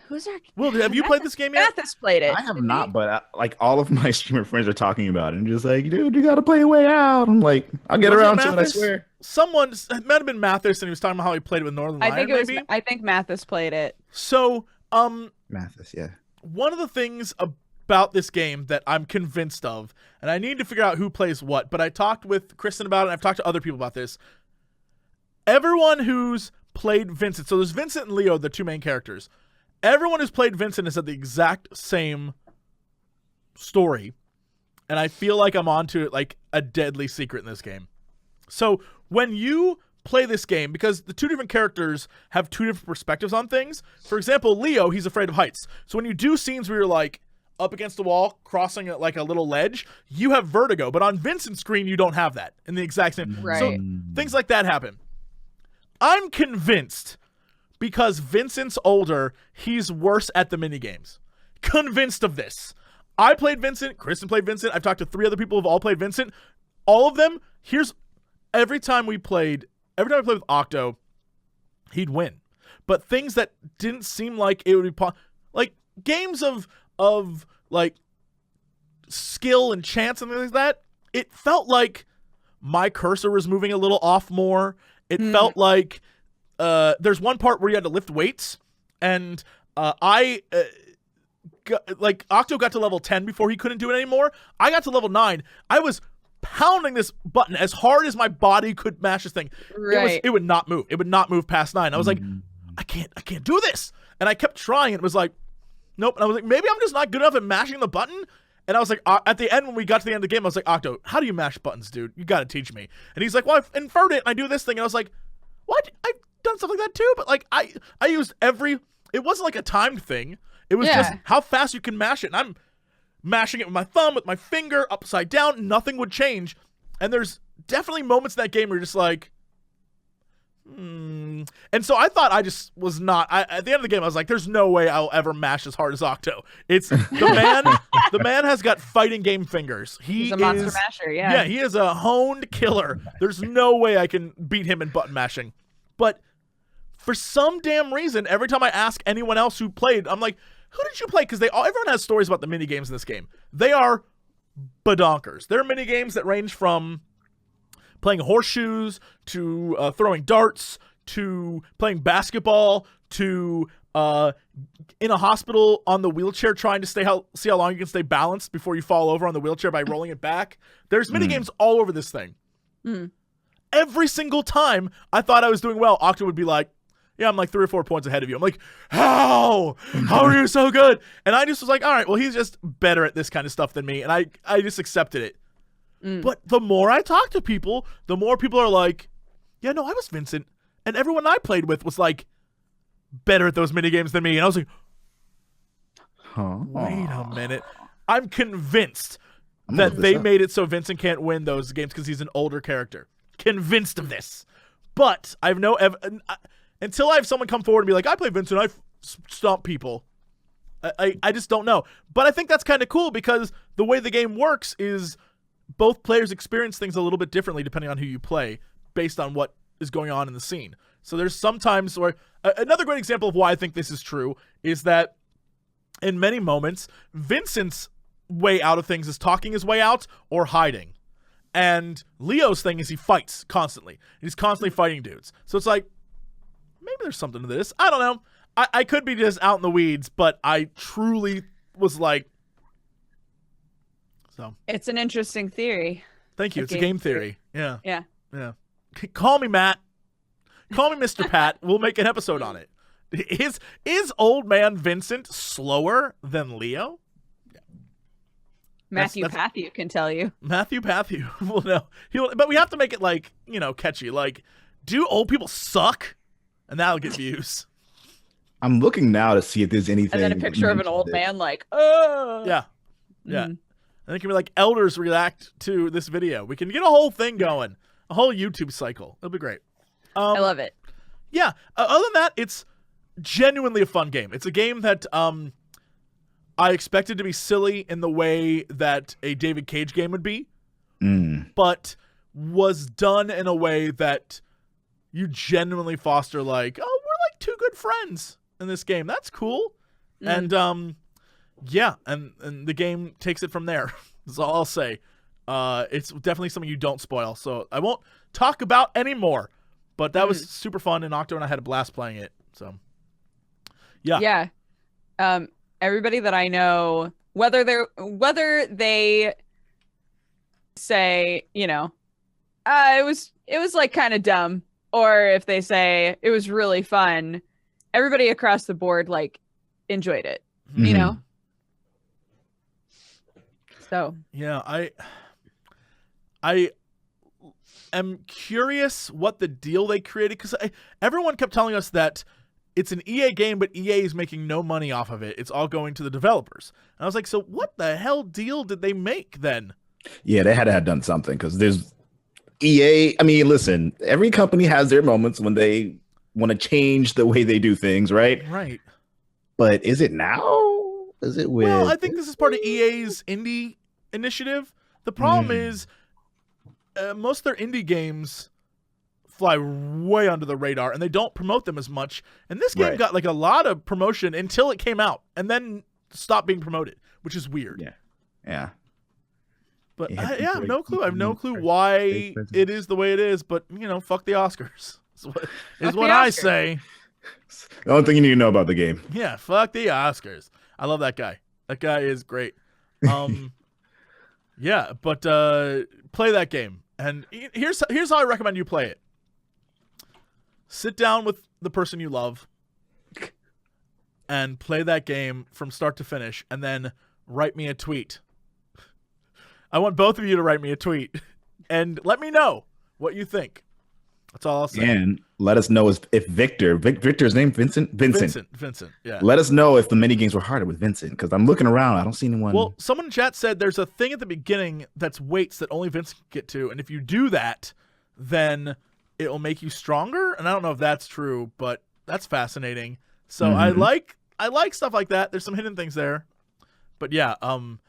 Who's our? Will, have you played this game yet? Mathis played it. I have didn't not, he? but like all of my streamer friends are talking about it and just like, dude, you gotta play A Way Out. I'm like, I'll get Was it around to it. I Mathis? swear. Someone, it might have been Mathis, and he was talking about how he played it with Northern I Lion, think it was. maybe? I think Mathis played it. So, Mathis, yeah. one of the things about this game that I'm convinced of, and I need to figure out who plays what, but I talked with Kristen about it, and I've talked to other people about this. Everyone who's played Vincent, so there's Vincent and Leo, the two main characters. Everyone who's played Vincent has had the exact same story, and I feel like I'm onto it like a deadly secret in this game. So when you play this game, because the two different characters have two different perspectives on things. For example, Leo, he's afraid of heights. So when you do scenes where you're like up against the wall, crossing like a little ledge, you have vertigo. But on Vincent's screen, you don't have that in the exact same. Right. So things like that happen. I'm convinced because Vincent's older, he's worse at the minigames. Convinced of this. I played Vincent, Kristen played Vincent, I've talked to 3 other people who've all played Vincent. All of them, here's every time we played with Octo, he'd win. But things that didn't seem like it would be like games of like skill and chance and things like that, it felt like my cursor was moving a little off more. It felt like there's one part where you had to lift weights, and Octo got to level 10 before he couldn't do it anymore. I got to level 9. I was pounding this button as hard as my body could mash this thing. Right. It would not move. It would not move past 9. I was like, I can't do this. And I kept trying. It was like, nope. And I was like, maybe I'm just not good enough at mashing the button. And I was like, at the end, when we got to the end of the game, I was like, Octo, how do you mash buttons, dude? You got to teach me. And he's like, well, I've inferred it, and I do this thing. And I was like, what? I've done stuff like that too. But like, I used it wasn't like a timed thing. It was just how fast you can mash it. And I'm mashing it with my thumb, with my finger, upside down. Nothing would change. And there's definitely moments in that game where you're just like, And so I thought I just was not. At the end of the game, I was like, "There's no way I'll ever mash as hard as Octo." It's the man. The man has got fighting game fingers. He's a monster masher. Yeah. Yeah, he is a honed killer. There's no way I can beat him in button mashing. But for some damn reason, every time I ask anyone else who played, I'm like, "Who did you play?" Because everyone has stories about the mini games in this game. They are badonkers. There are mini games that range from playing horseshoes, to throwing darts, to playing basketball, to in a hospital on the wheelchair trying to see how long you can stay balanced before you fall over on the wheelchair by rolling it back. There's mini games all over this thing. Every single time I thought I was doing well, Octo would be like, yeah, I'm like 3 or 4 points ahead of you. I'm like, how are you so good? And I just was like, all right, well, he's just better at this kind of stuff than me. And I just accepted it. But the more I talk to people, the more people are like, yeah, no, I was Vincent. And everyone I played with was like better at those mini games than me. And I was like, wait a minute. I'm convinced that they made it so Vincent can't win those games because he's an older character. Convinced of this. But I have no until I have someone come forward and be like, I play Vincent, I stomp people. I just don't know. But I think that's kind of cool because the way the game works is both players experience things a little bit differently depending on who you play based on what is going on in the scene. So there's some times where another great example of why I think this is true is that in many moments, Vincent's way out of things is talking his way out or hiding. And Leo's thing is he fights constantly. He's constantly fighting dudes. So it's like, maybe there's something to this. I don't know. I could be just out in the weeds, but I truly was like, so. It's an interesting theory. Thank you. It's a game theory. Yeah. Yeah. Yeah. Call me Matt. Call me Mr. Pat. We'll make an episode on it. Is old man Vincent slower than Leo? Yeah. Matthew Patthew can tell you. Matthew Patthew. Well, no. But we have to make it like, catchy. Like, do old people suck? And that'll get views. I'm looking now to see if there's anything. And then a picture of an old man like, oh. Yeah. Yeah. And it can be like elders react to this video. We can get a whole thing going. A whole YouTube cycle. It'll be great. I love it. Yeah. Other than that, it's genuinely a fun game. It's a game that I expected to be silly in the way that a David Cage game would be, but was done in a way that you genuinely foster like, oh, we're like two good friends in this game. That's cool. And yeah, and the game takes it from there. That's all I'll say. It's definitely something you don't spoil, so I won't talk about anymore. But that was super fun, and Octo and I had a blast playing it. So, yeah. Yeah. Everybody that I know, whether they say, it was like kind of dumb, or if they say it was really fun, everybody across the board like enjoyed it. You know. So yeah, I am curious what the deal they created, because everyone kept telling us that it's an EA game, but EA is making no money off of it. It's all going to the developers. And I was like, so what the hell deal did they make then? Yeah, they had to have done something, because there's EA. I mean, listen, every company has their moments when they want to change the way they do things, right? Right. But is it now? Is it with? Well, I think this is part of EA's indie initiative. The problem is most of their indie games fly way under the radar, and they don't promote them as much. And this game got like a lot of promotion until it came out, and then stopped being promoted, which is weird. Yeah. But I have no clue. I have no clue why it is the way it is. But fuck the Oscars. Is what I say. The only thing you need to know about the game. Yeah, fuck the Oscars. I love that guy. That guy is great. Yeah, but play that game. And here's how I recommend you play it. Sit down with the person you love and play that game from start to finish, and then write me a tweet. I want both of you to write me a tweet and let me know what you think. That's all I'll say. And let us know if Victor's name Vincent, yeah. Let us know if the mini games were harder with Vincent, because I'm looking around, I don't see anyone. Well, someone in chat said there's a thing at the beginning that's weights that only Vincent can get to, and if you do that, then it will make you stronger. And I don't know if that's true, but that's fascinating. So I like stuff like that. There's some hidden things there. But yeah, find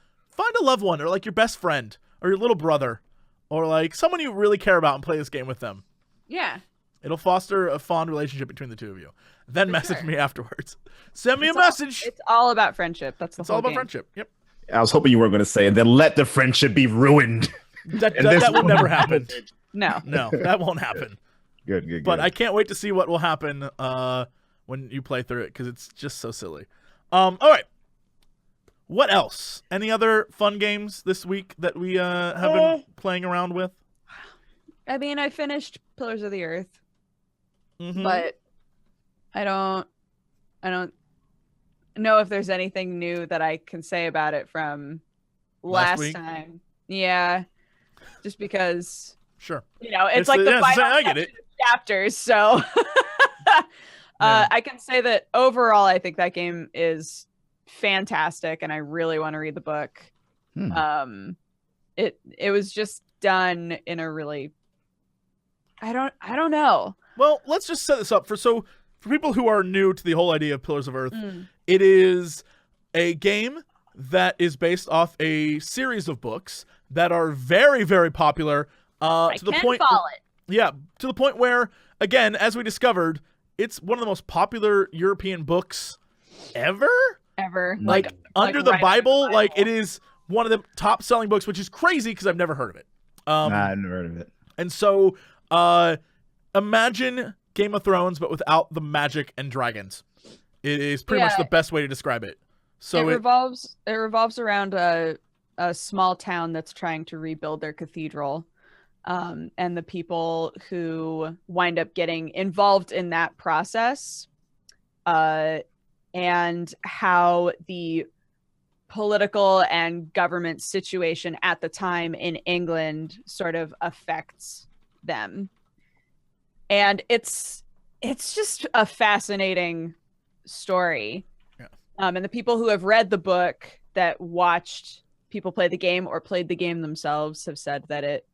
a loved one, or like your best friend, or your little brother, or like someone you really care about, and play this game with them. Yeah. It'll foster a fond relationship between the two of you. Then message me afterwards. Send me a message. It's all about friendship. It's all about friendship. Yep. I was hoping you weren't going to say, and then let the friendship be ruined. That will never happen. No, that won't happen. Good. But I can't wait to see what will happen when you play through it, because it's just so silly. All right. What else? Any other fun games this week that we have been playing around with? I mean, I finished Pillars of the Earth, Mm-hmm. but I don't know if there's anything new that I can say about it from last time. Yeah, just because. Sure. It's like the final chapters, so I can say that overall, I think that game is fantastic, and I really want to read the book. It was just done in a really. I don't know. Well, let's just set this up for people who are new to the whole idea of Pillars of Earth. It is a game that is based off a series of books that are very, very popular. To the point where, again, as we discovered, it's one of the most popular European books ever. Like under the Bible, like it is one of the top selling books, which is crazy because I've never heard of it. I've never heard of it. And so imagine Game of Thrones, but without the magic and dragons. It is pretty much the best way to describe it. So it revolves around a small town that's trying to rebuild their cathedral. And the people who wind up getting involved in that process, and how the political and government situation at the time in England sort of affects them. And it's just a fascinating story. Yeah. And the people who have read the book that watched people play the game or played the game themselves have said that it,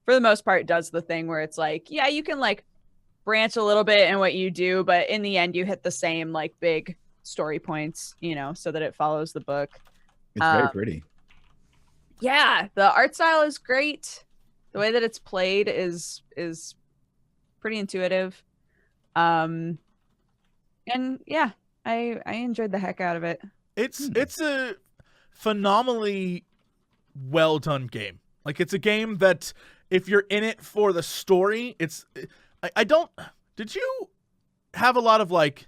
for the most part, does the thing where it's like, yeah, you can like branch a little bit in what you do, but in the end you hit the same like big story points, so that it follows the book. It's very pretty. Yeah, the art style is great. The way that it's played is pretty intuitive. And yeah, I enjoyed the heck out of it. It's a phenomenally well done game. Like, it's a game that if you're in it for the story, did you have a lot of like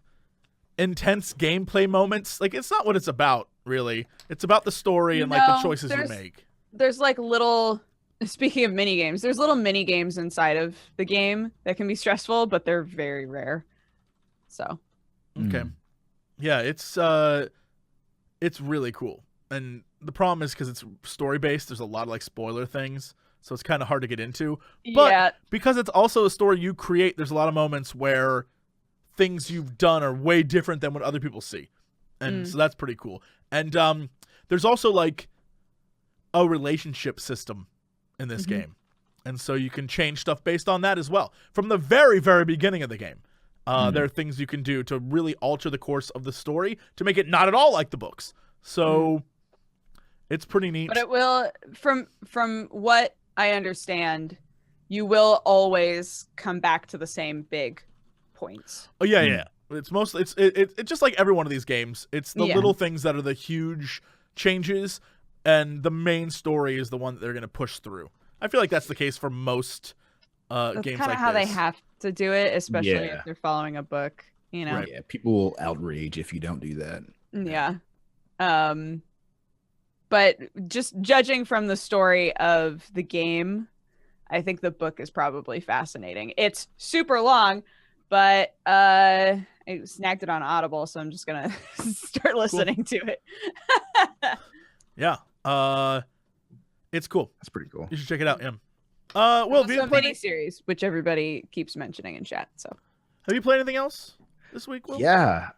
intense gameplay moments? Like, it's not what it's about, really. It's about the story and like the choices you make. There's like little, speaking of mini games, there's little mini games inside of the game that can be stressful, but they're very rare. So. Okay. Yeah, it's really cool. And the problem is because it's story based, there's a lot of like spoiler things, so it's kind of hard to get into. But because it's also a story you create, there's a lot of moments where things you've done are way different than what other people see. And so that's pretty cool. And there's also like a relationship system in this game. And so you can change stuff based on that as well. From the very, very beginning of the game, there are things you can do to really alter the course of the story to make it not at all like the books. So it's pretty neat. But it will, from what I understand, you will always come back to the same big points. Oh yeah. It's mostly it's just like every one of these games. It's the little things that are the huge changes, and the main story is the one that they're going to push through. I feel like that's the case for most games like this. That's kind of how they have to do it, especially if they're following a book. You know. Right. Yeah, people will outrage if you don't do that. Yeah. But just judging from the story of the game, I think the book is probably fascinating. It's super long, but I snagged it on Audible, so I'm just gonna start listening to it. Yeah. It's cool. That's pretty cool. You should check it out, Em. Will, have you a mini series, which everybody keeps mentioning in chat. So, have you played anything else this week, Will? Yeah.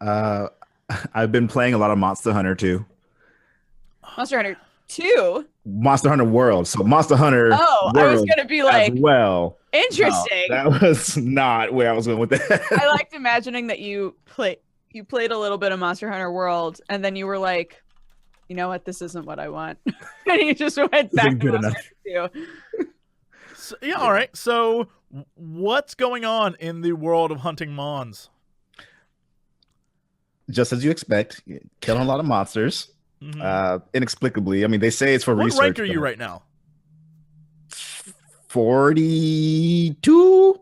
I've been playing a lot of Monster Hunter 2. Monster Hunter 2? Monster Hunter World. So Monster Hunter World I was going to be like, well. interesting. No, that was not where I was going with that. I liked imagining that you played a little bit of Monster Hunter World, and then you were like, you know what, this isn't what I want. And you just went back to Monster Hunter 2. So, all right. So what's going on in the world of hunting mons? Just as you expect, killing a lot of monsters. Inexplicably. I mean, they say it's for research. What rank are you right now? 42.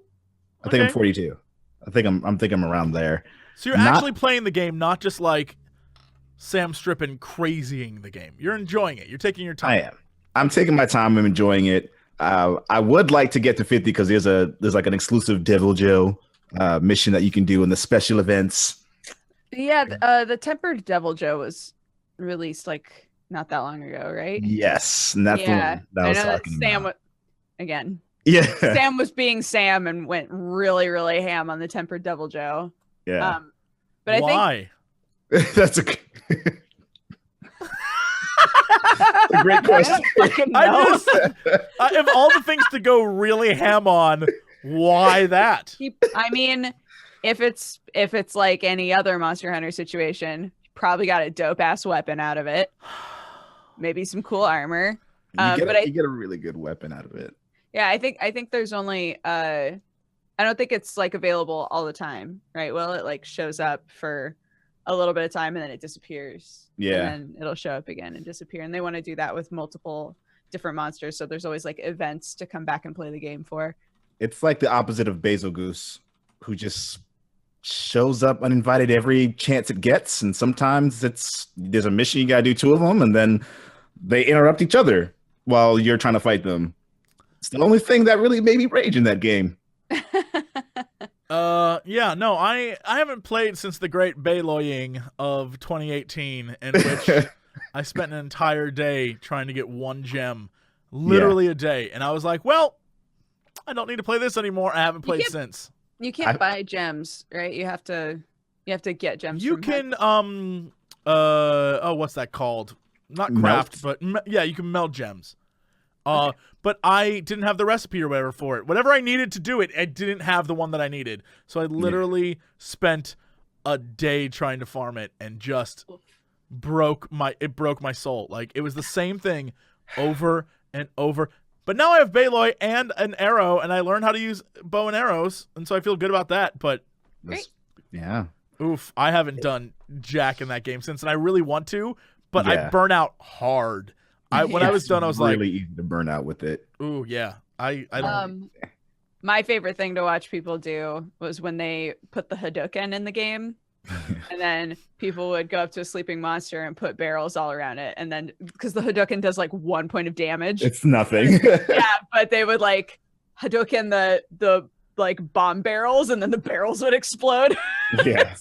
I think I'm 42. I think I'm around there. So you're actually playing the game, not just like Sam Strippin crazying the game. You're enjoying it. You're taking your time. I am. I'm taking my time. I'm enjoying it. I would like to get to 50 because there's like an exclusive Devil Joe mission that you can do in the special events. Yeah, the Tempered Devil Joe was released like not that long ago, right? Yes, and that's the one that I was talking about. Again. Yeah. Sam was being Sam and went really, really ham on the Tempered Devil Joe. Yeah. But why? I think that's a great question. Of all the things to go really ham on, why that? I mean, if it's like any other Monster Hunter situation, you probably got a dope ass weapon out of it. Maybe some cool armor. You get a really good weapon out of it. Yeah, I think there's only I don't think it's like available all the time, right? Well, it like shows up for a little bit of time and then it disappears. Yeah. And then it'll show up again and disappear. And they want to do that with multiple different monsters. So there's always like events to come back and play the game for. It's like the opposite of Basil Goose, who just shows up uninvited every chance it gets. And sometimes there's a mission, you got to do 2 of them, and then they interrupt each other while you're trying to fight them. It's the only thing that really made me rage in that game. Yeah, no, I haven't played since the great Bailoying of 2018, in which I spent an entire day trying to get 1 gem, literally a day, and I was like, well, I don't need to play this anymore. I haven't played since. You can't buy gems, right? You have to get gems. You can what's that called? Not craft, but you can melt gems. But I didn't have the recipe or whatever for it. Whatever I needed to do it, I didn't have the one that I needed. So I literally spent a day trying to farm it and just broke my soul. Like, it was the same thing over and over. But now I have Baloy and an arrow, and I learned how to use bow and arrows, and so I feel good about that. But yeah. Oof, I haven't done jack in that game since, and I really want to, but I burn out hard. When I was done, I was really like, really easy to burn out with it. Ooh, yeah. I don't. My favorite thing to watch people do was when they put the Hadouken in the game, and then people would go up to a sleeping monster and put barrels all around it, and then because the Hadouken does like 1 point of damage, it's nothing. Yeah, but they would like Hadouken the like bomb barrels, and then the barrels would explode. Yeah.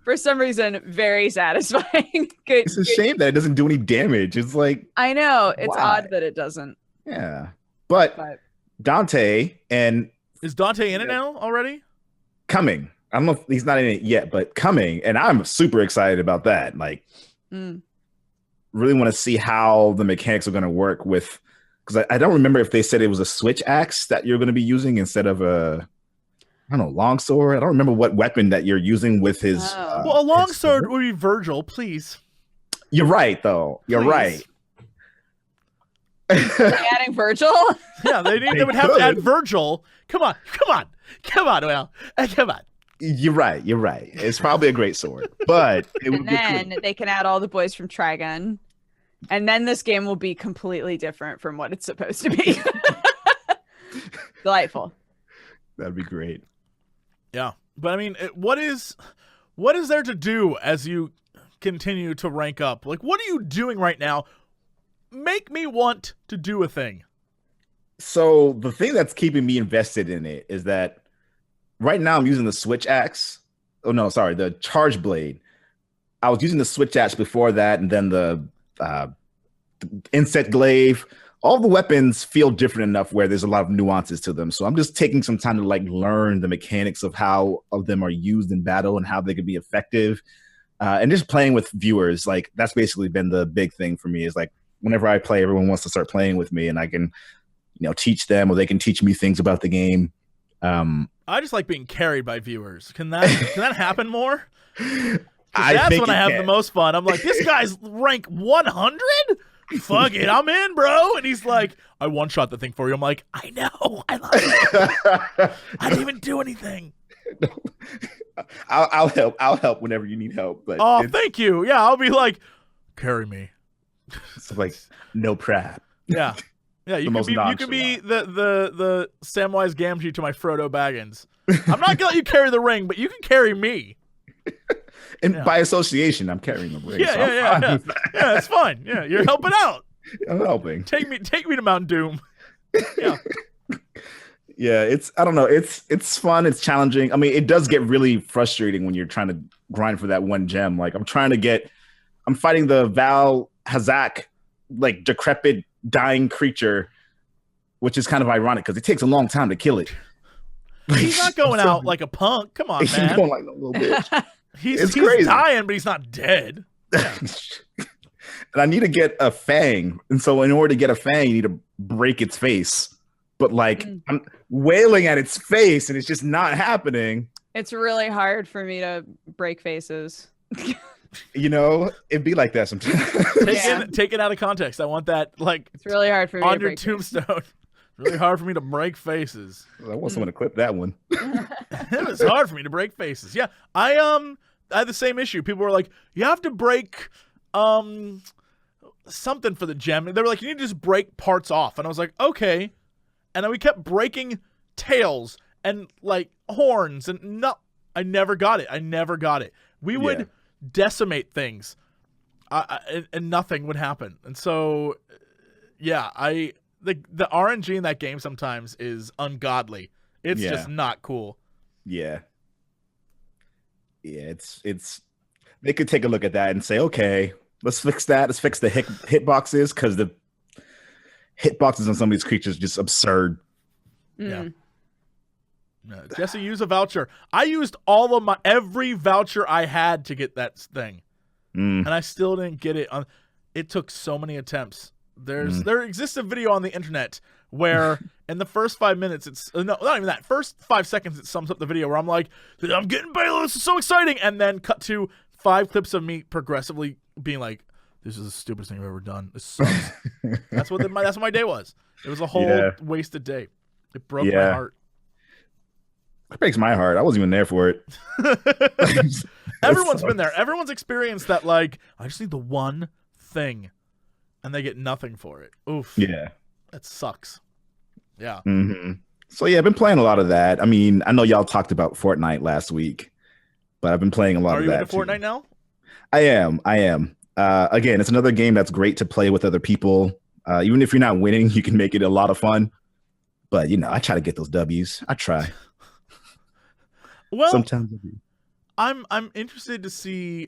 For some reason, very satisfying. It's a shame that it doesn't do any damage. It's like, I know. It's why? odd that it doesn't. Yeah. But Dante and... Is Dante in it now already? Coming. I don't know if he's not in it yet, but coming. And I'm super excited about that. Like, really want to see how the mechanics are going to work with... Because I don't remember if they said it was a switch axe that you're going to be using instead of a... I don't know, longsword. I don't remember what weapon that you're using with his. Well, a longsword would be Virgil, please. You're right, though. You're right. Adding Virgil. Yeah, they would have to add Virgil. Come on, Will. Come on. You're right. It's probably a great sword, but it would And be then cool. they can add all the boys from Trigun. And then this game will be completely different from what it's supposed to be. Delightful. That'd be great. Yeah, but I mean, what is there to do as you continue to rank up? Like, what are you doing right now? Make me want to do a thing. So the thing that's keeping me invested in it is that right now I'm using the switch axe. Oh no, sorry, the charge blade. I was using the switch axe before that, and then the insect glaive. All the weapons feel different enough where there's a lot of nuances to them. So I'm just taking some time to like learn the mechanics of how of them are used in battle and how they can be effective. And just playing with viewers, like that's basically been the big thing for me. Is like whenever I play, everyone wants to start playing with me, and I can, teach them, or they can teach me things about the game. I just like being carried by viewers. Can that happen more? I That's think when I it have can. the most fun. I'm like, this guy's rank 100? Fuck it, I'm in, bro. And he's like, I one-shot the thing for you. I'm like, I know, I love it. I didn't even do anything. I'll help. I'll help whenever you need help. But Oh, thank you. Yeah, I'll be like, carry me. it's like no crap. Yeah. Yeah, you The can most be the Samwise Gamgee to my Frodo Baggins. I'm not gonna let you carry the ring, but you can carry me. And by association, I'm carrying the ring. so I'm Yeah. fine with that. Yeah, it's fine. Yeah, you're helping out. I'm helping. Take me to Mount Doom. Yeah. Yeah, I don't know. It's fun. It's challenging. I mean, it does get really frustrating when you're trying to grind for that one gem. Like I'm fighting the Val Hazak, like decrepit, dying creature, which is kind of ironic because it takes a long time to kill it. He's not going out like a punk. Come on, He's man. going like a little bitch. He's crazy. dying, but he's not dead. And I need to get a fang. And so in order to get a fang, you need to break its face. But like I'm wailing at its face and it's just not happening. It's really hard for me to break faces. It'd be like that sometimes. Take it out of context. I want that like It's really hard for me on to your break tombstone. Really hard for me to break faces. I want someone to clip that one. It was hard for me to break faces. Yeah, I had the same issue. People were like, "You have to break something for the gem." They were like, "You need to just break parts off," and I was like, "Okay." And then we kept breaking tails and like horns, and I never got it. We would decimate things, and nothing would happen. And so, yeah, the RNG in that game sometimes is ungodly. It's just not cool. Yeah. Yeah, it's they could take a look at that and say, okay, let's fix that. Let's fix the hitboxes because the hitboxes on some of these creatures are just absurd. Yeah. No, Jesse, use a voucher. I used every voucher I had to get that thing, and I still didn't get it. It took so many attempts. There exists a video on the internet where in the first 5 minutes, not even that, first 5 seconds, it sums up the video where I'm like, I'm getting Balo, this is so exciting, and then cut to 5 clips of me progressively being like, this is the stupidest thing I've ever done. This sucks. That's what my day was. It was a whole wasted day. It broke my heart. It breaks my heart. I wasn't even there for it. Everyone's been there. Everyone's experienced that, like, I just need the one thing, and they get nothing for it. Oof. Yeah. That sucks. Yeah. Mm-hmm. So, yeah, I've been playing a lot of that. I mean, I know y'all talked about Fortnite last week, but I've been playing a lot of that. Are you into Fortnite now? I am. Again, it's another game that's great to play with other people. Even if you're not winning, you can make it a lot of fun. But, I try to get those W's. I try. Well, sometimes I do. I'm interested to see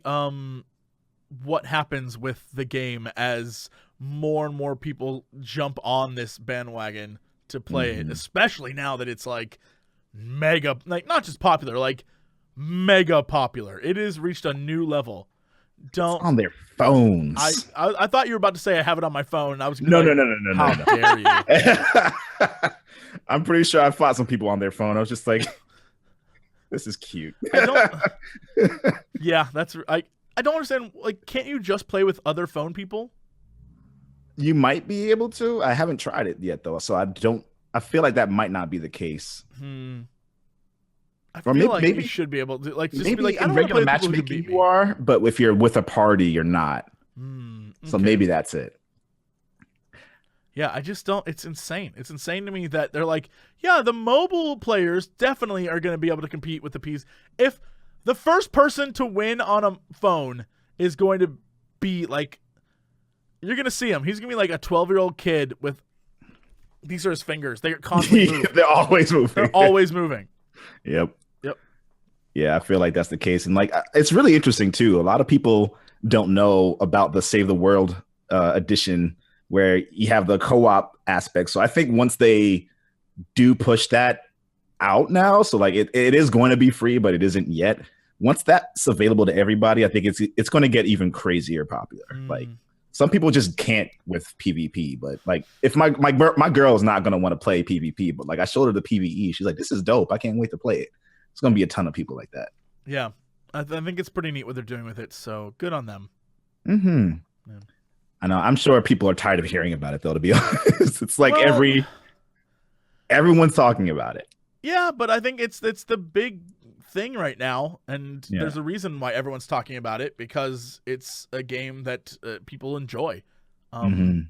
what happens with the game as more and more people jump on this bandwagon to play it, especially now that it's like mega, like not just popular, like mega popular. It has reached a new level. It's on their phones. I thought you were about to say I have it on my phone, and I was no. How dare you? I'm pretty sure I fought some people on their phone. I was just like, this is cute. Yeah, I don't understand. Like, can't you just play with other phone people? You might be able to. I haven't tried it yet though, so I feel like that might not be the case. I feel like you should be able to just maybe be like, I in don't want to regular play people who can matchmaking beat you me. are, but if you're with a party, you're not. So Okay. maybe that's it. Yeah, I just don't. It's insane. It's insane to me that they're like, yeah, the mobile players definitely are going to be able to compete with the PC. If the first person to win on a phone is going to be like, you're going to see him. He's going to be like a 12-year-old kid with, these are his fingers. They're constantly moving. They're always moving. They're always moving. Yep. Yep. Yeah, I feel like that's the case. And like, it's really interesting too. A lot of people don't know about the Save the World edition where you have the co-op aspect. So I think once they do push that out now, so like it is going to be free, but it isn't yet. Once that's available to everybody, I think it's going to get even crazier popular. Like some people just can't with PvP, but like if my girl is not going to want to play PvP, but like I showed her the PvE, she's like, this is dope. I can't wait to play it. It's going to be a ton of people like that. Yeah. I think it's pretty neat what they're doing with it. So good on them. Yeah. I know. I'm sure people are tired of hearing about it, though. To be honest, it's like everyone's talking about it. Yeah, but I think it's the big thing right now, and there's a reason why everyone's talking about it because it's a game that people enjoy. You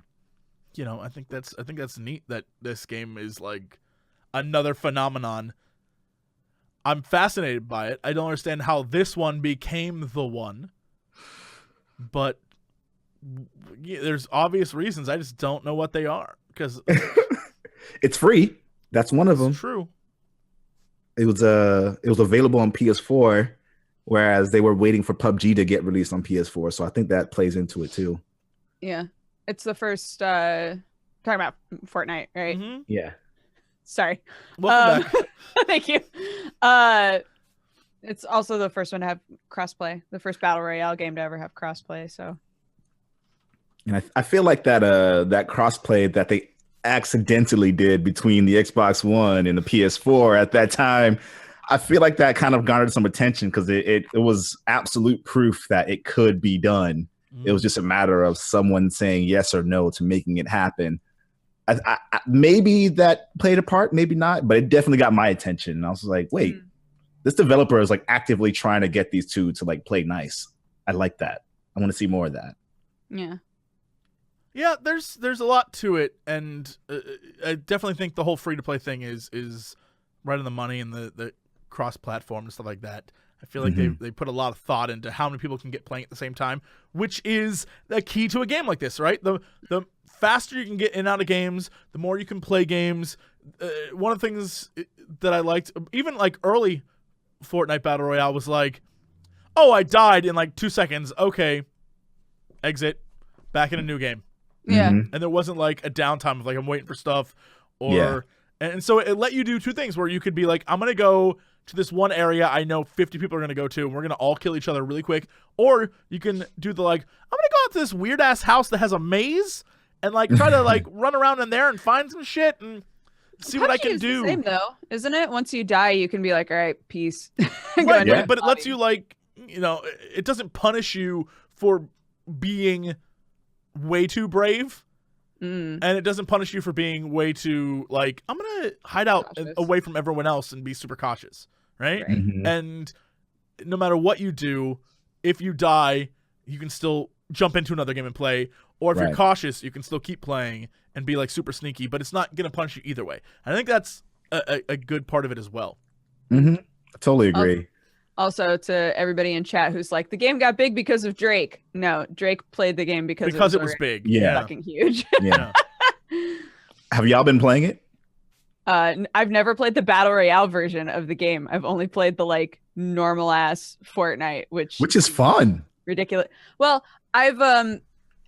know, I think that's neat that this game is like another phenomenon. I'm fascinated by it. I don't understand how this one became the one, but there's obvious reasons. I just don't know what they are because it's free. That's one of them. True. It was available on PS4, whereas they were waiting for PUBG to get released on PS4. So I think that plays into it too. Yeah, it's the first talking about Fortnite, right? Mm-hmm. Yeah. Sorry. Welcome back. Thank you. It's also the first one to have crossplay. The first battle royale game to ever have crossplay. So. And I feel like that crossplay that they accidentally did between the Xbox One and the PS4 at that time, I feel like that kind of garnered some attention because it was absolute proof that it could be done. It was just a matter of someone saying yes or no to making it happen. I maybe that played a part, maybe not, but it definitely got my attention. And I was like, wait, this developer is like actively trying to get these two to like play nice. I like that. I want to see more of that. Yeah. Yeah, there's a lot to it, and I definitely think the whole free-to-play thing is right on the money, and the cross-platform and stuff like that. I feel like they put a lot of thought into how many people can get playing at the same time, which is the key to a game like this, right? The faster you can get in and out of games, the more you can play games. One of the things that I liked, even like early Fortnite Battle Royale, was like, oh, I died in like 2 seconds. Okay, exit, back in a new game. Yeah. And there wasn't like a downtime of like I'm waiting for stuff and so it let you do two things where you could be like, I'm going to go to this one area I know 50 people are going to go to and we're going to all kill each other really quick. Or you can do the like, I'm going to go out to this weird ass house that has a maze and like try to like run around in there and find some shit and see what I can do. The same though, isn't it? Once you die, you can be like, all right, peace. Right, but it lets you like, you know, it doesn't punish you for being way too brave, and it doesn't punish you for being way too like, I'm gonna hide out away from everyone else and be super cautious, right? And no matter what you do, if you die, you can still jump into another game and play, or if you're cautious, you can still keep playing and be like super sneaky, but it's not gonna punish you either way. And I think that's a good part of it as well. I totally agree. Also, to everybody in chat who's like, the game got big because of Drake. No, Drake played the game because it was big. Yeah. Fucking huge. Yeah. Have y'all been playing it? I've never played the Battle Royale version of the game. I've only played the like normal ass Fortnite, which is fun. Ridiculous. Well, I've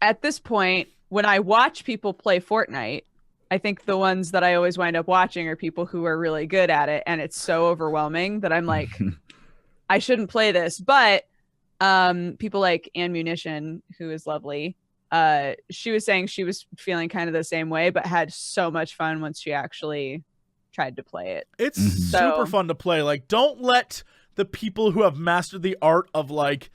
at this point, when I watch people play Fortnite, I think the ones that I always wind up watching are people who are really good at it, and it's so overwhelming that I'm like, I shouldn't play this. But people like Ammunition, who is lovely, she was saying she was feeling kind of the same way, but had so much fun once she actually tried to play it. It's super fun to play. Like, don't let the people who have mastered the art of like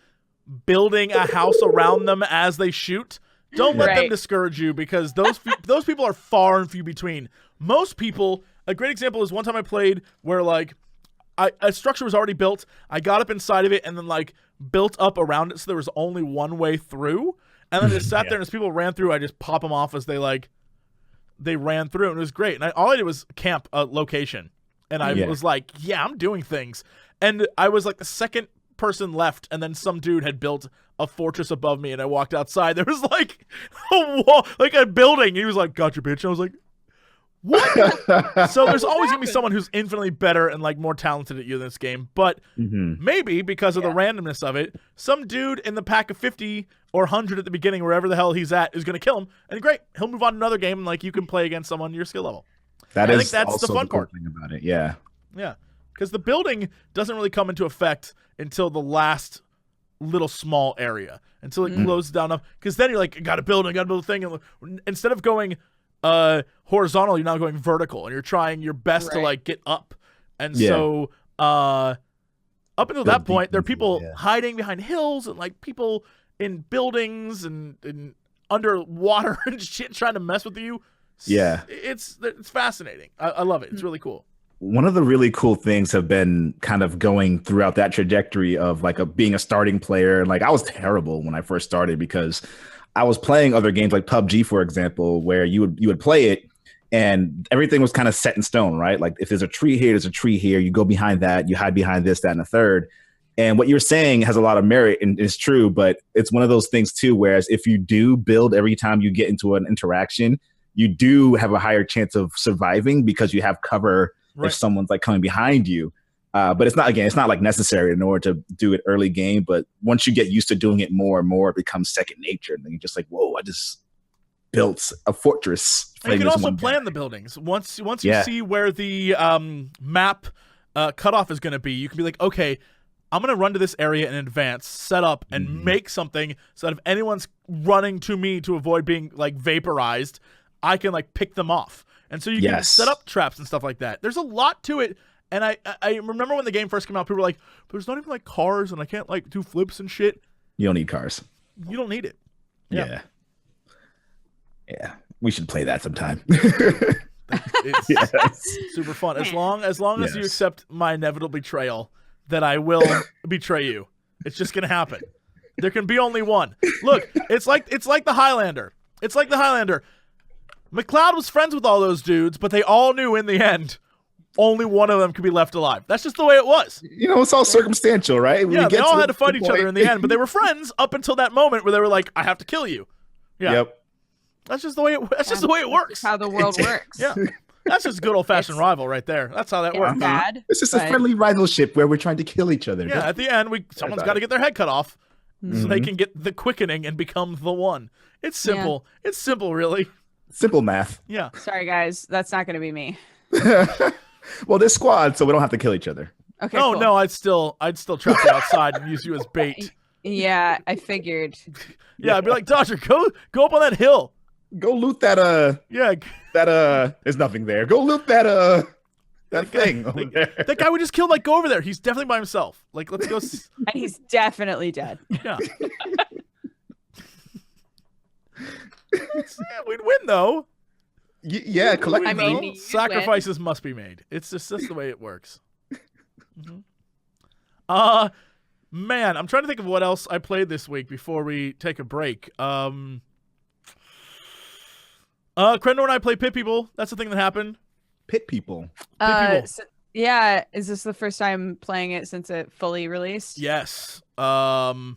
building a house around them as they shoot Don't let them Right. discourage you because those people are far and few between. Most people, a great example is one time I played where like a structure was already built. I got up inside of it and then like built up around it so there was only one way through. And then I just sat there and as people ran through, I just pop them off as they ran through and it was great. And all I did was camp a location. And I was like, yeah, I'm doing things. And I was like the second person left and then some dude had built a fortress above me and I walked outside. There was like a wall, like a building. He was like, gotcha, bitch. And I was like, what? So there's always going to be someone who's infinitely better and like more talented at you in this game. But maybe because of the randomness of it, some dude in the pack of 50 or 100 at the beginning, wherever the hell he's at, is going to kill him. And great, he'll move on to another game and like you can play against someone your skill level. I think that's also the fun part thing about it. Yeah. Yeah. Because the building doesn't really come into effect until the last little small area, until it closes down up. Because then you're like, I got to build a thing. And instead of going horizontal, you're now going vertical, and you're trying your best to like get up. And so up until that point, there are people hiding behind hills and like people in buildings and underwater and shit trying to mess with you. Yeah. It's fascinating. I love it. It's really cool. One of the really cool things have been kind of going throughout that trajectory of like being a starting player. Like I was terrible when I first started because I was playing other games like PUBG, for example, where you would play it and everything was kind of set in stone, right? Like if there's a tree here, there's a tree here. You go behind that, you hide behind this, that, and a third. And what you're saying has a lot of merit and it's true, but it's one of those things too, whereas if you do build every time you get into an interaction, you do have a higher chance of surviving because you have cover if someone's like coming behind you. But it's not like necessary in order to do it early game. But once you get used to doing it more and more, it becomes second nature. And then you're just like, whoa, I just built a fortress. And you can also plan the buildings. Once you see where the map cutoff is going to be, you can be like, okay, I'm going to run to this area in advance, set up, and make something so that if anyone's running to me to avoid being like vaporized, I can like pick them off. And so you can set up traps and stuff like that. There's a lot to it. And I remember when the game first came out, people were like, there's not even like cars and I can't like do flips and shit. You don't need cars. You don't need it. Yeah. We should play that sometime. It's super fun. As long as you accept my inevitable betrayal, that I will betray you. It's just gonna happen. There can be only one. Look, it's like the Highlander. It's like the Highlander. McLeod was friends with all those dudes, but they all knew in the end only one of them could be left alive. That's just the way it was. You know, it's all circumstantial, right? Yeah, they all had to fight each other in the end, but they were friends up until that moment where they were like, I have to kill you. Yeah. Yep. That's just the way it works. That's how the world works. Yeah. That's just good old-fashioned rival right there. That's how that works. Bad, it's just a friendly rivalship where we're trying to kill each other. Yeah, at the end, someone's got to get their head cut off so they can get the quickening and become the one. It's simple. Yeah. It's simple, really. Simple math. Yeah. Sorry, guys. That's not going to be me. Well, this squad, so we don't have to kill each other. Okay. Oh, cool. no, I'd still trap you outside and use you as bait. Yeah, I figured. Yeah, I'd be like, Dodger, go up on that hill. Go loot that there's nothing there. Go loot that thing over there. That guy we just killed, like, go over there. He's definitely by himself. Like, let's go. And he's definitely dead. Yeah. We'd win though. Yeah, collectively. Sacrifices must be made. It's just that's the way it works. Man, I'm trying to think of what else I played this week before we take a break. Crendor and I play Pit People. That's the thing that happened. Pit People. Yeah, is this the first time playing it since it fully released? Yes. How'd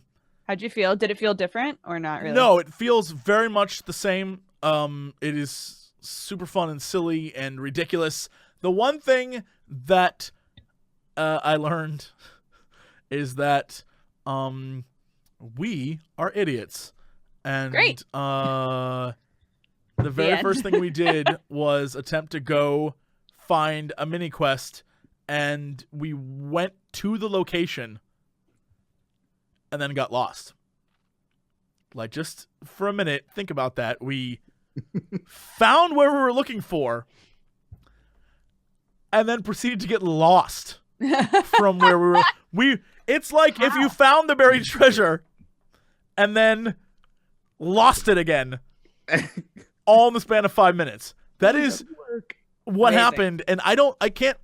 you feel? Did it feel different or not really? No, it feels very much the same. It is super fun and silly and ridiculous. The one thing that I learned is that we are idiots. And great. The very first thing we did was attempt to go find a mini quest, and we went to the location and then got lost. Like, just for a minute, think about that. We found where we were looking for and then proceeded to get lost from where we were. It's like if you found the buried treasure and then lost it again, all in the span of 5 minutes. That is what Amazing. happened, and I can't.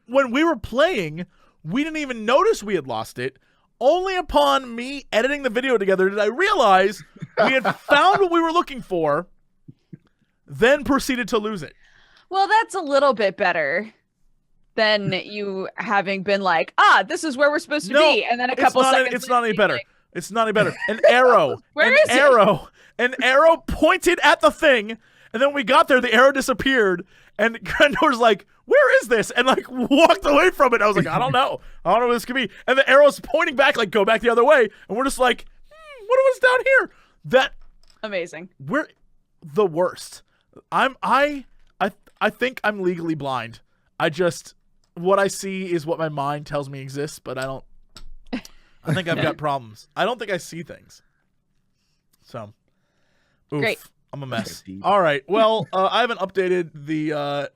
When we were playing, we didn't even notice we had lost it. Only upon me editing the video together did I realize we had found what we were looking for, then proceeded to lose it. Well, that's a little bit better than you having been like, this is where we're supposed to be, and then a couple seconds. It's not any better. It's not any better. An arrow. An arrow pointed at the thing, and then when we got there, the arrow disappeared, and Grendore's like, where is this? And like walked away from it. I was like, I don't know what this could be. And the arrow's pointing back, like, go back the other way. And we're just like, what was down here? Amazing. We're the worst. I think I'm legally blind. What I see is what my mind tells me exists, but I think I've got problems. I don't think I see things. So, oof. Great. I'm a mess. All right. Well, I haven't updated the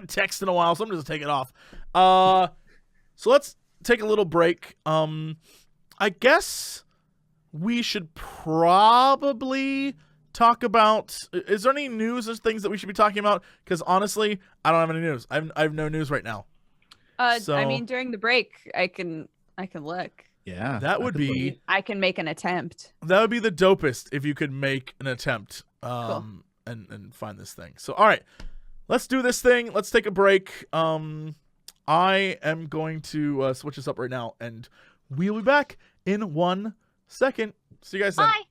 text in a while, so I'm just going to take it off. So let's take a little break. I guess we should probably talk about, is there any news or things that we should be talking about? Because honestly, I don't have any news. I have no news right now. I mean, during the break, I can look. Yeah. That would be... I can make an attempt. That would be the dopest if you could make an attempt Cool. and find this thing. So, all right. Let's do this thing. Let's take a break. I am going to switch this up right now, and we'll be back in 1 second. See you guys then. Bye.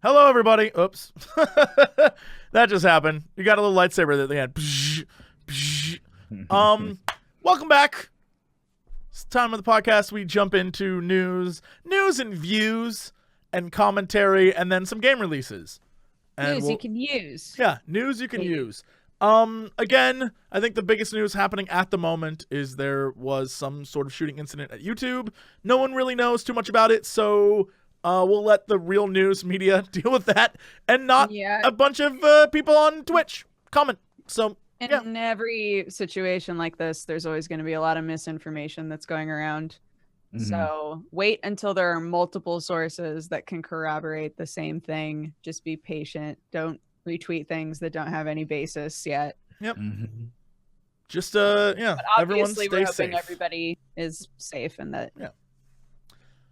Hello, everybody. Oops. That just happened. You got a little lightsaber at the end. Welcome back. It's time of the podcast. We jump into news and views and commentary, and then some game releases. And News you can use. Yeah, news you can use. Again, I think the biggest news happening at the moment is there was some sort of shooting incident at YouTube. No one really knows too much about it, so we'll let the real news media deal with that, and not a bunch of people on Twitch comment. So, In every situation like this, there's always going to be a lot of misinformation that's going around. Mm-hmm. So wait until there are multiple sources that can corroborate the same thing. Just be patient. Don't retweet things that don't have any basis yet. Yep. Mm-hmm. Just But everyone obviously, stay we're hoping safe. everybody is safe and that.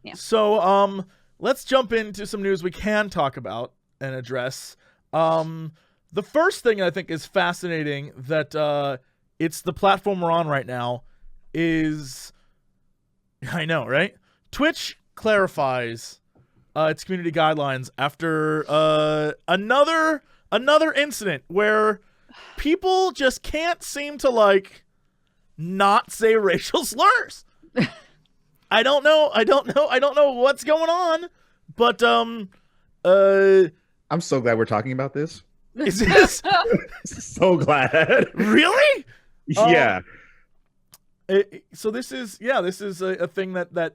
Yeah. So, let's jump into some news we can talk about and address. The first thing I think is fascinating that it's the platform we're on right now is, I know, right? Twitch clarifies its community guidelines after another incident where people just can't seem to not say racial slurs. I don't know what's going on, but I'm so glad we're talking about this. is this So glad. really? Yeah. So this is a thing that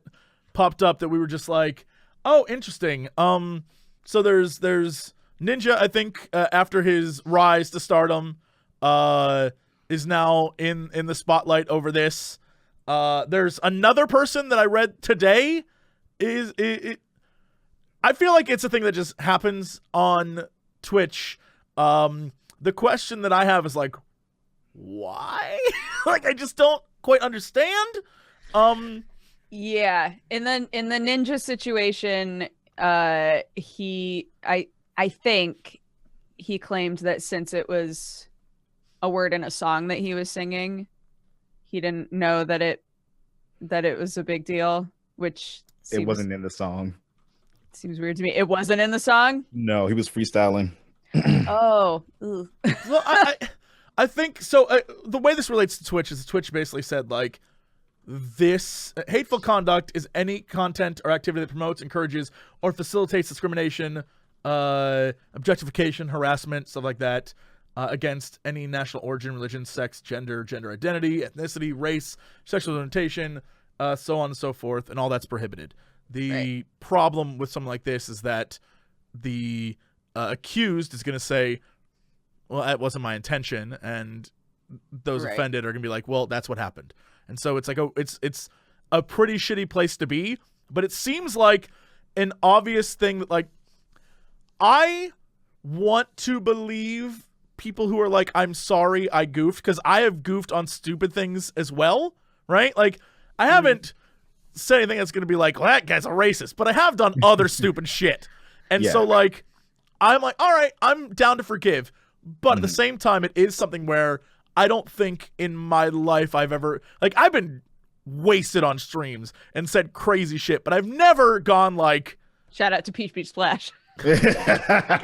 popped up that we were just like, oh, interesting. So there's Ninja, I think, after his rise to stardom, is now in the spotlight over this. There's another person that I read today I feel like it's a thing that just happens on Twitch. The question that I have is why? I just don't quite understand. Yeah. In the Ninja situation, I think he claimed that since it was a word in a song that he was singing, he didn't know that it was a big deal, which It wasn't in the song. seems weird to me. It wasn't in the song? No, he was freestyling. Oh. Ugh. Well, I think so. The way this relates to Twitch is Twitch basically said this hateful conduct is any content or activity that promotes, encourages, or facilitates discrimination, objectification, harassment, stuff like that, against any national origin, religion, sex, gender identity, ethnicity, race, sexual orientation, so on and so forth, and all that's prohibited. The problem with something like this is that the accused is going to say, well, that wasn't my intention, and those offended are going to be like, well, that's what happened. And so it's it's a pretty shitty place to be, but it seems like an obvious thing that, like, I want to believe people who are like, I'm sorry I goofed, because I have goofed on stupid things as well, right? Like, I haven't said anything that's going to be like, well, that guy's a racist, but I have done other stupid shit. And so, like, I'm like, all right, I'm down to forgive. But at the same time, it is something where I don't think in my life I've ever, like, I've been wasted on streams and said crazy shit, but I've never gone like, Shout out to Peach Beach Splash. I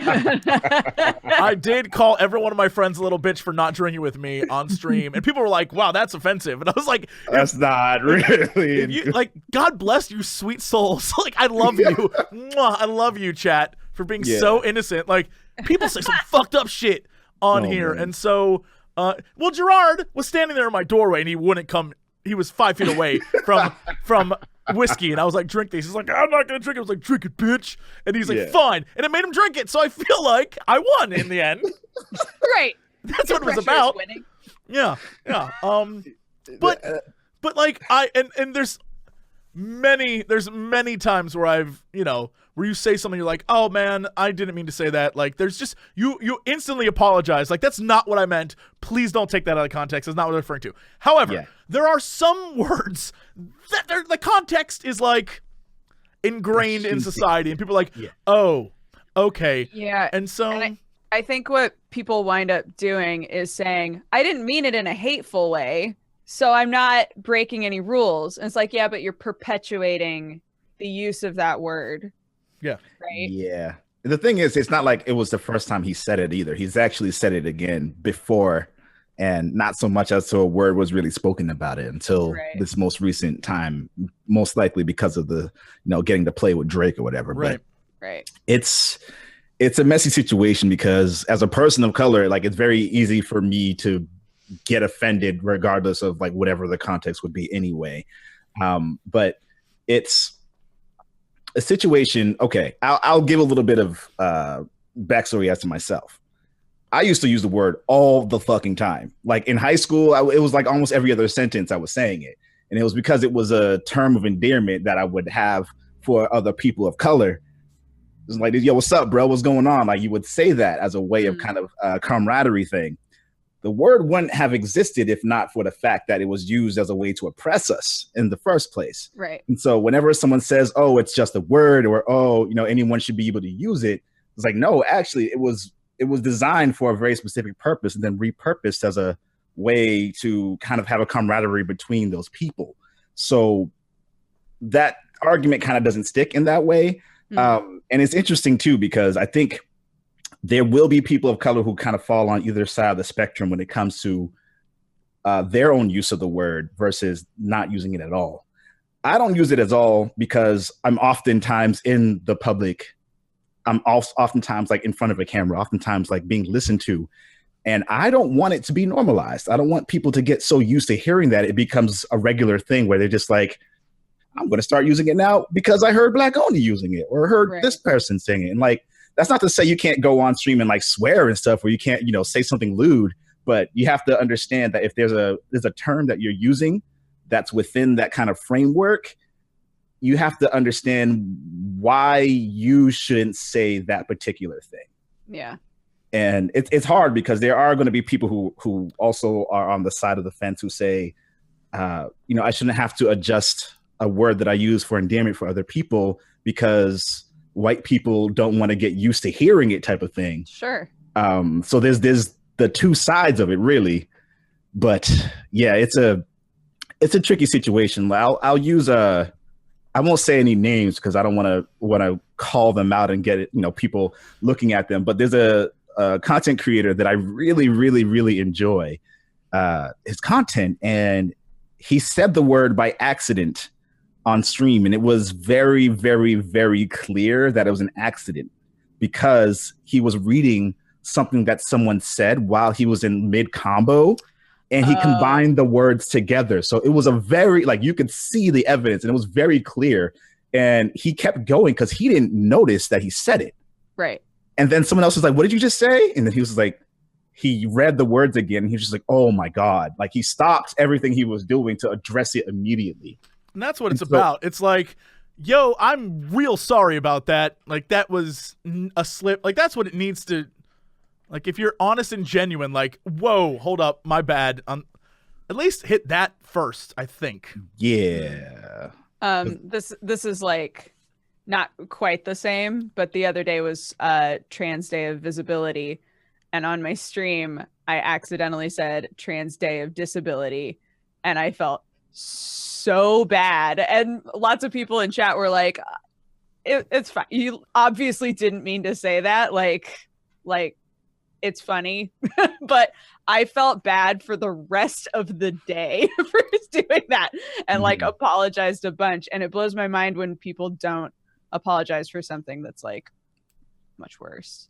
did call every one of my friends a little bitch for not drinking with me on stream, and people were like, wow, that's offensive. And I was like, that's not really. If you, like, God bless you, sweet souls. Like, I love you. Mwah, I love you, chat, for being so innocent. Like, people say some fucked up shit on here. Man. And so, well, Gerard was standing there in my doorway, and he wouldn't come. He was 5 feet away from whiskey, and I was like, drink this. He's like, I'm not gonna drink it. I was like, drink it, bitch. And he's like, fine. And it made him drink it, so I feel like I won in the end. Right. That's what it was about. Yeah. But like, there's many times where I've, where you say something, you're like, oh man, I didn't mean to say that. Like, there's just, you instantly apologize. Like, that's not what I meant. Please don't take that out of context. That's not what I'm referring to. However, there are some words that the context is like ingrained in society, and people are like, oh, okay. Yeah. And so I think what people wind up doing is saying, I didn't mean it in a hateful way, so I'm not breaking any rules. And it's like, yeah, but you're perpetuating the use of that word. Yeah. Right? Yeah. The thing is, it's not like it was the first time he said it either. He's actually said it again before, and not so much as to a word was really spoken about it until this most recent time, most likely because of the, getting to play with Drake or whatever. Right. But it's a messy situation, because as a person of color, like, it's very easy for me to get offended regardless of like whatever the context would be anyway. But it's a situation. Okay, I'll give a little bit of backstory as to myself. I used to use the word all the fucking time. Like, in high school, it was like almost every other sentence I was saying it. And it was because it was a term of endearment that I would have for other people of color. It was like, yo, what's up, bro? What's going on? Like, you would say that as a way of kind of camaraderie thing. The word wouldn't have existed if not for the fact that it was used as a way to oppress us in the first place. Right. And so whenever someone says, oh, it's just a word, or, oh, anyone should be able to use it, it's like, no, actually, it was designed for a very specific purpose, and then repurposed as a way to kind of have a camaraderie between those people. So that argument kind of doesn't stick in that way. And it's interesting too, because I think there will be people of color who kind of fall on either side of the spectrum when it comes to their own use of the word versus not using it at all. I don't use it at all because I'm oftentimes in the public. I'm oftentimes like in front of a camera, oftentimes like being listened to. And I don't want it to be normalized. I don't want people to get so used to hearing that it becomes a regular thing where they're just like, I'm going to start using it now because I heard Black Oni using it, or heard this person saying it. And like, that's not to say you can't go on stream and like swear and stuff, or you can't, say something lewd, but you have to understand that if there's a term that you're using that's within that kind of framework, you have to understand why you shouldn't say that particular thing. Yeah. And it's hard because there are going to be people who also are on the side of the fence who say, I shouldn't have to adjust a word that I use for endearment for other people because white people don't want to get used to hearing it, type of thing. Sure. So there's the two sides of it, really. But yeah, it's a tricky situation. I'll use I won't say any names because I don't want to call them out and get it, people looking at them. But there's a content creator that I really, really, really enjoy his content, and he said the word by accident on stream, and it was very, very, very clear that it was an accident because he was reading something that someone said while he was in mid combo, and he combined the words together. So it was a very, like, you could see the evidence, and it was very clear. And he kept going because he didn't notice that he said it. Right. And then someone else was like, what did you just say? And then he was like, he read the words again, and he was just like, oh my God. Like, he stopped everything he was doing to address it immediately. And that's what it's about. It's like, yo, I'm real sorry about that. Like, that was a slip. Like, that's what it needs to, like, if you're honest and genuine, like, whoa, hold up, my bad. At least hit that first, I think. Yeah. This is like not quite the same, but the other day was Trans Day of Visibility, and on my stream I accidentally said Trans Day of Disability, and I felt so bad. And lots of people in chat were like, it's fine. You obviously didn't mean to say that. Like it's funny. But I felt bad for the rest of the day for doing that, and like apologized a bunch. And it blows my mind when people don't apologize for something that's like much worse.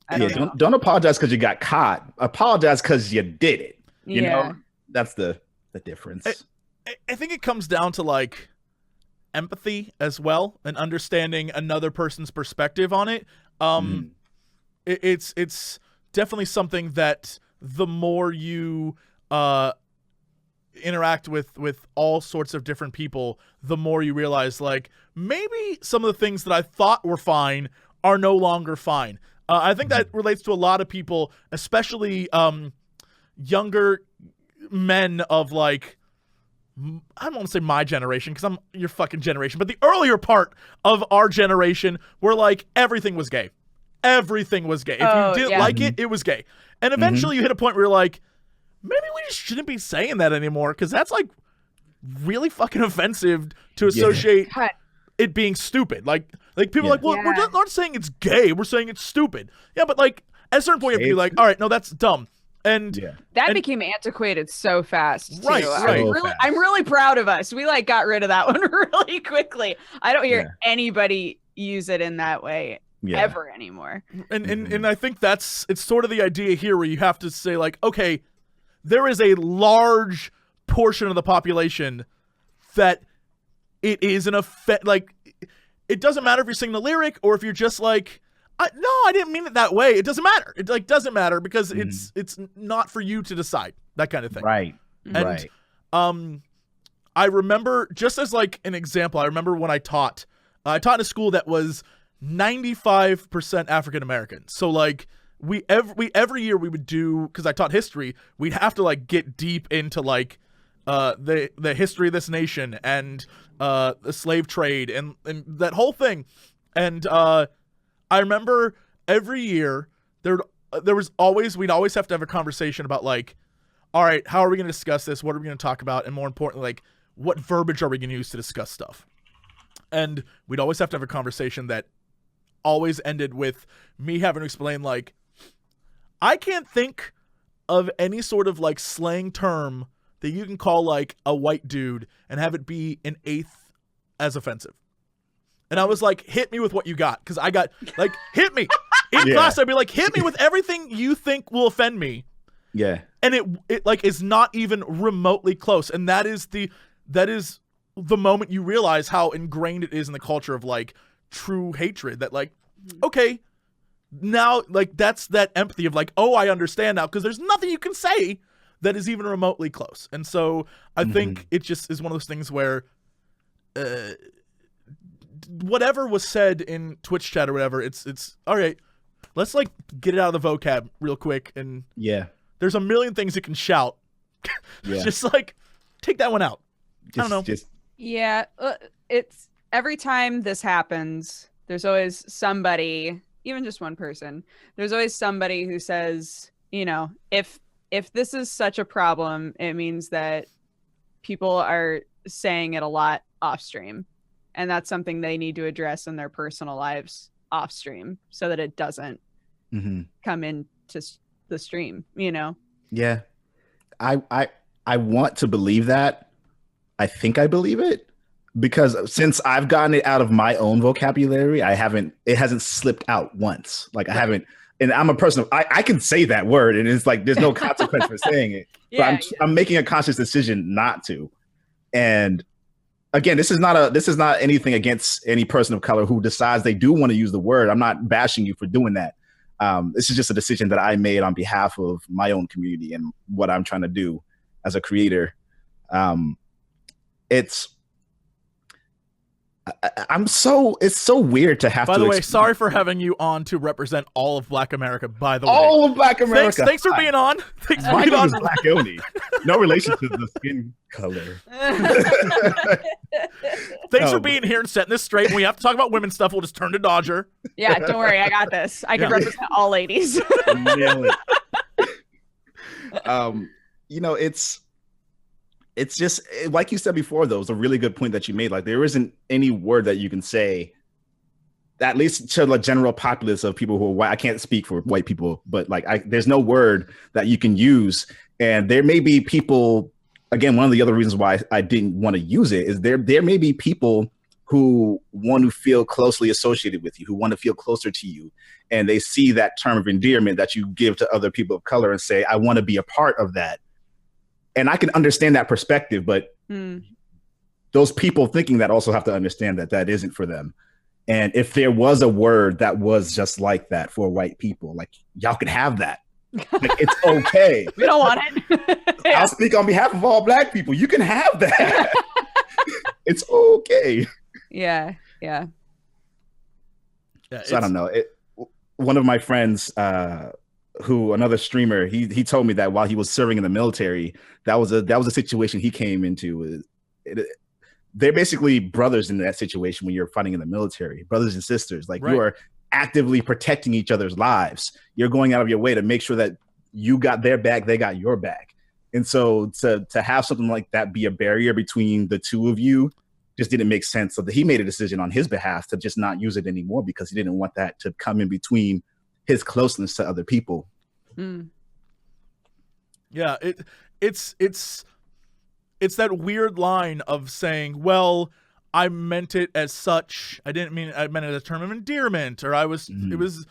Don't apologize because you got caught. Apologize because you did it. You know, that's the difference. I think it comes down to like empathy as well, and understanding another person's perspective on it. It's definitely something that the more you interact with all sorts of different people, the more you realize, like, maybe some of the things that I thought were fine are no longer fine. I think that relates to a lot of people, especially younger men of, like, I don't want to say my generation because I'm your fucking generation, but the earlier part of our generation where, like, everything was gay. Everything was gay. If you didn't like it, it was gay. And eventually you hit a point where you're like, maybe we just shouldn't be saying that anymore, because that's, like, really fucking offensive to associate it being stupid. Like people are like, well, we're not saying it's gay, we're saying it's stupid. Yeah, but, like, at a certain point you have to be like, all right, no, that's dumb. And that became antiquated so fast too. Right. I'm really proud of us. We like got rid of that one really quickly. I don't hear anybody use it in that way ever anymore. And I think it's sort of the idea here where you have to say, like, okay, there is a large portion of the population that it is an effect. Like, it doesn't matter if you're singing the lyric or if you're just like, no, I didn't mean it that way. It doesn't matter. It, like, doesn't matter because it's not for you to decide, that kind of thing. Right. And I remember, just as like an example, I remember when I taught in a school that was 95% African American. So, like, every year we would do, because I taught history, we'd have to, like, get deep into, like, the history of this nation and the slave trade and that whole thing. And I remember every year we'd always have to have a conversation about, like, all right, how are we going to discuss this? What are we going to talk about? And more importantly, like, what verbiage are we going to use to discuss stuff? And we'd always have to have a conversation that always ended with me having to explain, like, I can't think of any sort of, like, slang term that you can call, like, a white dude and have it be an eighth as offensive. And I was like, hit me with what you got. Because I got, like, hit me. In class, I'd be like, hit me with everything you think will offend me. Yeah. And it like, is not even remotely close. And that is the moment you realize how ingrained it is in the culture of, like, true hatred. That, like, okay, now, like, that's that empathy of, like, oh, I understand now. Because there's nothing you can say that is even remotely close. And so I think it just is one of those things where whatever was said in Twitch chat or whatever, it's all right, let's, like, get it out of the vocab real quick. And there's a million things you can shout. Just, like, take that one out. I don't know. It's every time this happens, there's always somebody, even just one person, there's always somebody who says, you know, if this is such a problem, it means that people are saying it a lot off stream. And that's something they need to address in their personal lives off stream so that it doesn't come into the stream, you know? Yeah. I want to believe that. I think I believe it because since I've gotten it out of my own vocabulary, it hasn't slipped out once. Like, I haven't, and I'm a person, I can say that word and it's like, there's no consequence for saying it. But I'm making a conscious decision not to. And again, this is not anything against any person of color who decides they do want to use the word. I'm not bashing you for doing that. This is just a decision that I made on behalf of my own community and what I'm trying to do as a creator. It's so weird to have By to. the way, sorry for having you on to represent all of Black America. By the way, all of Black America. Thanks for being on. Thanks for My being name on. is Black Oni. No relation to the skin color. Thanks for being here and setting this straight. When we have to talk about women's stuff, we'll just turn to Dodger. Yeah, don't worry, I got this. I can represent all ladies. Nail it. It's just like you said before, though, it's a really good point that you made. Like, there isn't any word that you can say, at least to the general populace of people who are white. I can't speak for white people, but there's no word that you can use. And there may be people, again, one of the other reasons why I didn't want to use it is there may be people who want to feel closely associated with you, who want to feel closer to you. And they see that term of endearment that you give to other people of color and say, I want to be a part of that. And I can understand that perspective, but those people thinking that also have to understand that that isn't for them. And if there was a word that was just like that for white people, like, y'all can have that. Like, it's okay. We don't want it. I'll speak on behalf of all Black people. You can have that. It's okay. Yeah. So I don't know. One of my friends, another streamer, he told me that while he was serving in the military, that was a situation he came into. They're basically brothers in that situation when you're fighting in the military, brothers and sisters. Like, right. You are actively protecting each other's lives. You're going out of your way to make sure that you got their back, they got your back. And so to have something like that be a barrier between the two of you just didn't make sense. So he made a decision on his behalf to just not use it anymore because he didn't want that to come in between his closeness to other people. Yeah, it's that weird line of saying, well, I meant it as such. I meant it as a term of endearment, or at the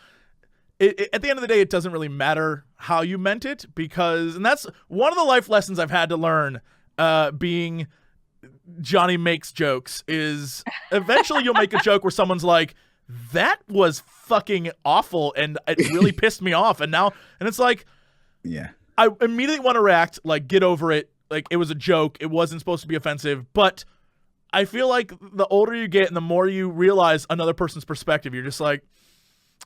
end of the day, it doesn't really matter how you meant it, and that's one of the life lessons I've had to learn, being Johnny Makes Jokes, is eventually you'll make a joke where someone's like, that was fucking awful, and it really pissed me off, and it's like, yeah, I immediately want to react like, get over it, like, it was a joke, it wasn't supposed to be offensive. But I feel like the older you get and the more you realize another person's perspective, you're just like,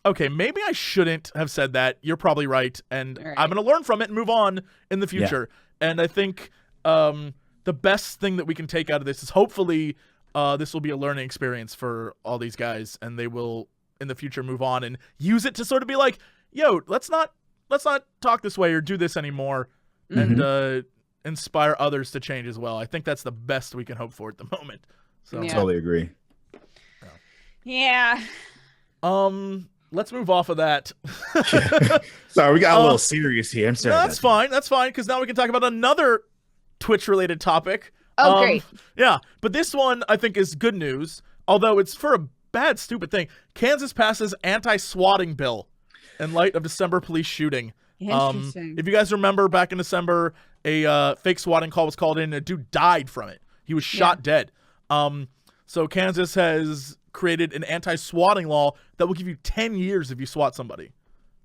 okay, maybe I shouldn't have said that. You're probably right, and I'm going to learn from it and move on in the future. Yeah. And I think the best thing that we can take out of this is hopefully this will be a learning experience for all these guys, and they will in the future move on and use it to sort of be like, yo, let's not talk this way or do this anymore, and inspire others to change as well. I think that's the best we can hope for at the moment. So Totally agree. Yeah. Let's move off of that. Sorry, we got a little serious here. I'm sorry. No, that's fine. That's fine, because now we can talk about another Twitch-related topic. Oh, great. Yeah, but this one I think is good news, although it's for a bad, stupid thing. Kansas passes anti-swatting bill in light of December police shooting. Interesting. If you guys remember, back in December, a fake swatting call was called in, and a dude died from it. He was shot dead. So Kansas has created an anti-swatting law that will give you 10 years if you swat somebody.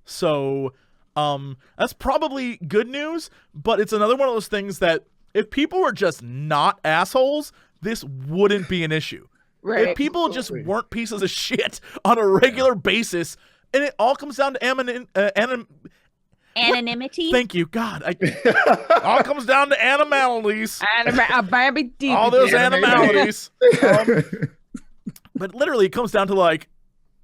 So that's probably good news, but it's another one of those things that if people were just not assholes, this wouldn't be an issue. Right. If people just weren't pieces of shit on a regular basis, and it all comes down to anonymity. Thank you, God. All comes down to animalities. All those animalities. But literally, it comes down to like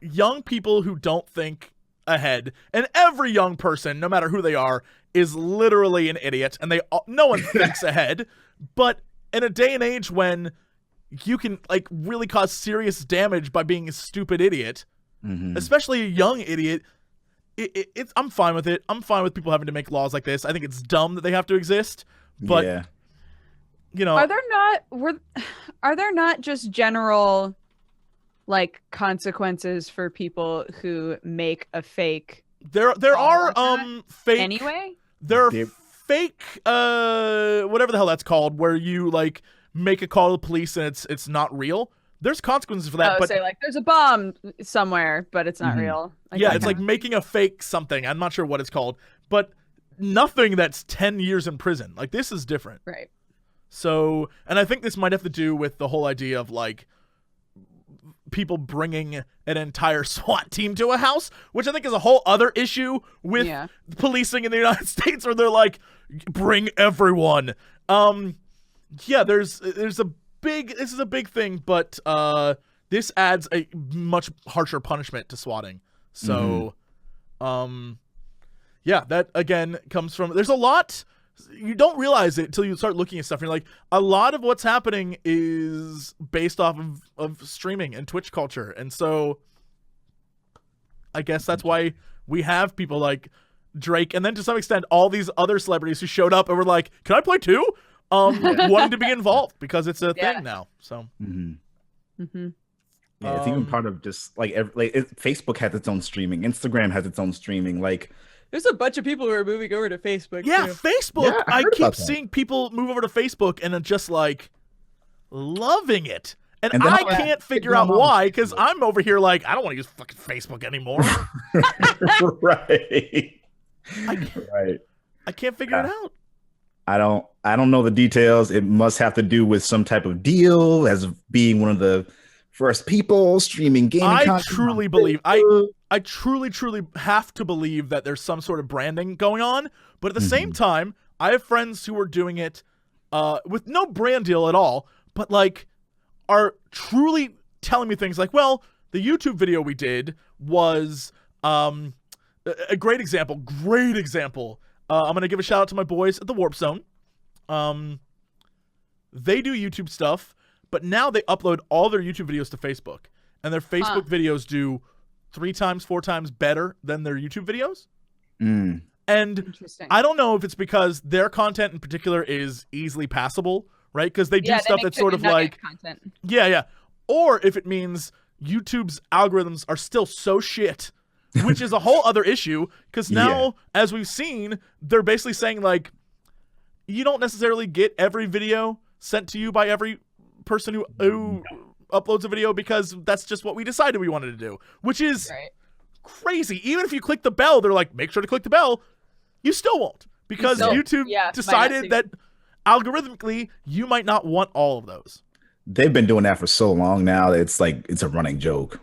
young people who don't think ahead, and every young person, no matter who they are, is literally an idiot, and no one thinks ahead. But in a day and age when you can like really cause serious damage by being a stupid idiot, especially a young idiot, I'm fine with it. I'm fine with people having to make laws like this. I think it's dumb that they have to exist, but you know, are there not just general like consequences for people who make a fake? There are fake anyway. There are fake whatever the hell that's called, where you like make a call to the police and it's not real. There's consequences for that. But say like there's a bomb somewhere, but it's not real. Like, yeah, it's like making a fake something. I'm not sure what it's called, but nothing that's 10 years in prison. Like, this is different. Right. So, and I think this might have to do with the whole idea of like people bringing an entire SWAT team to a house, which I think is a whole other issue with policing in the United States, where they're like, bring everyone. This is a big thing, but this adds a much harsher punishment to swatting. So, that again comes from, there's a lot, you don't realize it until you start looking at stuff. You're like, a lot of what's happening is based off of streaming and Twitch culture. And so I guess that's why we have people like Drake, and then to some extent all these other celebrities who showed up and were like, can I play too? Wanting to be involved because it's a thing now. So yeah, it's even part of just like Facebook has its own streaming, Instagram has its own streaming. Like, there's a bunch of people who are moving over to Facebook. Yeah, too. Facebook. Yeah, I keep seeing people move over to Facebook and are just like loving it. And I can't figure out why, because I'm over here like, I don't want to use fucking Facebook anymore. Right. I can't figure it out. I don't know the details. It must have to do with some type of deal as being one of the first people streaming gaming content. I truly have to believe that there's some sort of branding going on, but at the same time, I have friends who are doing it with no brand deal at all, but like are truly telling me things like, well, the YouTube video we did was a great example. I'm going to give a shout out to my boys at the Warp Zone. They do YouTube stuff, but now they upload all their YouTube videos to Facebook, and their Facebook videos do 3 times, 4 times better than their YouTube videos. And I don't know if it's because their content in particular is easily passable, right? Because they do stuff that's sort of like content. Or if it means YouTube's algorithms are still so shit, which is a whole other issue, because now, as we've seen, they're basically saying, like, you don't necessarily get every video sent to you by every person who uploads a video, because that's just what we decided we wanted to do, which is crazy. Even if you click the bell, they're like, make sure to click the bell. You still won't, because YouTube decided that algorithmically you might not want all of those. They've been doing that for so long now that it's like it's a running joke.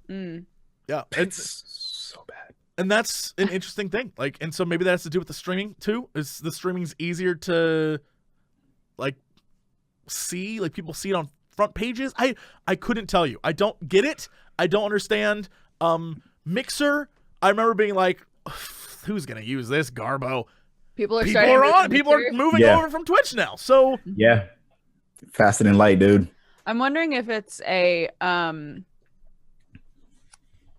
Yeah, it's so bad. And that's an interesting thing. Like, and so maybe that has to do with the streaming too. Is the streaming's easier to like see, like people see it on front pages? I couldn't tell you. I don't get it. I don't understand. Mixer, I remember being like, who's gonna use this garbo? People are moving over from Twitch now. So faster than light, dude. I'm wondering if it's a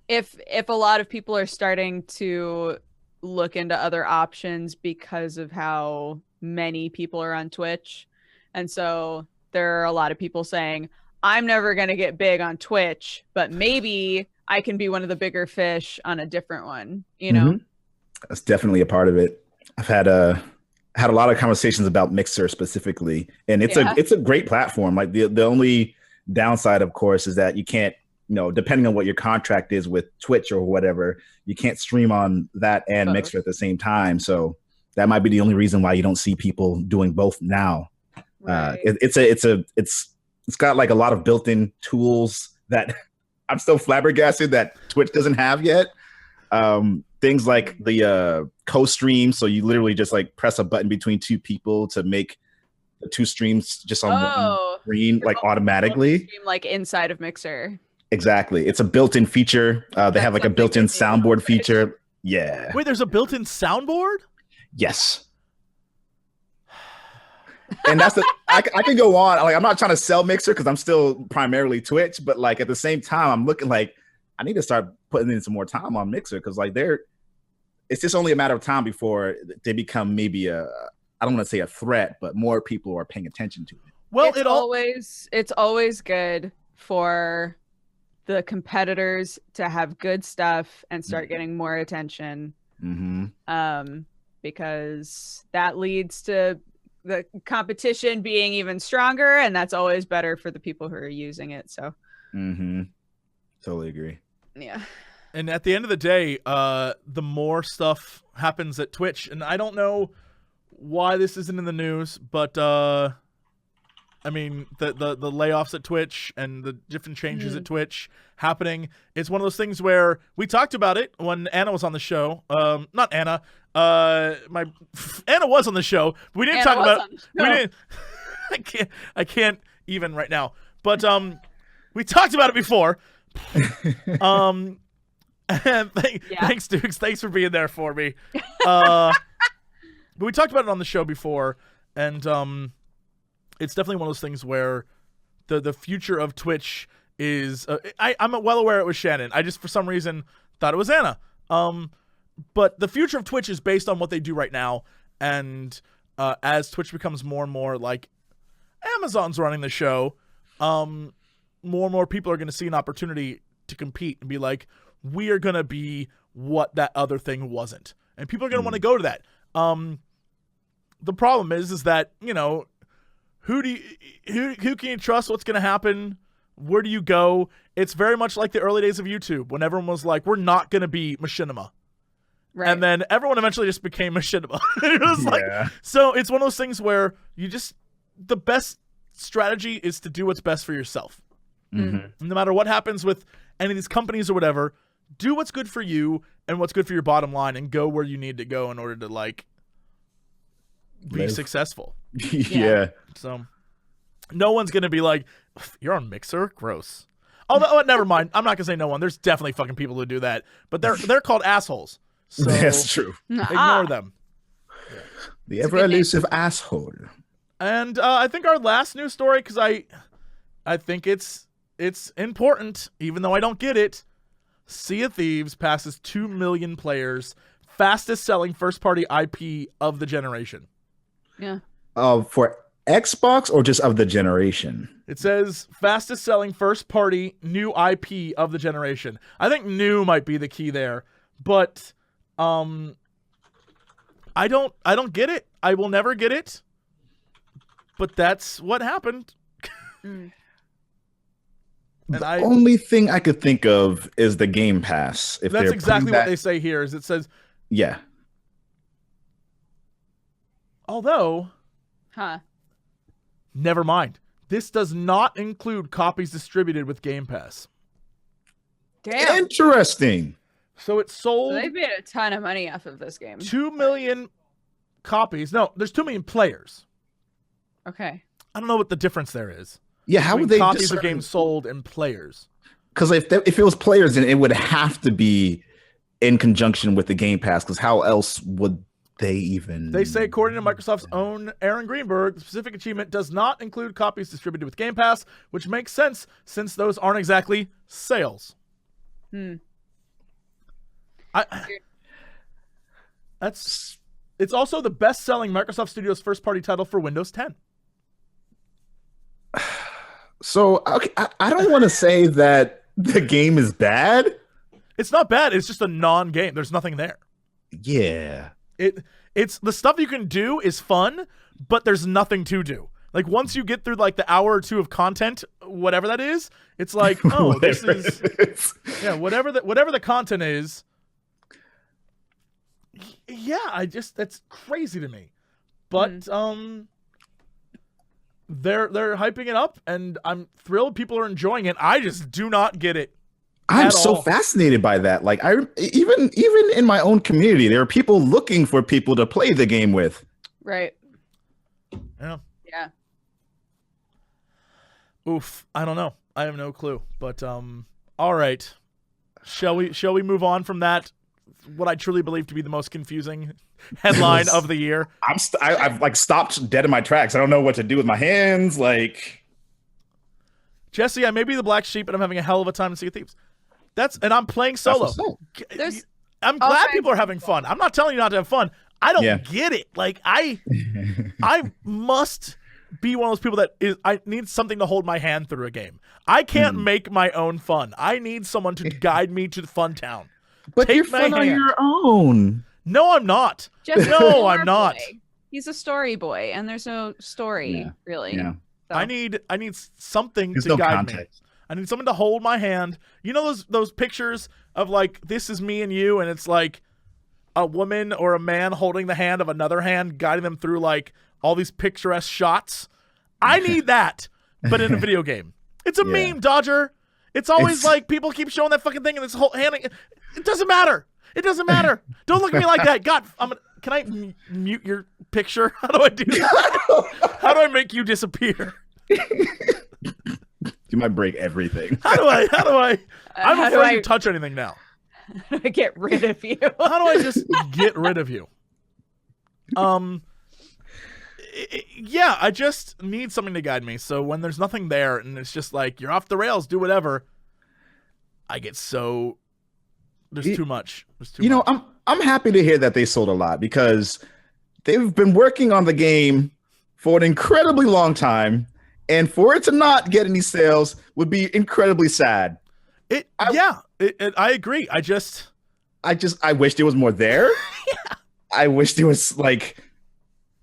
if a lot of people are starting to look into other options because of how many people are on Twitch. And so there are a lot of people saying, I'm never going to get big on Twitch, but maybe I can be one of the bigger fish on a different one, you know? That's definitely a part of it. I've had a lot of conversations about Mixer specifically, and it's a great platform. Like the only downside, of course, is that you can't, depending on what your contract is with Twitch or whatever, you can't stream on that and Mixer at the same time. So that might be the only reason why you don't see people doing both now. Right. It's got like a lot of built-in tools that I'm still flabbergasted that Twitch doesn't have yet. Things like the co-stream, so you literally just like press a button between 2 people to make the 2 streams just on one screen, like automatically. Stream like inside of Mixer. Exactly, it's a built-in feature. They have like a built-in soundboard feature. Yeah. Wait, there's a built-in soundboard? Yes. And that's I can go on. Like, I'm not trying to sell Mixer because I'm still primarily Twitch, but like at the same time, I'm looking like I need to start putting in some more time on Mixer because like it's just only a matter of time before they become maybe I don't want to say a threat, but more people are paying attention to it. Well, it's always good for the competitors to have good stuff and start getting more attention. Because that leads to the competition being even stronger, and that's always better for the people who are using it. So totally agree. Yeah. And at the end of the day, the more stuff happens at Twitch, and I don't know why this isn't in the news, but I mean, the layoffs at Twitch and the different changes at Twitch happening. It's one of those things where we talked about it when Anna was on the show. Not Anna. Anna was on the show. But we didn't talk about. We didn't. I can't even right now. But we talked about it before. And thanks, Dukes. Thanks for being there for me. But we talked about it on the show before, and it's definitely one of those things where the future of Twitch is. I'm well aware it was Shannon. I just for some reason thought it was Anna. But the future of Twitch is based on what they do right now, and as Twitch becomes more and more like Amazon's running the show, more and more people are going to see an opportunity to compete and be like, we are going to be what that other thing wasn't, and people are going to want to go to that. The problem is that, you know, who can you trust? What's going to happen? Where do you go? It's very much like the early days of YouTube when everyone was like, we're not going to be machinima. Right. And then everyone eventually just became machinima. It was like, so it's one of those things where the best strategy is to do what's best for yourself. Mm-hmm. No matter what happens with any of these companies or whatever, do what's good for you and what's good for your bottom line and go where you need to go in order to like be successful. Yeah. So no one's going to be like, you're on Mixer? Gross. Although, never mind. I'm not going to say no one. There's definitely fucking people who do that. But they're called assholes. So that's true. Ignore them. The ever elusive asshole. And I think our last news story, because I think it's important, even though I don't get it. Sea of Thieves passes 2 million players, fastest selling first party IP of the generation. Yeah. For Xbox or just of the generation? It says fastest selling first party new IP of the generation. I think new might be the key there, but I don't get it. I will never get it. But that's what happened. The only thing I could think of is the Game Pass. If that's exactly what they say here. Is it says, yeah. Although, never mind. This does not include copies distributed with Game Pass. Damn. Interesting. So it sold. So they made a ton of money off of this game. 2 million copies. No, there's 2 million players. Okay. I don't know what the difference there is. Yeah, how would they copies of games sold and players? Because if it was players, then it would have to be in conjunction with the Game Pass. Because how else would they even? They say, according to Microsoft's own Aaron Greenberg, the specific achievement does not include copies distributed with Game Pass, which makes sense since those aren't exactly sales. It's also the best-selling Microsoft Studios first-party title for Windows 10. So, okay, I don't want to say that the game is bad. It's not bad. It's just a non-game. There's nothing there. Yeah. It's the stuff you can do is fun, but there's nothing to do. Like once you get through like the hour or two of content, whatever that is, it's like, oh, this is whatever the content is. Yeah, that's crazy to me. But they're hyping it up, and I'm thrilled people are enjoying it. I just do not get it. I'm so fascinated by that. Like even in my own community, there are people looking for people to play the game with. Right. Yeah. Yeah. Oof. I don't know. I have no clue. But all right. Shall we move on from that? What I truly believe to be the most confusing headline of the year. I've like stopped dead in my tracks. I don't know what to do with my hands. Like, Jesse, I may be the black sheep, and I'm having a hell of a time in Sea of Thieves. And I'm playing solo. I'm glad people are having fun. I'm not telling you not to have fun. I don't get it. Like I must be one of those people that I need something to hold my hand through a game. I can't make my own fun. I need someone to guide me to the fun town. But you're fun on your own. No, I'm not. No, I'm not. He's a story boy, and there's no story really. Yeah. So. I need something to guide me. I need someone to hold my hand. You know those pictures of like this is me and you, and it's like a woman or a man holding the hand of another hand, guiding them through like all these picturesque shots. I need that, but in a video game. It's a meme, Dodger. It's always like people keep showing that fucking thing and this whole handing. It doesn't matter. It doesn't matter. Don't look at me like that. God, can I mute your picture? How do I do that? How do I make you disappear? You might break everything. How do I? I'm afraid to touch anything now. How do I get rid of you? How do I just get rid of you? Yeah, I just need something to guide me. So when there's nothing there and it's just like, you're off the rails, do whatever, I get so... There's too much. You know, I'm happy to hear that they sold a lot because they've been working on the game for an incredibly long time, and for it to not get any sales would be incredibly sad. I agree. I wish there was more there. Yeah. I wish there was like,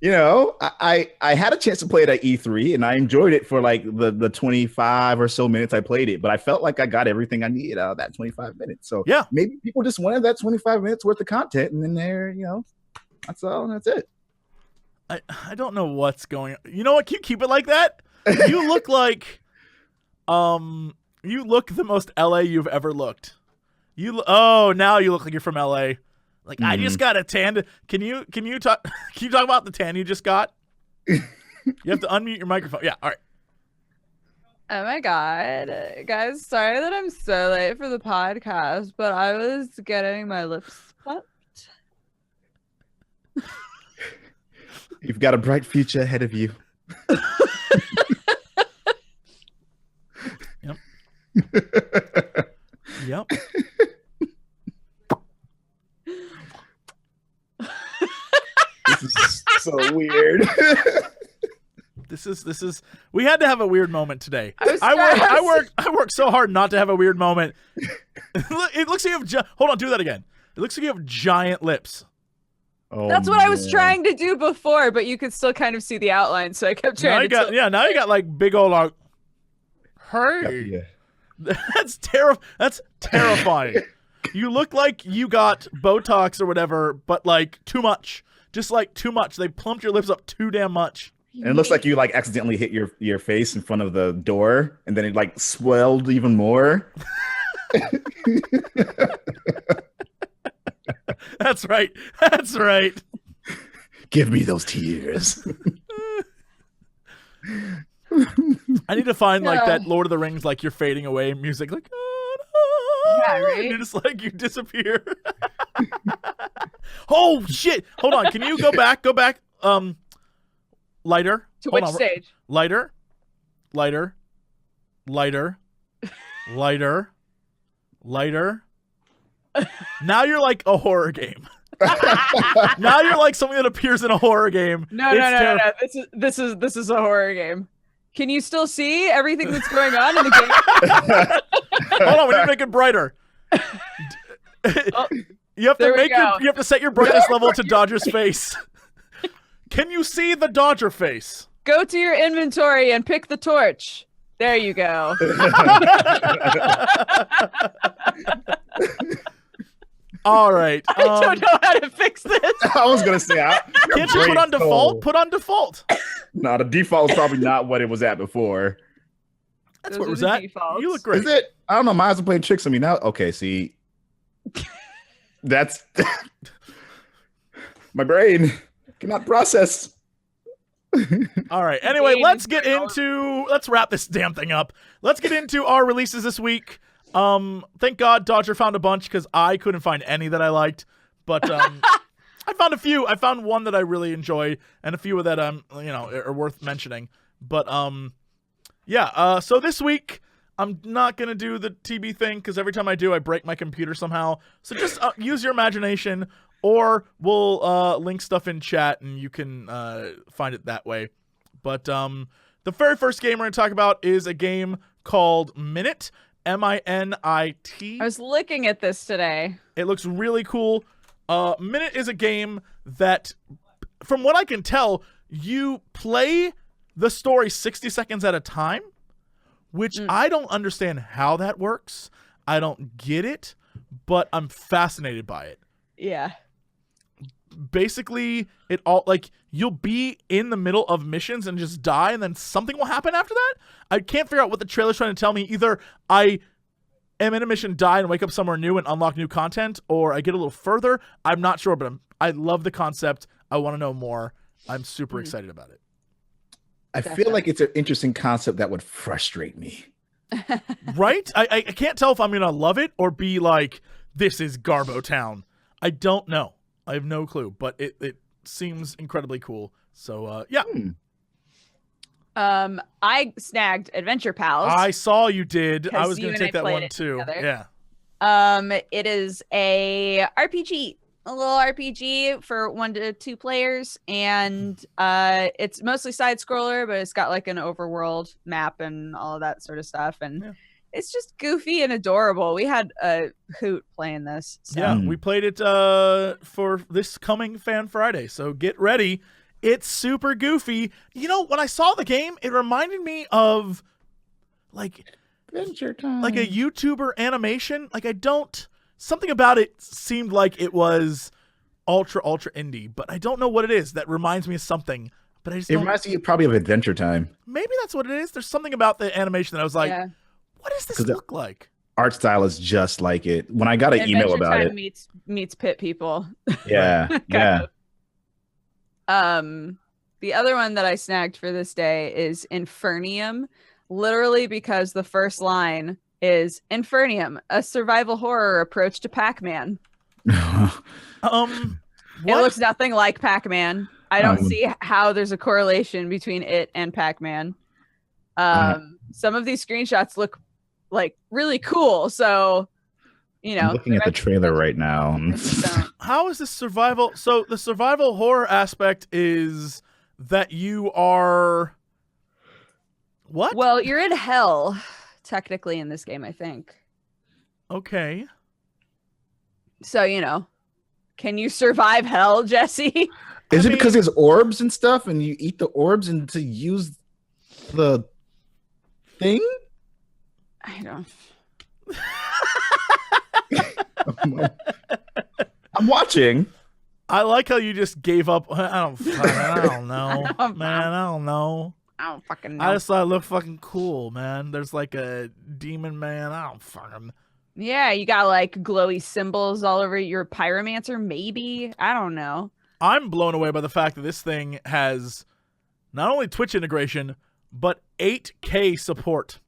you know, I had a chance to play it at E3 and I enjoyed it for like the 25 or so minutes I played it, but I felt like I got everything I needed out of that 25 minutes. So yeah, maybe people just wanted that 25 minutes worth of content, and then there, you know, that's all, and that's it. I don't know what's going on. You know what? Keep it like that. You look like, you look the most LA you've ever looked. Now you look like you're from LA. Like, I just got a tan. Can you talk about the tan you just got? You have to unmute your microphone. Yeah, all right. Oh my god, guys! Sorry that I'm so late for the podcast, but I was getting my lips plucked. You've got a bright future ahead of you. Yep. Yep. This is so weird. This is. We had to have a weird moment today. I work so hard not to have a weird moment. It looks like you have. Hold on, do that again. It looks like you have giant lips. Oh, That's what I was trying to do before, but you could still kind of see the outline, so I kept trying Now you got like big old like. Hey, that's terrifying. You look like you got Botox or whatever, but like too much. Just like too much. They plumped your lips up too damn much. And it looks like you like accidentally hit your face in front of the door, and then it like swelled even more. That's right. That's right. Give me those tears. I need to find like that Lord of the Rings, like you're fading away music, like Yeah, right? you're just like you disappear. Oh shit! Hold on. Can you go back? Lighter. To Hold which on. stage? Lighter. Now you're like a horror game. Now you're like something that appears in a horror game. No. This is a horror game. Can you still see everything that's going on in the game? Hold on, we need to make it brighter. You have to set your brightness level to Dodger's face. Can you see the Dodger face? Go to your inventory and pick the torch. There you go. All right. I don't know how to fix this. I was gonna say, can't you put on default? Put on default. No, the default is probably not what it was at before. That's what it was at. Defaults. You look great. Is it? I don't know. My eyes are playing tricks on me now. Okay, see, that's my brain cannot process. All right. Anyway, let's wrap this damn thing up. Let's get into our releases this week. Thank God Dodger found a bunch because I couldn't find any that I liked. But I found a few. I found one that I really enjoyed and a few that are worth mentioning. But so this week I'm not gonna do the TB thing because every time I do I break my computer somehow. So just use your imagination, or we'll link stuff in chat and you can find it that way. But the very first game we're gonna talk about is a game called Minit. MINIT. I was looking at this today. It looks really cool. Minit is a game that, from what I can tell, you play the story 60 seconds at a time, which I don't understand how that works. I don't get it, but I'm fascinated by it. Yeah. basically it all like you'll be in the middle of missions and just die, and then something will happen after that. I can't figure out what the trailer's trying to tell me. Either I am in a mission, die, and wake up somewhere new and unlock new content, or I get a little further. I'm not sure, but I love the concept. I want to know more. I'm super excited about it. I feel like it's an interesting concept that would frustrate me. Right? I can't tell if I'm going to love it or be like, this is Garbo Town. I don't know. I have no clue, but it seems incredibly cool. So, yeah. I snagged Adventure Pals. I saw you did. I was you going to and take I that one played it too. together. Yeah. It is a RPG, a little RPG for 1 to 2 players, and it's mostly side scroller, but it's got like an overworld map and all of that sort of stuff, and it's just goofy and adorable. We had a hoot playing this. So. Yeah, we played it for this coming Fan Friday, so get ready. It's super goofy. You know, when I saw the game, it reminded me of like Adventure Time. like a YouTuber animation. Like something about it seemed like it was ultra indie, but I don't know what it is that reminds me of something. But I just reminds you probably of Adventure Time. Maybe that's what it is. There's something about the animation that I was like, what does this look like? Art style is just like it. When I got an email about Time it, meets Pit People. Yeah, yeah. The other one that I snagged for this day is Infernium, literally because the first line is Infernium, a survival horror approach to Pac-Man. What? It looks nothing like Pac-Man. I don't see how there's a correlation between it and Pac-Man. Some of these screenshots look like really cool, so you know. I'm looking at the trailer right now. How is this survival? So the survival horror aspect is that you are what? Well, you're in hell technically in this game, I think. Okay. So, you know, can you survive hell, Jesse? Is it because there's orbs and stuff and you eat the orbs and to use the thing? I don't. I'm watching. I like how you just gave up. I don't know. Man, I don't know. I don't fucking know. I just thought it looked fucking cool, man. There's like a demon man. I don't fucking. Yeah, you got like glowy symbols all over your pyromancer, maybe. I don't know. I'm blown away by the fact that this thing has not only Twitch integration, but 8K support.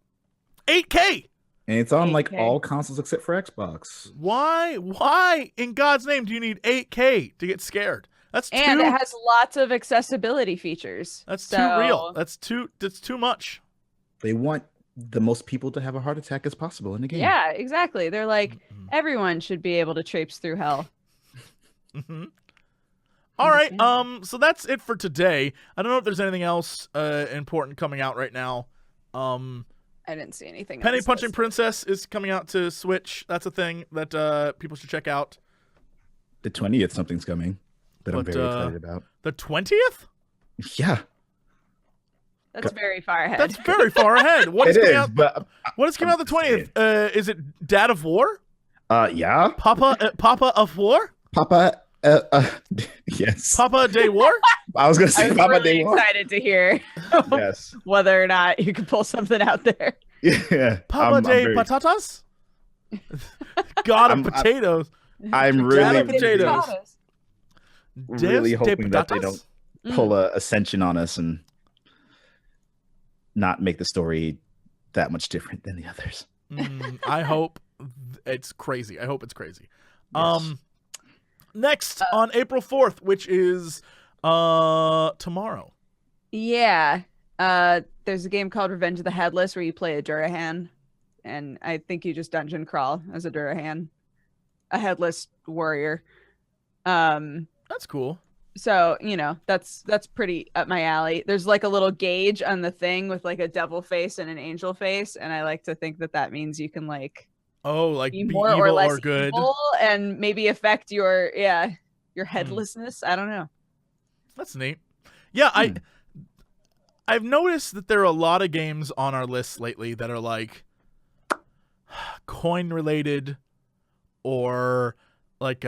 8K! And it's on 8K. like all consoles except for Xbox. Why in God's name do you need 8K to get scared? And it has lots of accessibility features. That's too real. That's too much. They want the most people to have a heart attack as possible in the game. Yeah, exactly. They're like, everyone should be able to traipse through hell. All right. So that's it for today. I don't know if there's anything else important coming out right now. I didn't see anything. Penny Punching Princess is coming out to Switch. That's a thing that people should check out. The 20th, something's coming that I'm very excited about. The 20th? Yeah. That's very far ahead. That's very far ahead. What is coming out the 20th? Is it Dad of War? Yeah. Papa of War? Papa, yes. Papa de War? I was gonna say I'm Papa really de War. excited to hear Yes. whether or not you can pull something out there. Yeah. Papa de Patatas? God of potatoes. I'm really, Potatoes. really hoping that they don't pull a Ascension on us and not make the story that much different than the others. I hope it's crazy. I hope it's crazy. Yes. Next on April 4th, which is tomorrow. Yeah. There's a game called Revenge of the Headless where you play a Durahan, and I think you just dungeon crawl as a Durahan, a headless warrior. That's cool. So, you know, that's pretty up my alley. There's like a little gauge on the thing with like a devil face and an angel face, and I like to think that means you can like be more evil or less good evil and maybe affect your headlessness. I don't know. That's neat. Yeah, I've noticed that there are a lot of games on our list lately that are like coin related or like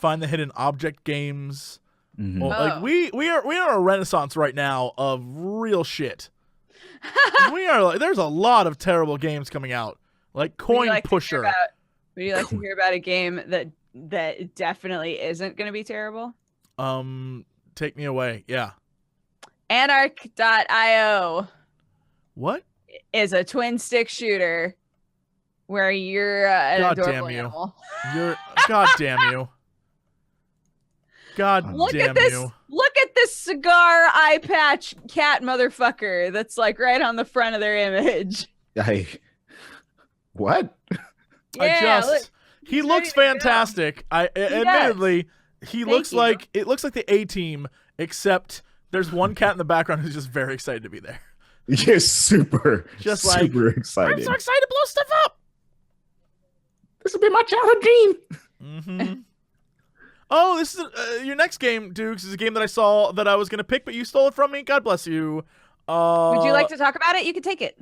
find the hidden object games. Mhm. Well, like we are a renaissance right now of real shit. There's a lot of terrible games coming out, like Coin Pusher. Would you like to hear about a game that definitely isn't going to be terrible? Take me away. Yeah. Anarch.io. What? Is a twin stick shooter where you're an God adorable damn you. animal. God damn you. God Look damn at this! you. Look at this cigar eye patch cat motherfucker that's like right on the front of their image. What? Yeah, he looks fantastic. Admittedly, he looks like it looks like the A-Team, except there's one cat in the background who's just very excited to be there. You're super excited. I'm so excited to blow stuff up. This will be my childhood dream. Mm-hmm. Oh, this is your next game, Dukes, is a game that I saw that I was going to pick, but you stole it from me. God bless you. Would you like to talk about it? You can take it.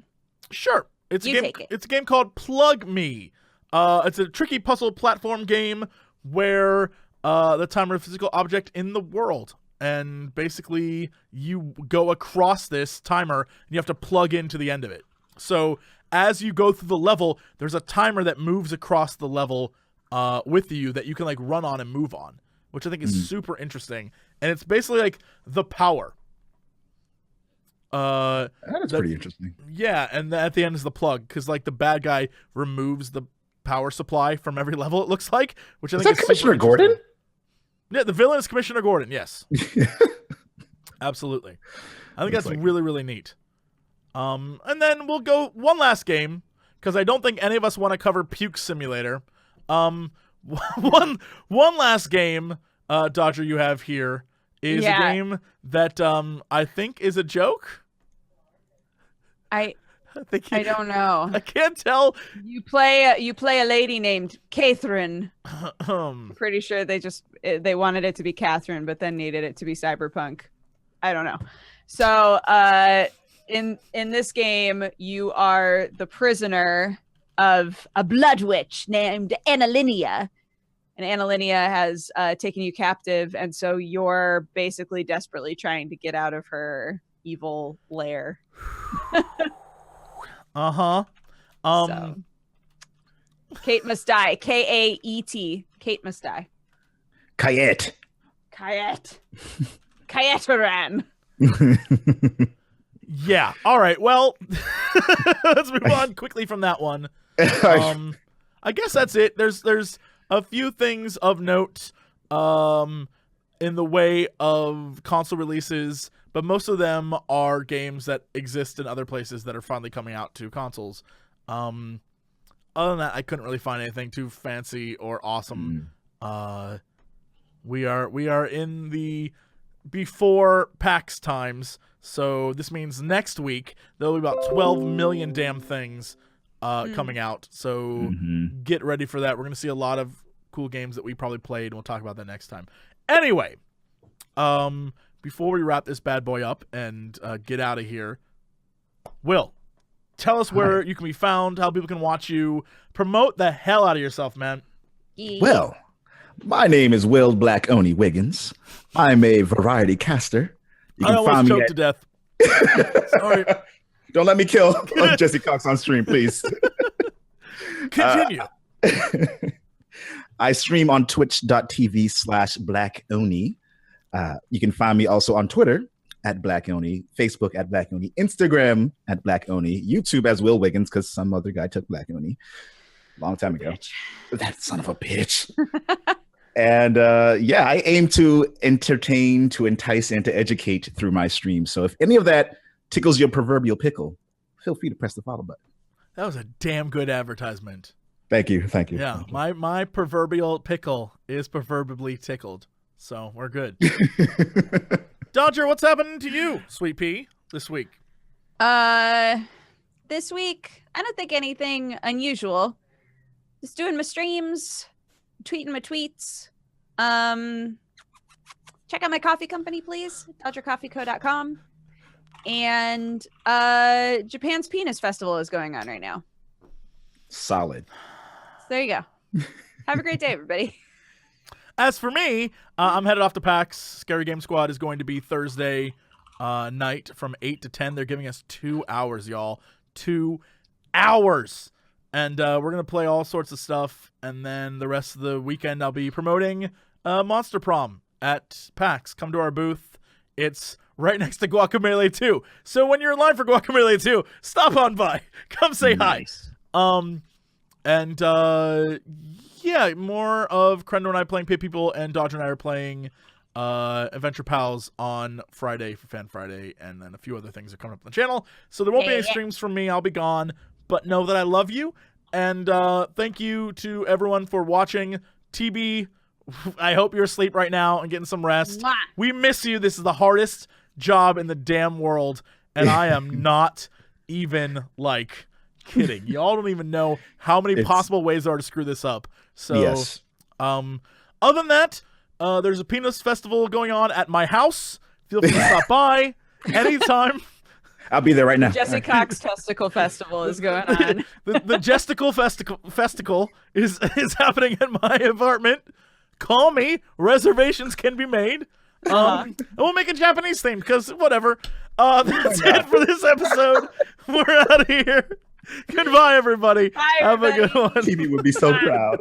Sure. It's a game called Plug Me. It's a tricky puzzle platform game where the timer is a physical object in the world. And basically, you go across this timer, and you have to plug into the end of it. So as you go through the level, there's a timer that moves across the level with you that you can like run on and move on, which I think is super interesting. And it's basically like the power. That's pretty interesting. Yeah, and at the end is the plug, because like the bad guy removes the power supply from every level, it looks like, which I think is Commissioner Gordon? Yeah, the villain is Commissioner Gordon, yes. Absolutely. I think that's really, really neat. And then we'll go one last game, because I don't think any of us want to cover Puke Simulator. One last game, Dodger, you have here is a game that I think is a joke. I don't know. I can't tell. You play a lady named Catherine. Pretty sure they wanted it to be Catherine, but then needed it to be cyberpunk. I don't know. So in this game, you are the prisoner of a blood witch named Annalinia. And Annalinia has taken you captive, and so you're basically desperately trying to get out of her evil lair. So, Kate must die. Kaet. Kate must die. Kayet. Kaeteran. Yeah. All right. Well, let's move on quickly from that one. I guess that's it. There's a few things of note in the way of console releases, but most of them are games that exist in other places that are finally coming out to consoles. Other than that, I couldn't really find anything too fancy or awesome. We are in the before PAX times, so this means next week there'll be about 12 million damn things coming out. So get ready for that. We're going to see a lot of cool games that we probably played, and we'll talk about that next time. Anyway, before we wrap this bad boy up and get out of here, Will, tell us where you can be found, how people can watch you. Promote the hell out of yourself, man. Well, my name is Will Black Oni Wiggins. I'm a variety caster. You I almost choked to death. Sorry. Don't let me kill Jesse Cox on stream, please. Continue. I stream on twitch.tv/Black Oni. You can find me also on Twitter at Black Oni, Facebook at Black Oni, Instagram at Black Oni, YouTube as Will Wiggins, because some other guy took Black Oni a long time ago. That son of a bitch. And I aim to entertain, to entice, and to educate through my stream. So if any of that tickles your proverbial pickle, feel free to press the follow button. That was a damn good advertisement. Thank you. Yeah, my proverbial pickle is proverbially tickled, so we're good. Dodger, what's happening to you, Sweet Pea, this week? This week, I don't think anything unusual. Just doing my streams, tweeting my tweets. Check out my coffee company, please. DodgerCoffeeCo.com. And Japan's Penis Festival is going on right now. Solid. So there you go. Have a great day, everybody. As for me, I'm headed off to PAX. Scary Game Squad is going to be Thursday night from 8 to 10. They're giving us 2 hours, y'all. 2 hours. And we're going to play all sorts of stuff. And then the rest of the weekend, I'll be promoting Monster Prom at PAX. Come to our booth. It's right next to Guacamelee 2. So when you're in line for Guacamelee 2, stop on by. Come say Nice. hi. Yeah, more of Crendo and I playing Pit People, and Dodger and I are playing Adventure Pals on Friday for Fan Friday, and then a few other things are coming up on the channel. So there won't be any streams from me. I'll be gone. But know that I love you, and thank you to everyone for watching. TB, I hope you're asleep right now and getting some rest. Mwah. We miss you. This is the hardest job in the damn world, and I am not even, like, kidding. Y'all don't even know how many possible ways there are to screw this up. So, Yes. Other than that, there's a Penis Festival going on at my house. Feel free to stop by anytime. I'll be there right now. Jesse Cox Testicle Festival is going on. The Gesticle Festival is happening at my apartment. Call me. Reservations can be made. And we'll make a Japanese theme because whatever. That's it for this episode. We're out of here. Goodbye, everybody. Bye, Have a good everybody. one. TV would be so proud.